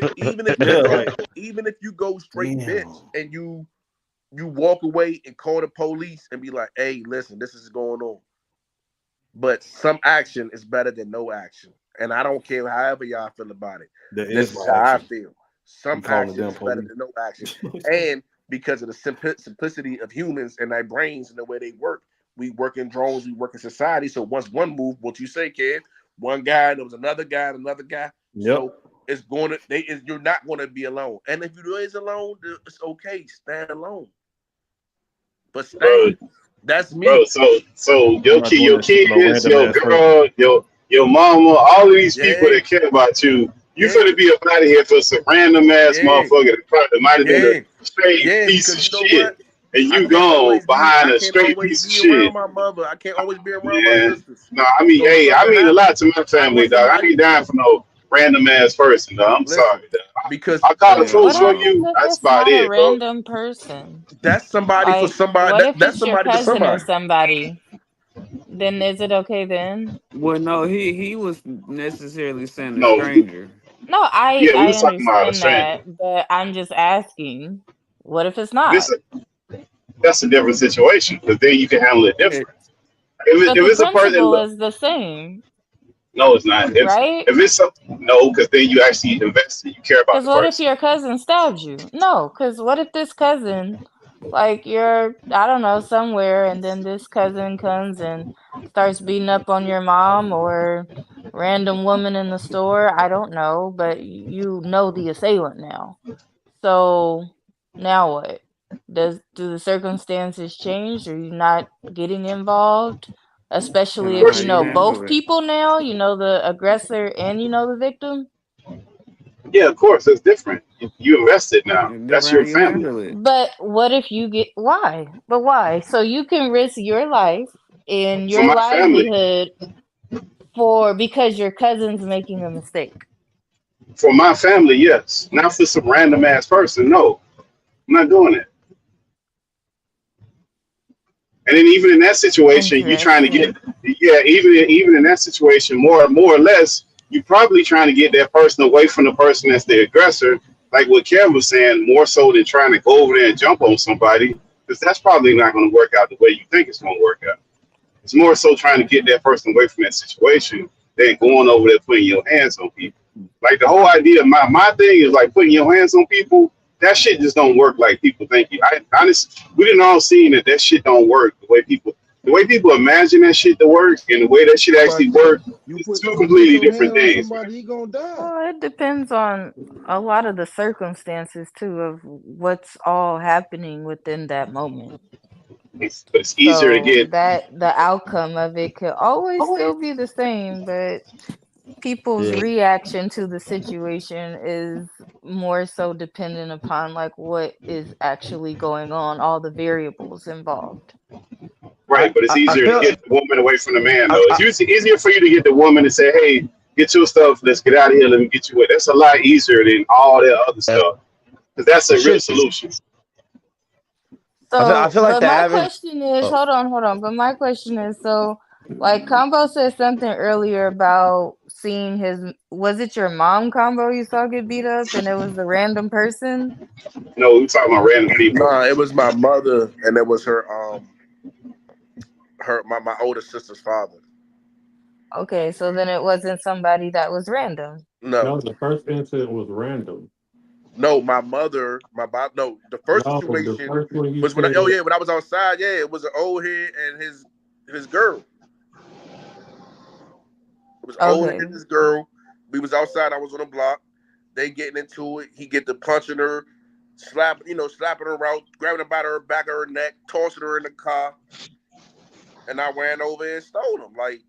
if yeah, like even if you go straight bitch damn. and you walk away and call the police and be like, hey, listen, this is going on. But some action is better than no action. And I don't care however y'all feel about it. There This is is no how I action. feel. Some You calling the action damn is better police. than no action. And because of the simplicity of humans and their brains and the way they work, we work in drones, we work in society. So once one move, what you say, kid, one guy, there was another guy, and another guy. Yep. So it's going to, you're not going to be alone. And if you is alone, it's okay. Stand alone. But stand. That's me. Bro, so I'm your not doing that shit for no kids, random your ass person. girl, your mama, all of these people Yeah. that care about you, you Yeah. finna be up out of here for some random ass Yeah. motherfucker that probably might have been Yeah. a straight Yeah, piece of because you know shit, what? and I you can't gone always behind a straight piece of shit. around my mother. I can't always be around my Yeah. sisters. No, I mean, So if hey, I something mean a lot to my happens, I family, want dog. I somebody. ain't dying for no random ass person, dog. I'm Listen, sorry, dog. because I call the What troops on happens you. if That's it's about not a it, bro. random person? that's somebody for Like, somebody. what if That's it's your somebody to cousin or somebody. somebody? Then is it okay then? Well, no, he was necessarily saying a No, stranger. No, yeah, we I was talking about a understand stranger. that, but I'm just asking, what if it's not? That's a different situation because then you can handle it Yeah, different. But If the it's a person, principle is the same, no, it's not. right? If it's no, because then you actually invest and you care about Because the what if person. your cousin stabs you? No, because what if this cousin, like you're, I don't know, somewhere, and then this cousin comes and starts beating up on your mom or random woman in the store? I don't know, but you know the assailant now. So now what? Do the circumstances change? Are you not getting involved? depending Especially on if how you you know handle both it. people now, you know the aggressor and you know the victim? Yeah, of course, it's different. You invested now. It's That's different how your you family. handle it. But what if you get why? But why? So you can risk your life and For your my family, livelihood because your cousin's making a mistake. yes. Not for some random ass person. No, I'm not doing it. And then even in that situation, you're trying to get, Interesting. even in that situation, more or less, you're probably trying to get that person away from the person that's the aggressor, like what Kevin was saying, more so than trying to go over there and jump on somebody, because that's probably not going to work out the way you think it's going to work out. It's more so trying to get that person away from that situation than going over there putting your hands on people. Like the whole idea, my thing is like putting your hands on people. That shit just don't work like people think. I honestly, we didn't all seen that shit don't work the way people imagine that shit to work and the way that shit But actually work you is put two you put completely your different hand on things. somebody, he gonna die. Well, it depends on a lot of the circumstances too of what's all happening within that moment. But it's easier to So get. that the outcome of it could always still be the same, but people's Yeah. reaction to the situation is more so dependent upon like what is actually going on, all the variables involved. Right, but it's I easier to feel get the woman away from the man, I, though. I, It's easier for you to get the woman to say, "Hey, get your stuff. Let's get out of here. Let me get you away." That's a lot easier than all that other it stuff, because that's a real should be. solution. I So, feel like but the my average. question is, Oh, hold on. But my question is, so like Combo said something earlier about seeing his, was it your mom, Combo, you saw get beat up and it was a random person? No, we're talking about random people. Nah, it was my mother, and it was my older sister's father. Okay, so then it wasn't somebody that was random. No, No, the first incident was random. no, my mother, no. The first No, the situation first one you was when said, when I was outside. Yeah, it was an old head and his girl. It was old head Okay, and his girl. We was outside. I was on the block. They getting into it. He get to punching her, slapping her out, grabbing her by her back of her neck, tossing her in the car, and I ran over and stole him. Like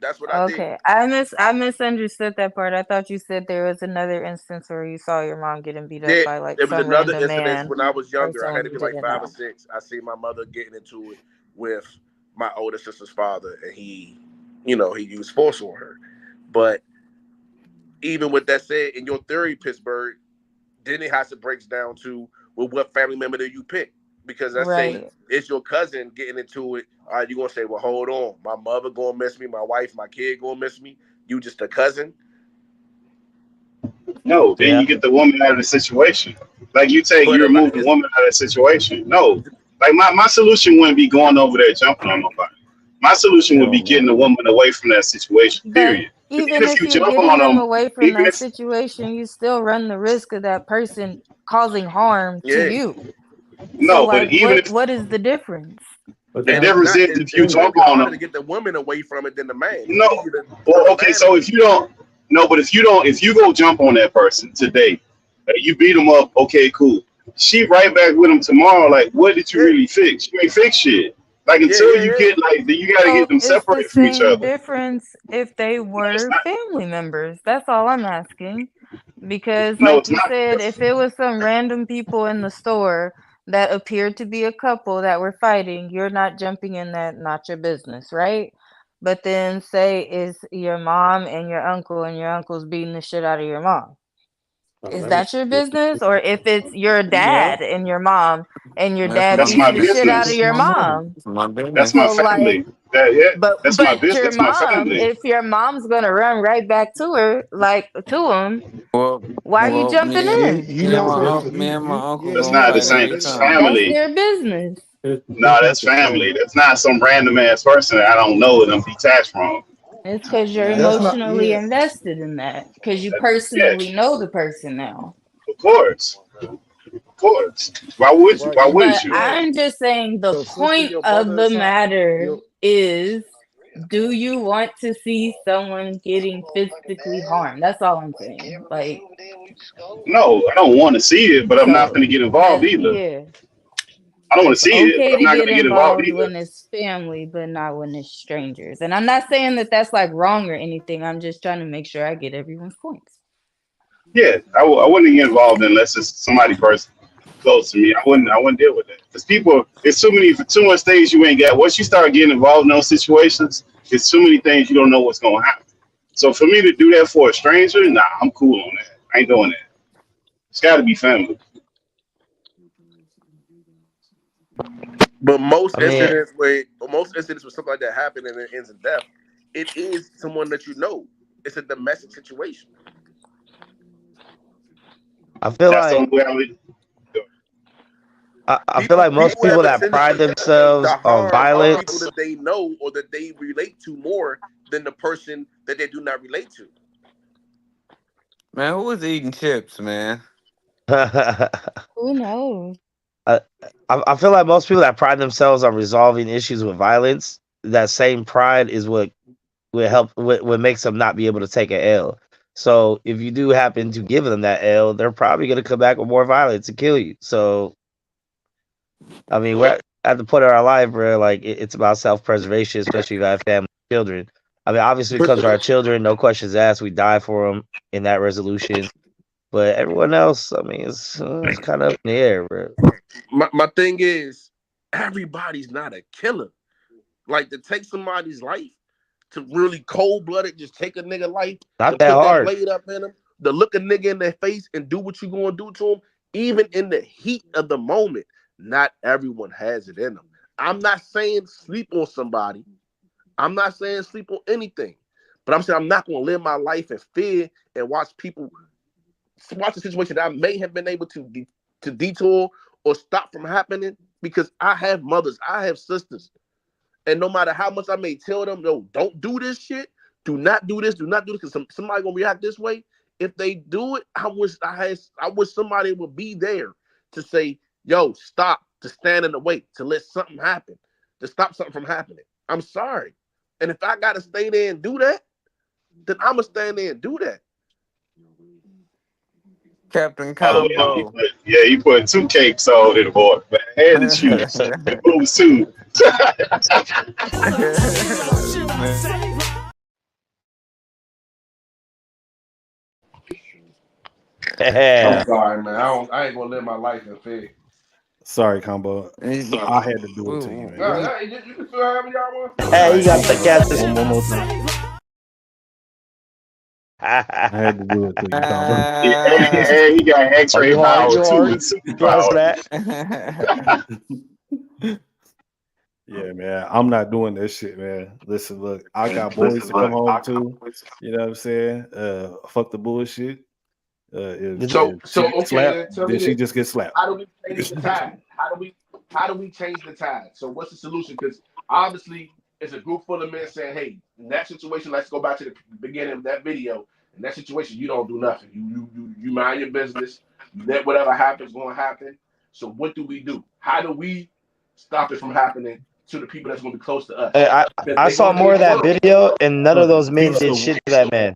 that's what I did. okay. I misunderstood that part. I thought you said there was another instance where you saw your mom getting beat up There, by like there was some another random incident man when I was or younger. I had someone to you be like didn't 5 or know. 6. I see my mother getting into it with my older sister's father, and he used force on her. But even with that said, in your theory, Pittsburgh, then it has to break down to, well, what family member do you pick? Because let's say Right. it's your cousin getting into it. All right, you're gonna say, well, hold on, my mother gonna miss me, my wife, my kid gonna miss me. You just a cousin. No, then yeah. you get the woman out of the situation. Like But you remove the woman out of the situation. No, like my solution wouldn't be going over there jumping on nobody. My solution would hell be getting no. the woman away from that situation. But Period. 'Cause even even if if you you're jump getting on them them, away from even that if situation, you still run the risk of that person causing harm to yeah, you. So no, but like even if what is the difference? But the that's it's difference not. is if you It's jump maybe on harder to them, get the woman away from it than the man. It's no. easier to put Well, a okay, man so away. if you don't, no, but if you go jump on that person today, you beat them up, okay, cool. She right back with him tomorrow. Like, what did you Yeah, really fix? You ain't fix shit. Like yeah, until yeah, you yeah. get like, you got to get So them it's the separated from each same other. difference if they No, it's were not. family members. That's all I'm asking. Because No, like it's you not. said, if it was some random people in the store that appeared to be a couple that were fighting, you're not jumping in that, not your business, right? But then say it's your mom and your uncle's beating the shit out of your mom. oh, Is that's that your business? Or if it's your Yeah, dad and your mom and your that's dad my That's beats my the business. shit out of business. your My business. mom? It's my That's my business. So like family. Yeah, but that's my but business. your That's my mom, family. if your mom's gonna run right back to her, like to him, Well, why are you well, jumping in? You not supposed to. me and my uncle Yeah, That's gonna you not the fight supposed same. to every get That's in there. That's time. family. their business. No, it's not that's the family. same. That's not some random ass person that I don't know and I'm detached from. It's because you're That's Man, not. emotionally Yeah. invested in that because you Yeah, personally know the person now. of course, of course. Why would you? Right. Why You. But wouldn't you? Right. I'm just saying the Your sister, point your of brother, the son. matter Your. is, do you want to see someone getting physically harmed? That's all I'm saying. Like, No, I don't want to see it, but I'm not so going to get involved that, either. yeah. I don't want to It's see it, but okay I'm to not going get to get involved involved either. when it's family, but not when it's strangers. And I'm not saying that that's like wrong or anything. I'm just trying to make sure I get everyone's points. Yeah, I wouldn't get involved unless it's somebody person close to me. I wouldn't deal with that because people. It's too much things you ain't got. Once you start getting involved in those situations, it's too many things you don't know what's going to happen. So for me to do that for a stranger, nah, I'm cool on that. I ain't doing that. It's got to be family. But I mean, most incidents where something like that happen and it ends in death, it is someone that you know. It's a domestic situation. I feel That's the like only way I would. I feel like most People people have a that pride tendency themselves to on harm people violence. that they know or that they relate to more than the person that they do not relate to. Man, who was eating chips, man? Who knows? I feel like most people that pride themselves on resolving issues with violence, that same pride is what what makes them not be able to take an L. So if you do happen to give them that L, they're probably gonna come back with more violence and kill you. So I mean, we're at the point of our life where like it's about self-preservation, especially if you have family, children. I mean, obviously, when it comes to our children, no questions asked. We die for them in that resolution. But everyone else, I mean, it's kind of up in the air, bro. My thing is, everybody's not a killer. Like, to take somebody's life, to really cold-blooded just take a nigga life, Not to that put that hard. blade up in him, to look a nigga in their face and do what you gonna do to him, even in the heat of the moment, not everyone has it in them. I'm not saying sleep on somebody. I'm not saying sleep on anything. But I'm saying I'm not gonna live my life in fear and watch a situation that I may have been able to detour or stop from happening, because I have mothers, I have sisters. And no matter how much I may tell them, no, don't do this shit, do not do this, because somebody gonna react this way. If they do it, I wish somebody would be there to say, yo, stop, to stand in the way, to let something happen, to stop something from happening. I'm sorry. And if I gotta stay there and do that, then I'm gonna stand there and do that. Captain Oh, Combo. he put 2 cakes on in the board, man. And the shoes. The boots too. Yeah. I'm sorry, man. I ain't gonna live my life in fear. Sorry, Combo. I had to do it to you, man. You can feel however y'all want. Hey, you got the captain. One more time. I had to do it to you, Combo. And he got X-ray power too. And superpower. Yeah, man. I'm not doing this shit, man. Listen, look, I got boys to come home to. You know what I'm saying? Fuck the bullshit. Okay, slap, tell me then she this. just gets slapped. How do we change the tide? How do we change the tide? So what's the solution? Because obviously it's a group full of men saying, hey, in that situation, let's go back to the beginning of that video. In that situation, you don't do nothing. You mind your business. You let whatever happens going to happen. So what do we do? How do we stop it from happening to the people that's going to be close to us? I saw more of that video, and none of those men did shit to that man.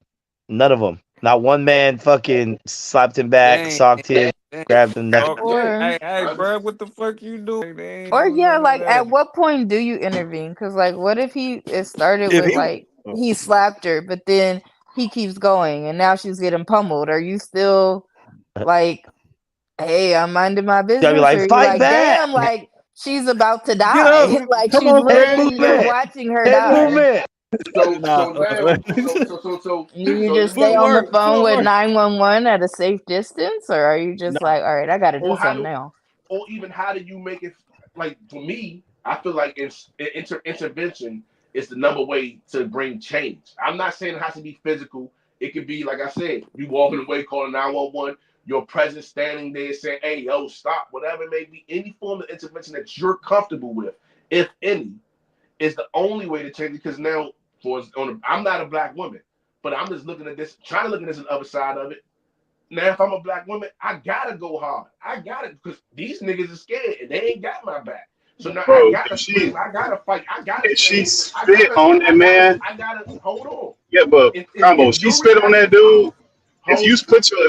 None of them. Not one man fucking slapped him back, socked him, grabbed him. Nothing. Hey, bro, what the fuck you doing? Or yeah, like at what point do you intervene? Because like, what if it started with like he slapped her, but then he keeps going, and now she's getting pummeled? Are you still like, hey, I'm minding my business? Gotta be like, or fight like, back. damn, like she's about to die. Like Come she's on, literally, you're movement. watching her Head die. movement. You just stay on the phone with 911 at a safe distance, or are you just like, all right, I got to do something now? Or even how do you make it, like, for me, I feel like intervention is the number way to bring change. I'm not saying it has to be physical. It could be, like I said, you walking away, calling 911, your presence standing there saying, hey, yo, stop, whatever it may be. Any form of intervention that you're comfortable with, if any, is the only way to change it. Because now, I'm not a black woman, but I'm just looking at this, trying to look at this on the other side of it. Now, if I'm a black woman, I gotta go hard. I gotta, because these niggas are scared and they ain't got my back. So now I gotta scream, I gotta fight, I gotta. If she spit on that man, I gotta hold on. Yeah, but Combo, she spit on that dude. If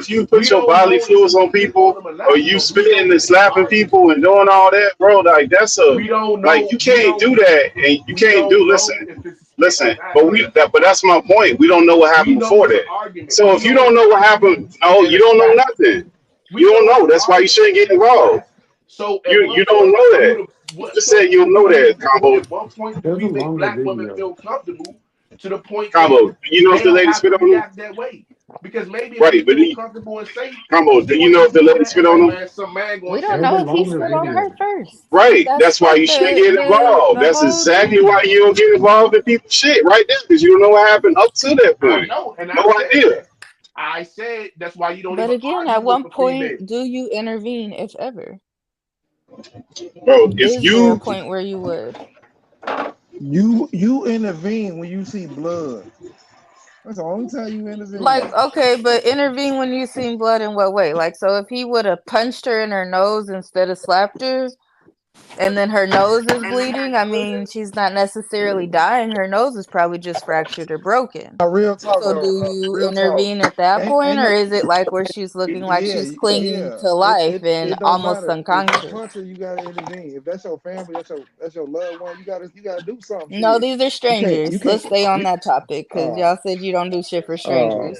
you put your bodily fluids on people, or you spitting and slapping people and doing all that, bro, like that's like you can't do that, and you can't do. Listen, but that's my point. We don't know what happened before that. So if you don't know what happened, you don't know nothing. You don't know. That's why you shouldn't get involved. So you don't know that. Just say you don't know that, Combo. At one point, do we make black women feel comfortable to the point Combo, you know if the lady spit on him? That way? Because maybe right, but comfortable and safe. Combo, do you know if the lady spit on him? We don't know if he spit on her first. Right, that's why you shouldn't get involved. That's exactly why you don't get involved in people's shit right there, because you don't know what happened up to that point. No idea. I said that's why you don't. But again, at one point, do you intervene, if ever? Bro, if Is there a point where you would? You intervene when you see blood. That's the only time you intervene. Like, okay, but intervene when you seen blood in what way? Like, so if he would have punched her in her nose instead of slapped her, and then her nose is bleeding, I mean, she's not necessarily dying. Her nose is probably just fractured or broken. Real talk So though. do you Real talk. intervene at that Ain't point, or no. is it like where she's looking like she's clinging Yeah. to life and It don't almost matter. If you unconscious? punch her, you gotta intervene. If that's your family, that's your loved one. You gotta do something. No, Shit. these are You strangers. can't. Let's stay on that topic because Oh, y'all said you don't do shit for strangers.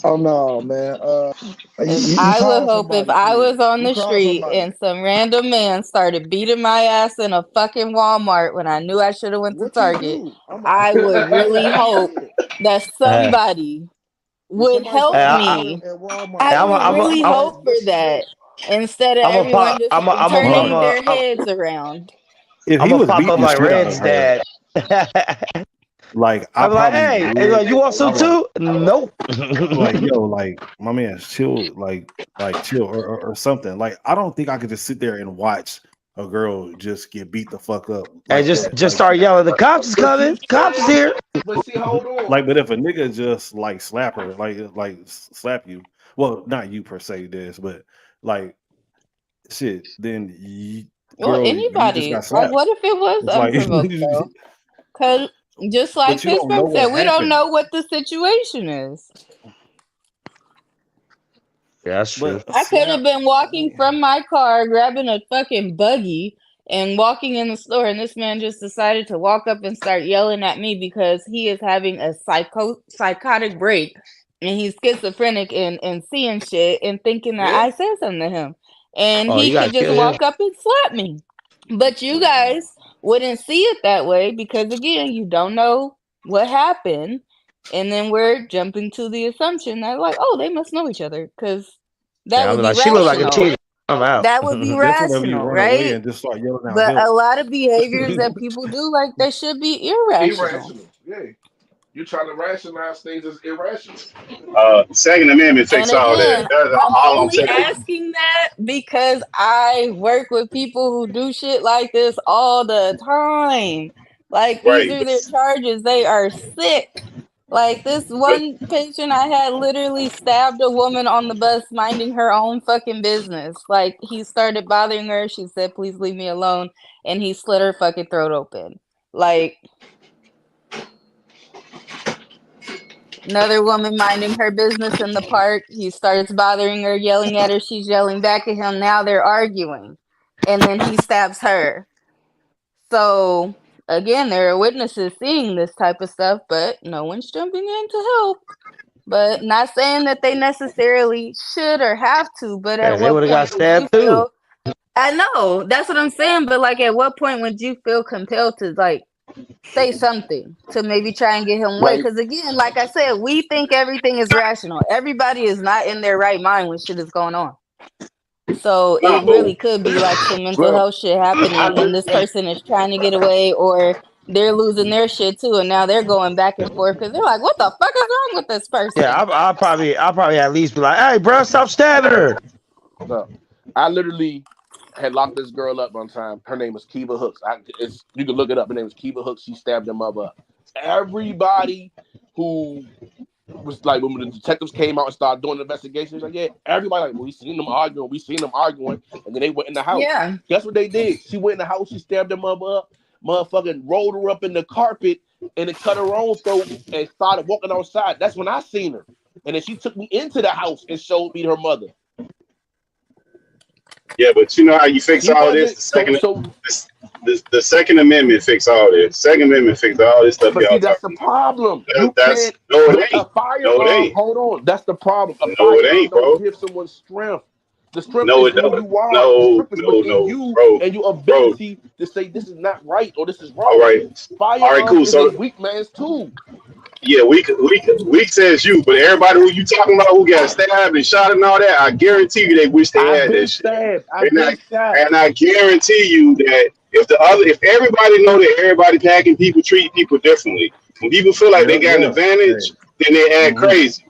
oh no, man. If I would hope if I was on the call street somebody. and some random man started beating my ass in a fucking Walmart when I knew I should have went to What you Target, do? I would really hope that somebody would help Hey, me. At Walmart. I I'm would really hope for that instead of everyone just turning their heads around. If I'm he gonna was pop beating up the like shit out Red's of her, dad. like I I'm like, probably hey, would. he's like, you want some I'm too? Nope. like, yo, like my man, chill, like chill or something. Like I don't think I could just sit there and watch a girl just get beat the fuck up. And Like just that. just start yelling, the cops is coming, cops is here. But see, hold on. Like, but if a nigga just like slap her, like slap you, well, not you per se, this, but like shit, then Well, girl, you anybody. just got Like, slapped. what if it was It's like, unprovoked though? Because just like but you don't know Pittsburgh said, what we don't happened. know what the situation is. Yeah, that's true. But I could have been walking from my car, grabbing a fucking buggy and walking in the store, and this man just decided to walk up and start yelling at me because he is having a psychotic break and he's schizophrenic and seeing shit and thinking that I said something to him. And Oh, he you gotta could just kill him. walk up and slap me. But you guys wouldn't see it that way because, again, you don't know what happened. And then we're jumping to the assumption that, like, oh, they must know each other because that Yeah, I'll would be be like, she look like a rational. cheater. I'm out. That would be that's whenever you rational, run away right? and just start yelling out But a help. lot of behaviors that people do, like, they should be irrational. Irrational. Yeah. You're trying to rationalize things as irrational. Second Amendment And fix all that. again, That's I'm all I'm only saying. asking that because I work with people who do shit like this all the time. Like, these Right. are their charges. They are sick. Like, this one patient I had literally stabbed a woman on the bus minding her own fucking business. Like, he started bothering her. She said, please leave me alone. And he slit her fucking throat open. Like, another woman minding her business in the park. He starts bothering her, yelling at her. She's yelling back at him. Now they're arguing. And then he stabs her. So, again, there are witnesses seeing this type of stuff, but no one's jumping in to help. But not saying that they necessarily should or have to, but Yeah, at they what would have got point would you stabbed too. feel... I know, that's what I'm saying, but like at what point would you feel compelled to like say something to maybe try and get him away? Right. Because again, like I said, we think everything is rational. Everybody is not in their right mind when shit is going on. So No, it really could be like some mental Well, health shit happening and this person is trying to get away, or they're losing their shit too, and now they're going back and forth because they're like, what the fuck is wrong with this person? Yeah, I'll probably at least be like, hey, bro, stop stabbing her. So, I literally had locked this girl up one time. Her name was Kiva Hooks. You can look it up. Her name was Kiva Hooks. She stabbed her mother up. Everybody who was like, when the detectives came out and started doing the investigation, like, yeah, everybody like, well, we seen them arguing, and then they went in the house. Yeah. Guess what they did? She went in the house, she stabbed her mother up, motherfucking rolled her up in the carpet, and then cut her own throat and started walking outside. That's when I seen her. And then she took me into the house and showed me her mother. Yeah, but you know how you fix all this? The Second Amendment fix all this. Second Amendment fix all this stuff. But y'all see, that's the talking problem. about. No, it ain't. A firearm, No, it ain't. hold on. That's the problem. A No, firearm it ain't, bro. don't give someone strength. The strength No, is it who don't. you are. No, The strength is within you bro. and your ability to say this is not right or this is wrong. All right. Firearm All right, cool. is So a weak man's tool. yeah, weak says you, but everybody who you talking about who got stabbed and shot and all that, I guarantee you they wish they had that shit. And I guarantee you that if everybody know that everybody packing people treat people differently. When people feel like they got an advantage, then they act crazy.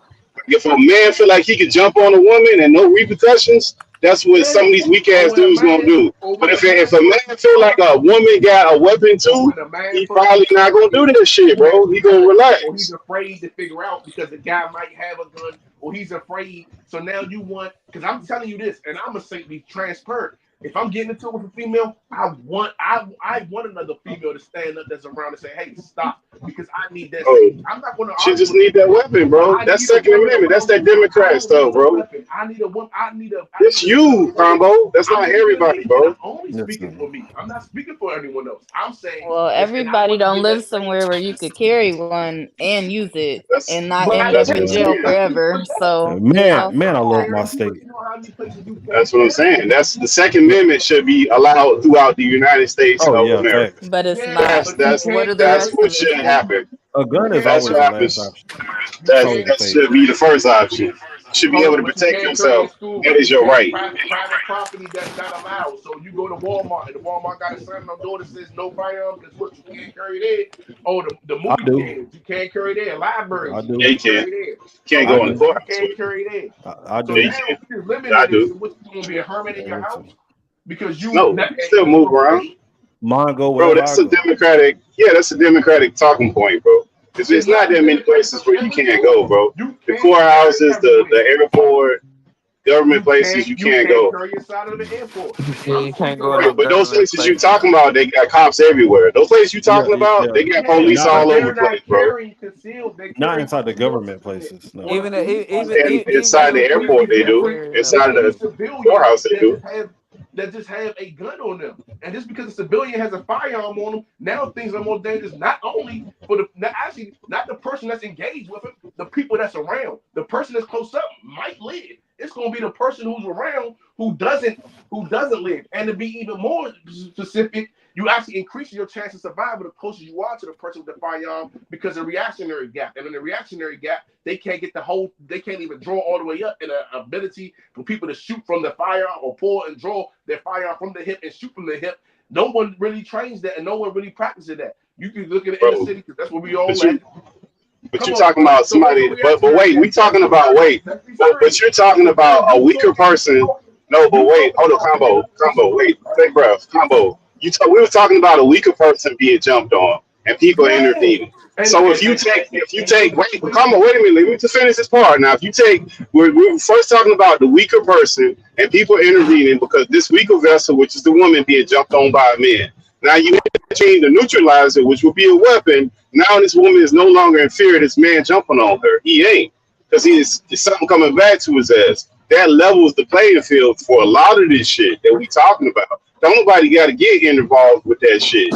If a man feel like he could jump on a woman and no repercussions, that's what some of these weak Or ass when a dudes gonna man, do. or But when a if a man man feel like a woman got a weapon or too, when a man he first probably gets not gonna do married, that shit, who has bro. a He gonna gun, or relax. he's afraid to figure out because the guy might have a gun, or he's afraid. So now you want, because I'm telling you this, and I'm gonna be transparent. If I'm getting into it with a female, I want another female to stand up that's around and say, "Hey, stop," because I need that Oh, safety. I'm not going to she argue just with need you. that weapon, bro. I That's need a Second woman Amendment. That's around that me. I Democrat don't stuff, need a bro. weapon. I need a woman. I need It's a gun you, for me. Combo. That's I'm not speaking to everybody, me, and bro. I'm only speaking for Listen, me. I'm not speaking for anyone else. I'm saying, Well, and I everybody want to don't give live that same. somewhere where you could carry one and use it That's and not But end I up that's what I'm in carry jail them. saying. forever. So, you I know, man, I love carry my them, state. but you know how many places you can't That's what I'm carry them? saying. That's the Second Amendment should be allowed throughout the United States Oh of yeah, America. facts. but it's Yeah, not. That's but you that's What can't do the that's carry rest what of them. it should say? happen. A You gun is can't That's always what the carry. last happens. option. You That Solely can't. the that case. should be the first option. You should be Hold able on, to but you protect can't carry in yourself. school. That is You your can't right. private property that's not allowed. So you go to Walmart and the Walmart got a sign on the door that says no firearm. Guess what? You can't carry there. Oh, the I movie do. theaters, you can't carry there. I Libraries, you Yeah, do. you can't can. carry there. Can't I go in the Churches, do. you courthouse can't with it. carry there. I So Yeah, do. you now can. we just Yeah, I limited it. do. So what's going to be a hermit in Hey, your listen. house because No, you still you move around. afraid? Mine go Bro, wherever that's I a go. democratic. Yeah, that's a democratic talking point, bro. It's It's not not a that many democratic places because where you every can't go, choice. bro. You The can't carry courthouses, everywhere. the airport, government places, you You can't can't go. carry inside of the airport. Yeah, I'm you can't speaking go in Right, no about but those government places you places. talking about, they got cops everywhere. Those places you Yeah, talking about, yeah. they got yeah, police but Not all over they're the not place, bro. carrying concealed. They're not carrying inside the concealed government carry. places. No. What a Even police even officer. And even inside them the It could airport, be places they be do. different carrying than them Inside of any the too. civilian courthouse, they do. that just have a gun on them. And just because a civilian has a firearm on them, now things are more dangerous. Not only for not the person that's engaged with it, the people that's around. The person that's close up might live. It's going to be the person who's around who doesn't live. And to be even more specific, you actually increase your chance of survival the closer you are to the person with the firearm because of the reactionary gap. And in the reactionary gap, they can't even draw all the way up in an ability for people to shoot from the firearm or pull and draw their firearm from the hip and shoot from the hip. No one really trains that and no one really practices that. You can look at the inner city because that's where we all But at. you're Come on, talking bro. about So what's the somebody. But reactionary wait, gap? we talking about Let's be But straight. you're talking Because now about a weaker person. No, but you wait, talking hold on, about combo. situations, Wait, right? take breath, combo. We were talking about a weaker person being jumped on and people Yeah. intervening. So if you take, wait, combo, wait a minute, let me to finish this part. Now, if you take, we're first talking about the weaker person and people intervening because this weaker vessel, which is the woman, being jumped on by a man. Now you change the neutralizer, which will be a weapon. Now this woman is no longer in fear of this man jumping on her. He ain't, because there's something coming back to his ass. That levels the playing field for a lot of this shit that we talking about. Don't nobody got to get involved with that shit.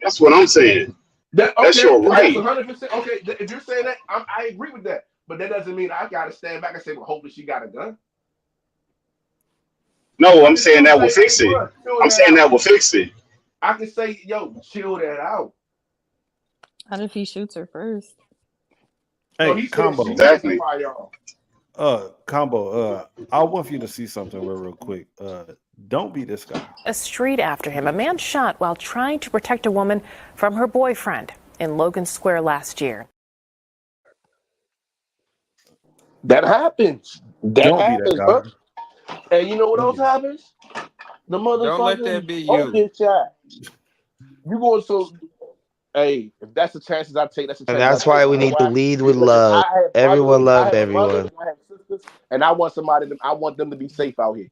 That's what I'm saying. That's your That's right. 100%. Okay, if you're saying that, I agree with that. But that doesn't mean I got to stand back and say, well, hopefully she got a gun. No, I'm saying that will fix it. I'm saying that will fix it. I can say, yo, chill that out. How if he shoots her first? Hey, combo. Exactly. Combo. I want you to see something real quick. Don't be this guy. A street after him, a man shot while trying to protect a woman from her boyfriend in Logan Square last year. That happens. Don't be that guy. Bro. And you know what else happens? The motherfucker Don't let that be you. get shot. You going so? Hey, if that's the chances I take, that's the And chances that's I why take. we You know need to why? lead with Because love. I have Everyone love brothers, everyone. I have sisters, and I want I want them to be safe out here.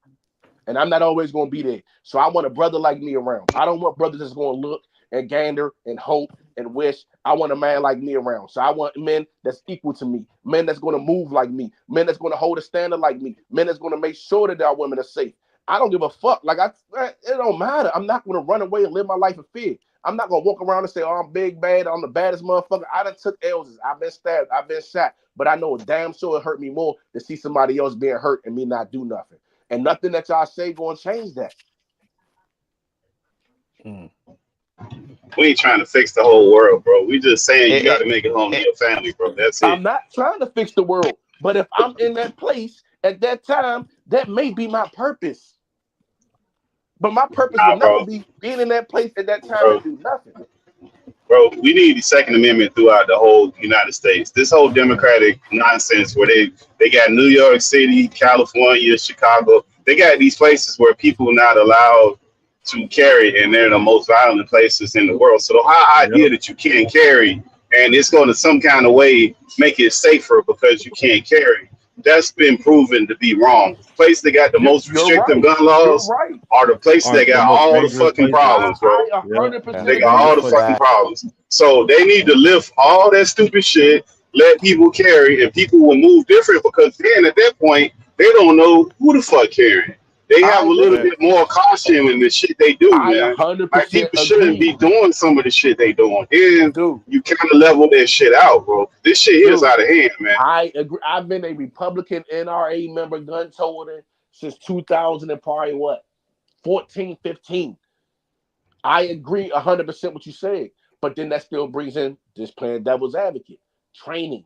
And I'm not always going to be there. So I want a brother like me around. I don't want brothers that's going to look and gander and hope and wish. I want a man like me around. So I want men that's equal to me, men that's going to move like me, men that's going to hold a standard like me, men that's going to make sure that our women are safe. I don't give a fuck. It don't matter. I'm not going to run away and live my life in fear. I'm not going to walk around and say, oh, I'm big, bad, I'm the baddest motherfucker. I done took L's. I've been stabbed. I've been shot. But I know damn sure it hurt me more to see somebody else being hurt and me not do nothing. And nothing that y'all say going to change that. We ain't trying to fix the whole world, bro. We just saying you got to make it home to your family, bro. That's it. I'm not trying to fix the world. But if I'm in that place at that time, that may be my purpose. But my purpose will never be being in that place at that time and do nothing. Bro, we need the Second Amendment throughout the whole United States. This whole democratic nonsense where they got New York City, California, Chicago. they got these places where people are not allowed to carry, and they're the most violent places in the world. So the whole idea that you can't carry, and it's going to some kind of way make it safer because you can't carry, that's been proven to be wrong. The place that got the most restrictive gun laws are the places that got all the fucking problems, bro. They got all the fucking problems. So they need to lift all that stupid shit, let people carry, and people will move different, because then at that point, they don't know who the fuck carrying. They have a little bit more caution in the shit they do, man. Like, people shouldn't be doing some of the shit they doing. Then you kind of level that shit out, bro. This shit here is out of hand, man. I agree. I've been a Republican NRA member, gun toting since 2000 and probably what, 14, 15. I agree 100% what you said, but then that still brings in this playing devil's advocate, training.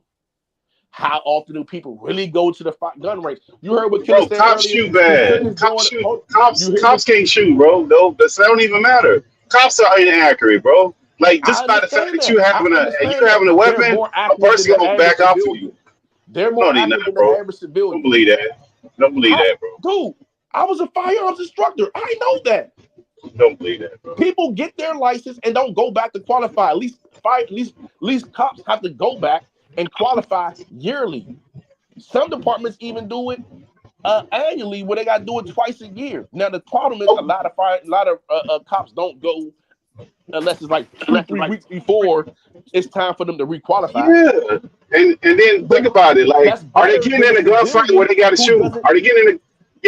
How often do people really go to the gun range? You heard what Killer said cops earlier. shoot bad. Cops can't shoot, bro. No, that don't even matter. Cops are inaccurate, bro. Like, just by the fact that you having a weapon, a person gonna back off of you. They're more active than the average civilian. Don't believe that. Don't believe that, bro. Dude, I was a firearms instructor. I know that. Don't believe that, bro. People get their license and don't go back to qualify. At least cops have to go back and qualify yearly. Some departments even do it annually, where they got to do it twice a year. Now the problem is a lot of cops don't go unless it's like 2-3 weeks before it's time for them to requalify. Yeah, and then think about it. Like, are they getting in a gunfight where they got to shoot? Are they getting in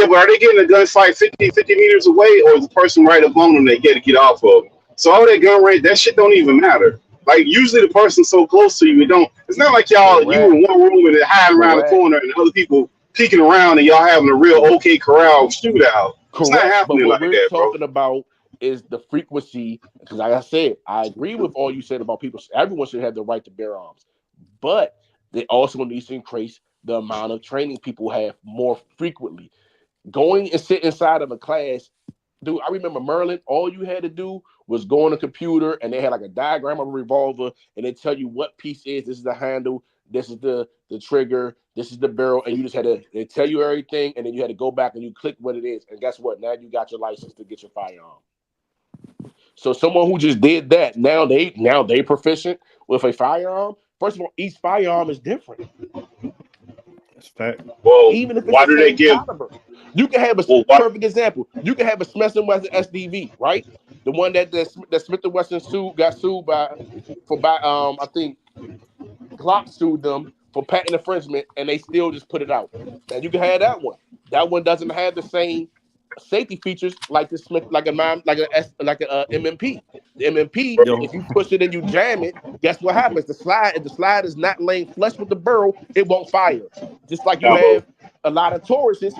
but are they getting a gunfight 50 meters away, or is the person right up on them they get off of? So all that gun range, that shit don't even matter. Like, usually the person's so close to you, it's not like you in one room and they're hiding around the corner and other people peeking around and y'all having a real OK Corral shootout. It's not happening like that, bro. What we're talking about is the frequency, because like I said, I agree with all you said about people. Everyone should have the right to bear arms, but they also needs to increase the amount of training people have more frequently. Going and sit inside of a class, dude, I remember Merlin, all you had to do was go on a computer and they had like a diagram of a revolver and they tell you what piece is. This is the handle, this is the trigger, this is the barrel, and you just had to, they tell you everything, and then you had to go back and you click what it is. And guess what? Now you got your license to get your firearm. So someone who just did that, now they proficient with a firearm. First of all, each firearm is different. That's fact. Well, even if it's why do they give? Caliber. You can have a perfect example. You can have a Smith & Wesson SDV, right? The one that Smith & Wesson got sued by I think Glock sued them for patent infringement, and they still just put it out. And you can have that one. That one doesn't have the same safety features like the Smith, like a MMP. The MMP, if you push it and you jam it, guess what happens? If the slide is not laying flush with the barrel, it won't fire. Just like you have a lot of Tauruses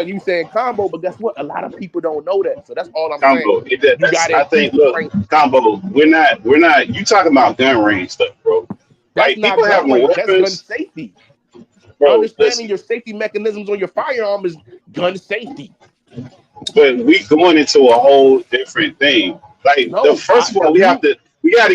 you saying combo, but guess what? A lot of people don't know that. So that's all I'm saying. Combo. We're not. You talking about gun range stuff, bro? That's not gun range. That's gun safety. Bro, understanding your safety mechanisms on your firearm is gun safety. But we going into a whole different thing. Like, first of all, we got to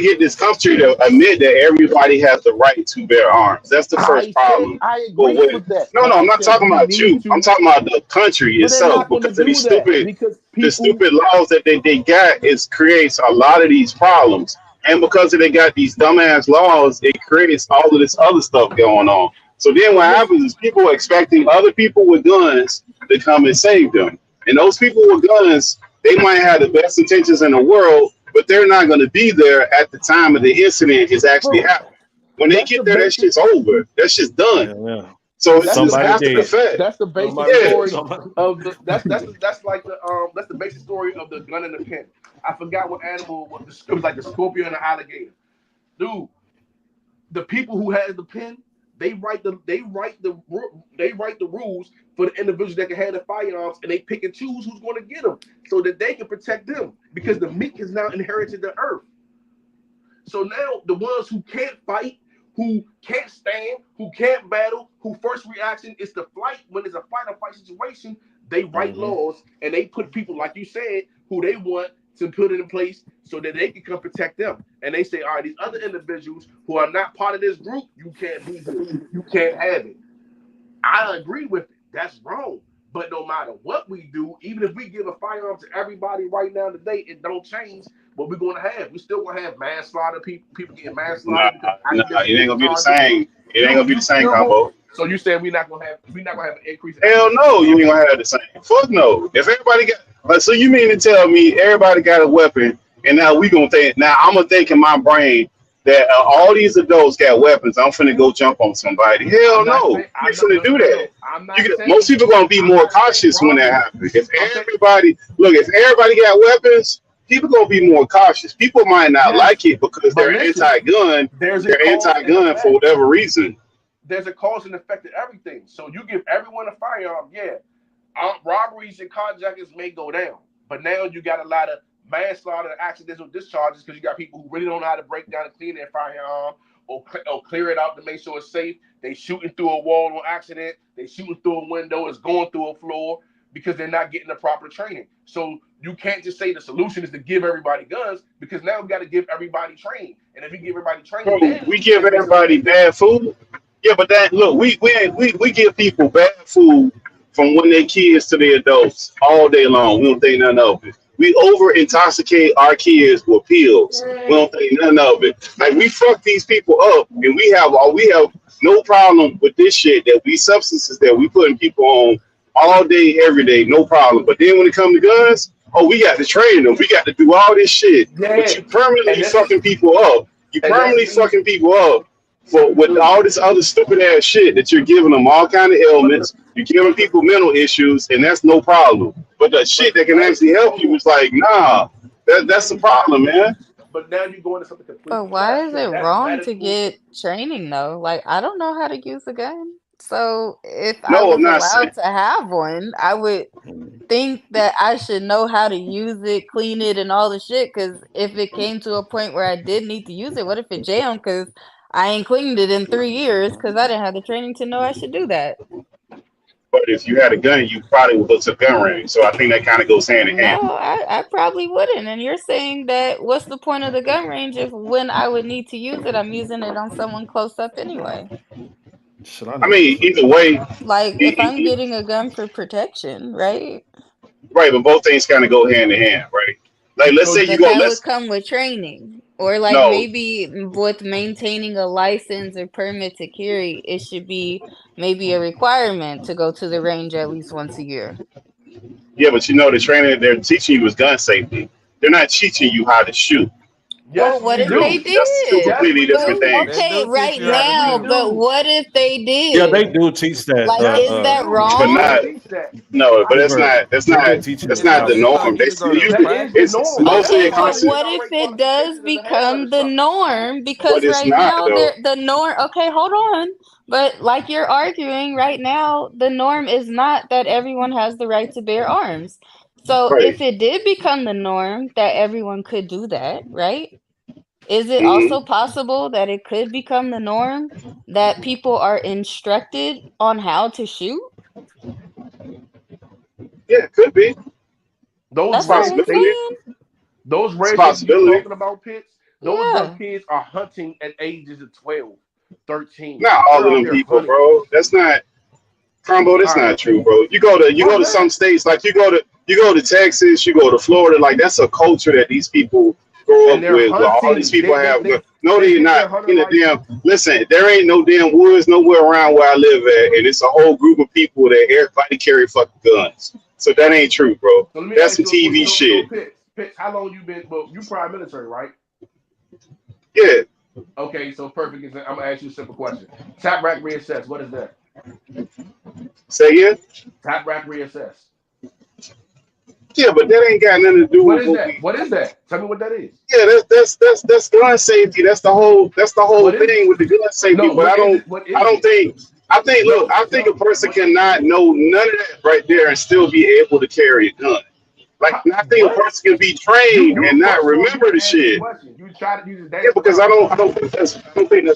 get this country to admit that everybody has the right to bear arms. That's the first problem. I agree with that. No, I'm not talking about you. I'm talking about the country itself, because of these stupid laws that they got creates a lot of these problems. And because they got these dumbass laws, it creates all of this other stuff going on. So then what happens is people are expecting other people with guns to come and save them. And those people with guns, they might have the best intentions in the world, but they're not going to be there at the time of the incident is actually happening. When they get there, that shit's over. That shit's done. Yeah. So it's just after the fact. That's the basic story of the. That's the basic story of the gun and the pen. I forgot what animal it was. It was like a scorpion and an alligator. Dude, the people who had the pen, they write the rules for the individuals that can have the firearms, and they pick and choose who's going to get them so that they can protect them, because the meek has now inherited the earth. So now the ones who can't fight, who can't stand, who can't battle, who first reaction is to flight when it's a fight or fight situation, they write laws and they put people, like you said, who they want to put it in place so that they can come protect them. And they say, all right, these other individuals who are not part of this group, you can't be here. You can't have it. I agree with it. That's wrong. But no matter what we do, even if we give a firearm to everybody right now today, it don't change what we're going to have. We still going to have manslaughter, people getting Nah, manslaughter because it ain't gonna be the charges. same. It ain't gonna be the same combo. So you said we're not gonna have an increase? Hell no, you ain't gonna have the same. Fuck no. If everybody got, so you mean to tell me everybody got a weapon, and now we gonna think? Now I'm gonna think in my brain that all these adults got weapons. I'm finna go jump on somebody. Hell no, you finna do that. Most people gonna be more cautious when that happens. If everybody got weapons, people gonna be more cautious. People might not like it because they're anti-gun. They're anti-gun for whatever reason. There's a cause and effect to everything. So you give everyone a firearm, robberies and carjackings may go down, but now you got a lot of manslaughter and accidental discharges because you got people who really don't know how to break down and clean their firearm or clear it out to make sure it's safe. They shooting through a wall on accident. They shooting through a window. It's going through a floor because they're not getting the proper training. So you can't just say the solution is to give everybody guns because now we got to give everybody training. And if you give everybody training, Bro, we give everybody bad food. Yeah, but that look, we give people bad food from when they're kids to the adults all day long. We don't think nothing of it. We over intoxicate our kids with pills. We don't think nothing of it. Like we fuck these people up, and we have no problem with this shit that we substances that we putting people on all day, every day, no problem. But then when it comes to guns, we got to train them. We got to do all this shit. Yeah. But you permanently fucking people up. You permanently fucking people up with all this other stupid ass shit that you're giving them all kind of ailments. You're giving people mental issues, and that's no problem. But the shit that can actually help you is like, nah, that's the problem, man. But now you go into something completely. But why is it wrong to get training though? Like I don't know how to use a gun. So if I was allowed to have one, I would think that I should know how to use it, clean it, and all the shit. Because if it came to a point where I did need to use it, what if it jammed? Because I ain't cleaned it in 3 years because I didn't have the training to know I should do that. But if you had a gun, you probably would go to the gun range. So I think that kind of goes hand in hand. No, I probably wouldn't. And you're saying that what's the point of the gun range if when I would need to use it, I'm using it on someone close up anyway? I mean, either way. Like if I'm getting a gun for protection, right? Right, but both things kind of go hand in hand, right? Like let's say you go. That would come with training. Or like maybe with maintaining a license or permit to carry, it should be maybe a requirement to go to the range at least once a year. Yeah, but the training they're teaching you is gun safety. They're not teaching you how to shoot. Well, what if they did? That's two completely different things. Okay, right now, but what if they did? Yeah, they do teach that. Like, is that wrong? But that's not the norm. It's mostly a concept. What if it does become the norm? Because right not, now, the norm. Okay, hold on. But like you're arguing right now, the norm is not that everyone has the right to bear arms. So if it did become the norm that everyone could do that, right? Is it also possible that it could become the norm that people are instructed on how to shoot? Yeah, it could be. Those races you're talking about, Pitts, those young kids are hunting at ages of 12, 13. Not all of them people, hunting. Bro. That's not combo. That's not true, bro. You go to some states, like you go to Texas, you go to Florida, like that's a culture that these people grow up with. All these people have. No, they're not in the damn. Listen, there ain't no damn woods nowhere around where I live at, and it's a whole group of people that everybody carry fucking guns. So that ain't true, bro. So that's some TV shit. Pitts, how long you been? Well, you prime military, right? Yeah. Okay, so perfect. I'm gonna ask you a simple question. Tap rack reassess. What is that? Say again? Tap rack reassess. Yeah, but that ain't got nothing to do with What is that? Tell me what that is. Yeah, that's gun safety. That's the whole thing with the gun safety. No, but I think a person cannot know none of that right there and still be able to carry a gun. Like I think a person can be trained and not remember the shit. You try to use that. Yeah, because I don't think that's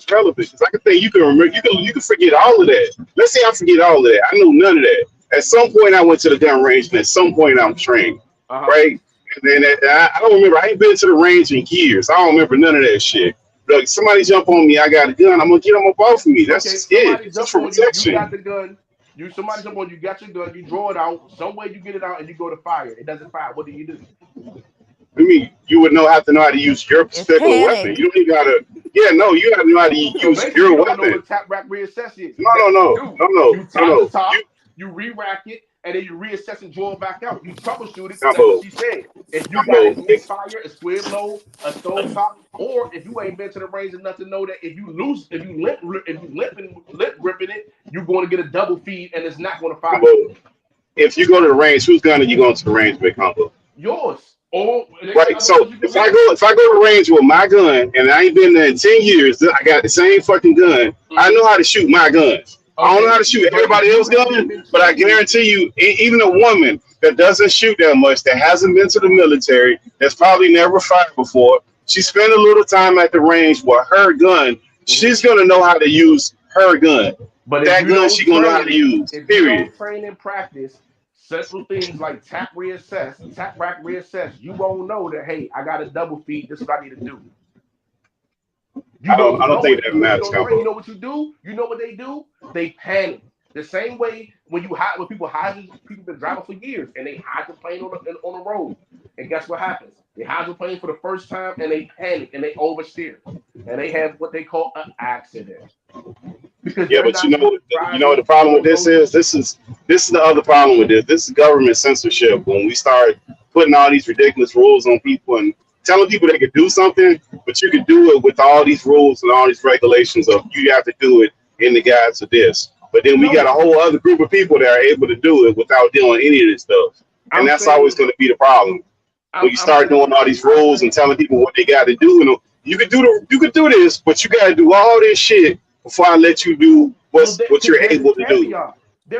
relevant. Because I can think you can remember, you can forget all of that. Let's say I forget all of that. I know none of that. At some point, I went to the gun range, and at some point, I'm trained, right? And then I don't remember. I ain't been to the range in years. I don't remember none of that shit. Like somebody jump on me, I got a gun. I'm gonna get them up off of me. That's just it. Just for protection. You got the gun. Somebody someone you got your gun, you draw it out, some way you get it out and you go to fire. It doesn't fire. What do? I mean, you would have to know how to use your It's particular weapon. panic. You don't even gotta. Yeah, no, you have to know how to So use basically, your you don't know weapon. what tap rack reassess is. No, You tap the top, you re-rack it, and then you reassess and draw it back out. You troubleshoot it. That's what she said. If you got a misfire, a square blow, a stove top, or if you ain't been to the range enough to know that if you lip gripping it, you're going to get a double feed and it's not going to fire. If you go to the range, whose gun are you going to the range with, Combo? Yours. Or right. So if I go to the range with my gun and I ain't been there in 10 years, I got the same fucking gun. I know how to shoot my guns. I don't know how to shoot everybody else's gun, but I guarantee you, even a woman that doesn't shoot that much, that hasn't been to the military, that's probably never fired before, she spent a little time at the range with her gun. She's gonna know how to use her gun. But that gun she gonna know how to use. If period. you don't train and practice simple things like tap rack reassess, you won't know that, hey, I got a double feed. This is what I need to do. I don't think that matters. You know what you do? You know what they do? They panic. The same way when people hide, people been driving for years and they hide the plane on the road. And guess what happens? They hide the plane for the first time and they panic and they oversteer. And they have what they call an accident. Because but you know the problem with this is this is the other problem with this. This is government censorship. When we start putting all these ridiculous rules on people and telling people they could do something, but you could do it with all these rules and all these regulations of you have to do it in the guise of this. But then we got a whole other group of people that are able to do it without doing any of this stuff. And that's always going to be the problem. When you start doing all these rules and telling people what they got to do, you could do this, but you got to do all this shit before I let you do what you're able to do.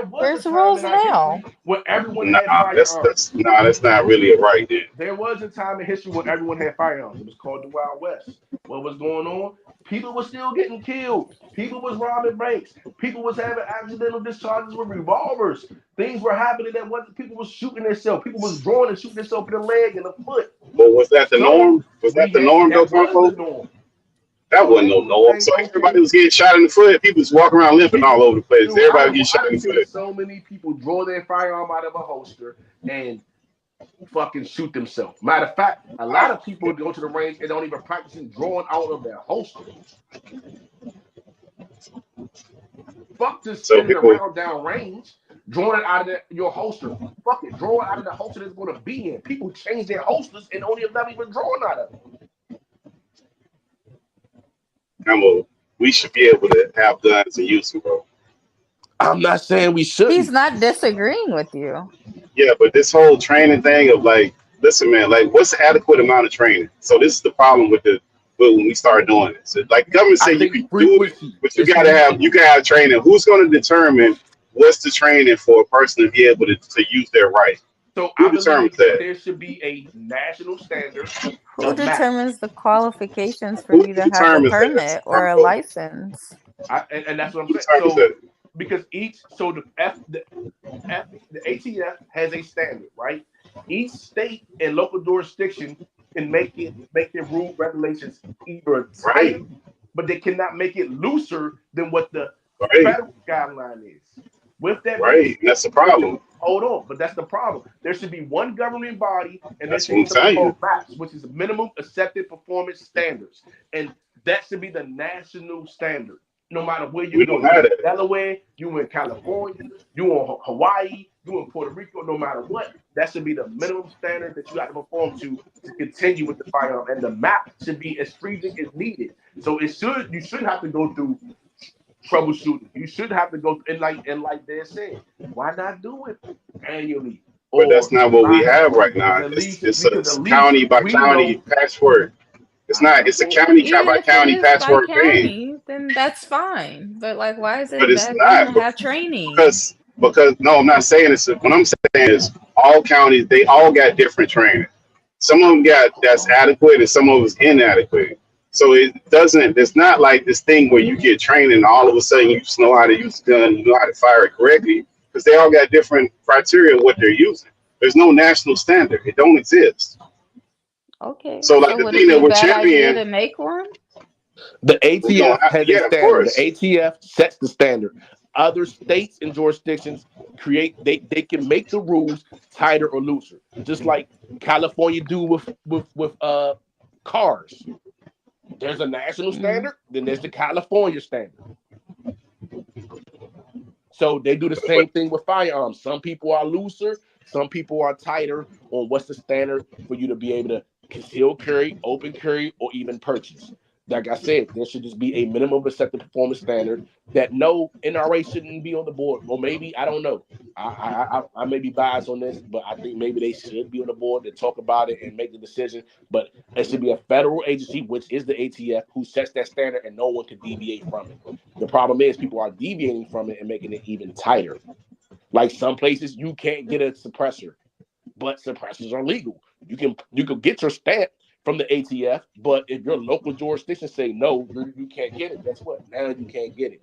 Where's the rules now? When everyone had firearms. That's not really a right then. There was a time in history when everyone had firearms. It was called the Wild West. What was going on? People were still getting killed. People was robbing banks. People was having accidental discharges with revolvers. Things were happening that people was shooting themselves. People was drawing and shooting themselves in the leg and the foot. But was that the norm? Was that the norm, though, Franco? That wasn't no norm. So everybody was getting shot in the foot. People was walking around limping all over the place. Everybody getting shot in the foot. So many people draw their firearm out of a holster and fucking shoot themselves. Matter of fact, a lot of people go to the range and don't even practice drawing out of their holster. Fuck just sitting around down range, drawing it out of your holster. Fuck it, draw it out of the holster that's going to be in. People change their holsters and only not even drawing out of it. We should be able to have guns and use them, bro. I'm not saying we should. He's not disagreeing with you. Yeah, but this whole training thing of listen, man, what's the adequate amount of training? So this is the problem with when we start doing this. So, government say you can do it, but you can have training. Who's going to determine what's the training for a person to be able to use their right? So who determines that? There should be a national standard. Who determines the qualifications for you to have a permit or a license? And that's what I'm saying. So, because the ATF has a standard, right? Each state and local jurisdiction can make their rule regulations either tight, but they cannot make it looser than what the federal guideline is. With that, that's the problem. Hold on, but that's the problem. There should be one governing body, and that's what I'm saying, MAPS, which is minimum accepted performance standards, and that should be the national standard. No matter where you go, you in Delaware, you in California, you in Hawaii, you in Puerto Rico, no matter what, that should be the minimum standard that you have to perform to continue with the firearm, and the map should be as stringent as needed. So you shouldn't have to go through troubleshooting. You should have to go and like they're saying, why not do it annually? But that's not what we have right now. It's a county by county patchwork. It's not. It's a county by county patchwork thing. Then that's fine. But why is it bad to have training? Because no, I'm not saying this. What I'm saying is all counties, they all got different training. Some of them that's adequate and some of them is inadequate. So it's not like this thing where you get trained and all of a sudden you just know how to use the gun, you know how to fire it correctly, because they all got different criteria of what they're using. There's no national standard. It don't exist. Okay. So the thing that we're championing to make one? The ATF has a standard. The ATF sets the standard. other states and jurisdictions they can make the rules tighter or looser, just like California do with cars. There's a national standard, then there's the California standard. So they do the same thing with firearms. Some people are looser, some people are tighter on what's the standard for you to be able to conceal carry, open carry, or even purchase. Like I said, there should just be a minimum accepted performance standard that no NRA shouldn't be on the board. Or maybe, I don't know. I may be biased on this, but I think maybe they should be on the board to talk about it and make the decision. But it should be a federal agency, which is the ATF, who sets that standard and no one can deviate from it. The problem is people are deviating from it and making it even tighter. Like some places, you can't get a suppressor, but suppressors are legal. You can get your stamp from the ATF, but if your local jurisdiction say no, you can't get it. Guess what? Now you can't get it.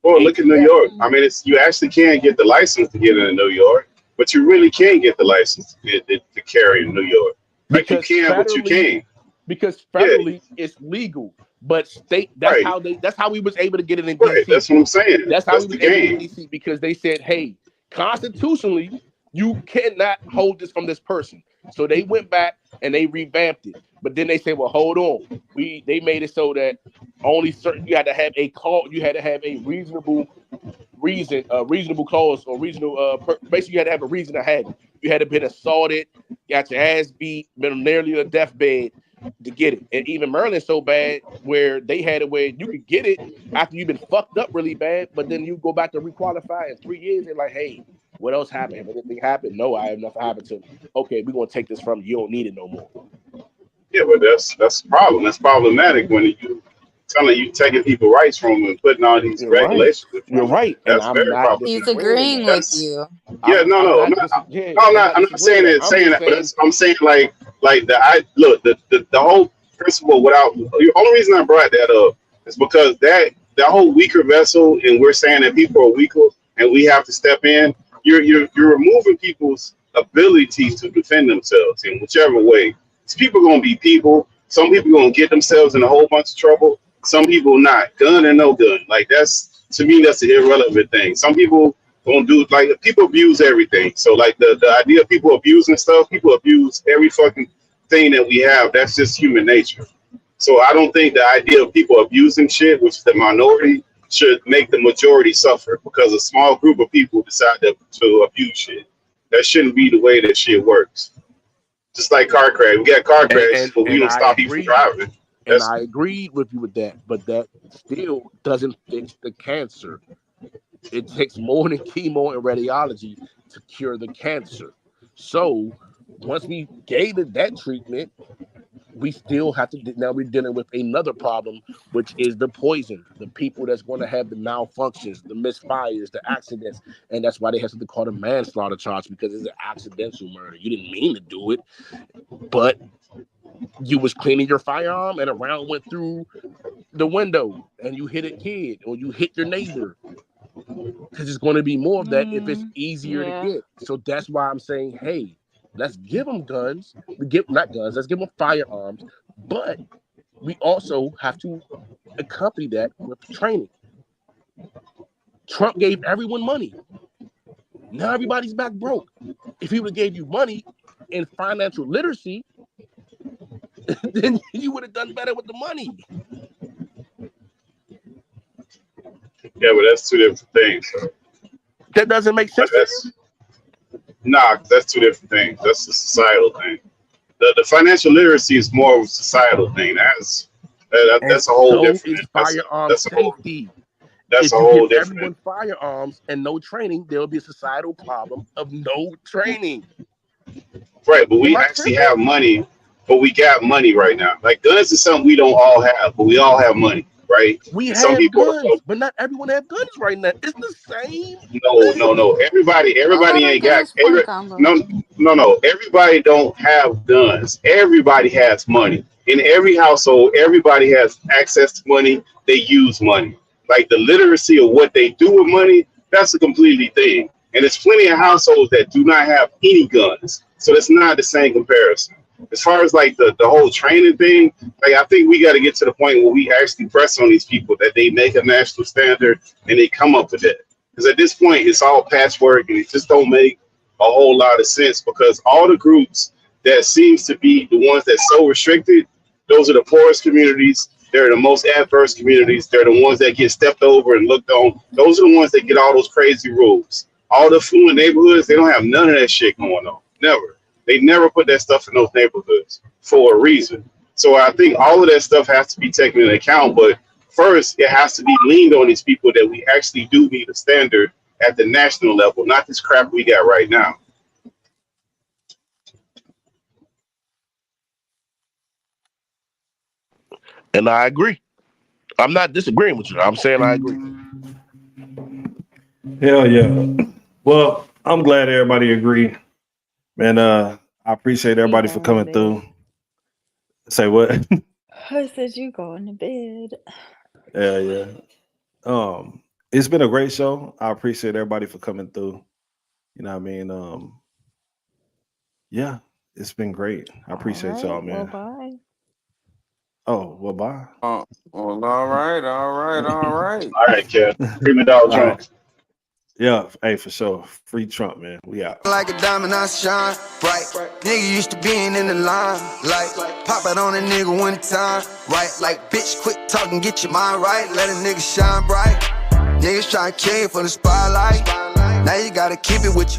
Well, look at New York. I mean, you actually can get the license to get into New York, but you really can't get the license to carry in New York. Like because you can, but you can't. Because federally it's legal, but state that's how we was able to get it in DC. Right, that's what I'm saying. That's how we was able to get it in DC, because they said, hey, constitutionally, you cannot hold this from this person. So they went back and they revamped it. But then they said, well, hold on. They made it so that only certain, you had to have a reasonable reason, reasonable cause, or reasonable basically you had to have a reason to have it. You had to been assaulted, got your ass beat, been nearly on a deathbed to get it. And even Maryland's so bad where they had it where you could get it after you've been fucked up really bad, but then you go back to requalify in 3 years. They're like, hey, what else happened? If anything happened? No, I have nothing happened to me. Okay, we're gonna take this from you. You don't need it no more. Yeah, but that's the problem. That's problematic when you taking people's rights from them and putting all these regulations. Right. You're right. That's very problematic. He's agreeing with you. Yeah, I'm not saying that, but I'm saying like the whole principle without the only reason I brought that up is because that whole weaker vessel, and we're saying that people are weaker and we have to step in. You're removing people's abilities to defend themselves in whichever way. People gonna be people. Some people gonna get themselves in a whole bunch of trouble. Some people not. Gun or no gun. Like that's, to me, that's an irrelevant thing. Some people gonna do, like, people abuse everything. So like the idea of people abusing stuff, people abuse every fucking thing that we have. That's just human nature. So I don't think the idea of people abusing shit, which is the minority, should make the majority suffer because a small group of people decide to abuse shit. That shouldn't be the way that shit works. Just like car crash. We got car crashes, but we don't stop people from driving. And I agreed with you with that, but that still doesn't fix the cancer. It takes more than chemo and radiology to cure the cancer. So once we gave it that treatment, we still have to, now we're dealing with another problem, which is the poison, the people that's going to have the malfunctions, the misfires, the accidents. And that's why they have something called a manslaughter charge, because it's an accidental murder. You didn't mean to do it, but you was cleaning your firearm and a round went through the window and you hit a kid or you hit your neighbor. Because it's going to be more of that if it's easier to get. So that's why I'm saying, hey, let's give them guns. Let's give them firearms. But we also have to accompany that with training. Trump gave everyone money. Now everybody's back broke. If he would have gave you money and financial literacy, then you would have done better with the money. Yeah, but that's two different things. So. That doesn't make sense. That's two different things. That's a societal thing. The financial literacy is more of a societal thing. That's a whole different. That's a whole different. Everyone firearms and no training, there will be a societal problem of no training. Right, but we actually have money. But we got money right now. Like, guns is something we don't all have, but we all have money, right? We have guns, but not everyone have guns right now. It's the same. No. Everybody ain't got. No. Everybody don't have guns. Everybody has money. In every household, everybody has access to money. They use money. Like the literacy of what they do with money, that's a completely thing. And there's plenty of households that do not have any guns. So it's not the same comparison. as far as like the whole training thing, like I think we got to get to the point where we actually press on these people that they make a national standard and they come up with it. Because at this point, it's all patchwork and it just don't make a whole lot of sense, because all the groups that seems to be the ones that's so restricted, those are the poorest communities. They're the most adverse communities. They're the ones that get stepped over and looked on. Those are the ones that get all those crazy rules. All the affluent neighborhoods, they don't have none of that shit going on. Never. They never put that stuff in those neighborhoods for a reason. So I think all of that stuff has to be taken into account. But first, it has to be leaned on these people that we actually do need a standard at the national level, not this crap we got right now. And I agree. I'm not disagreeing with you. I'm saying I agree. Hell yeah. Well, I'm glad everybody agreed. Man, I appreciate everybody for coming through. Say what? I said you going to bed. Yeah. It's been a great show. I appreciate everybody for coming through. You know what I mean? Yeah, it's been great. I appreciate y'all, man. Well, bye. Oh, well, bye. Well, all right. All right, Kev. Prima Dog Trump. Right. Yeah, hey, for sure. Free Trump, man. We out. Like a diamond, I shine bright. Nigga used to being in the line. Like, pop out on a nigga one time. Right, like, bitch, quit talking, get your mind right. Let a nigga shine bright. Niggas trying to kill you for the spotlight. Now you gotta keep it with you.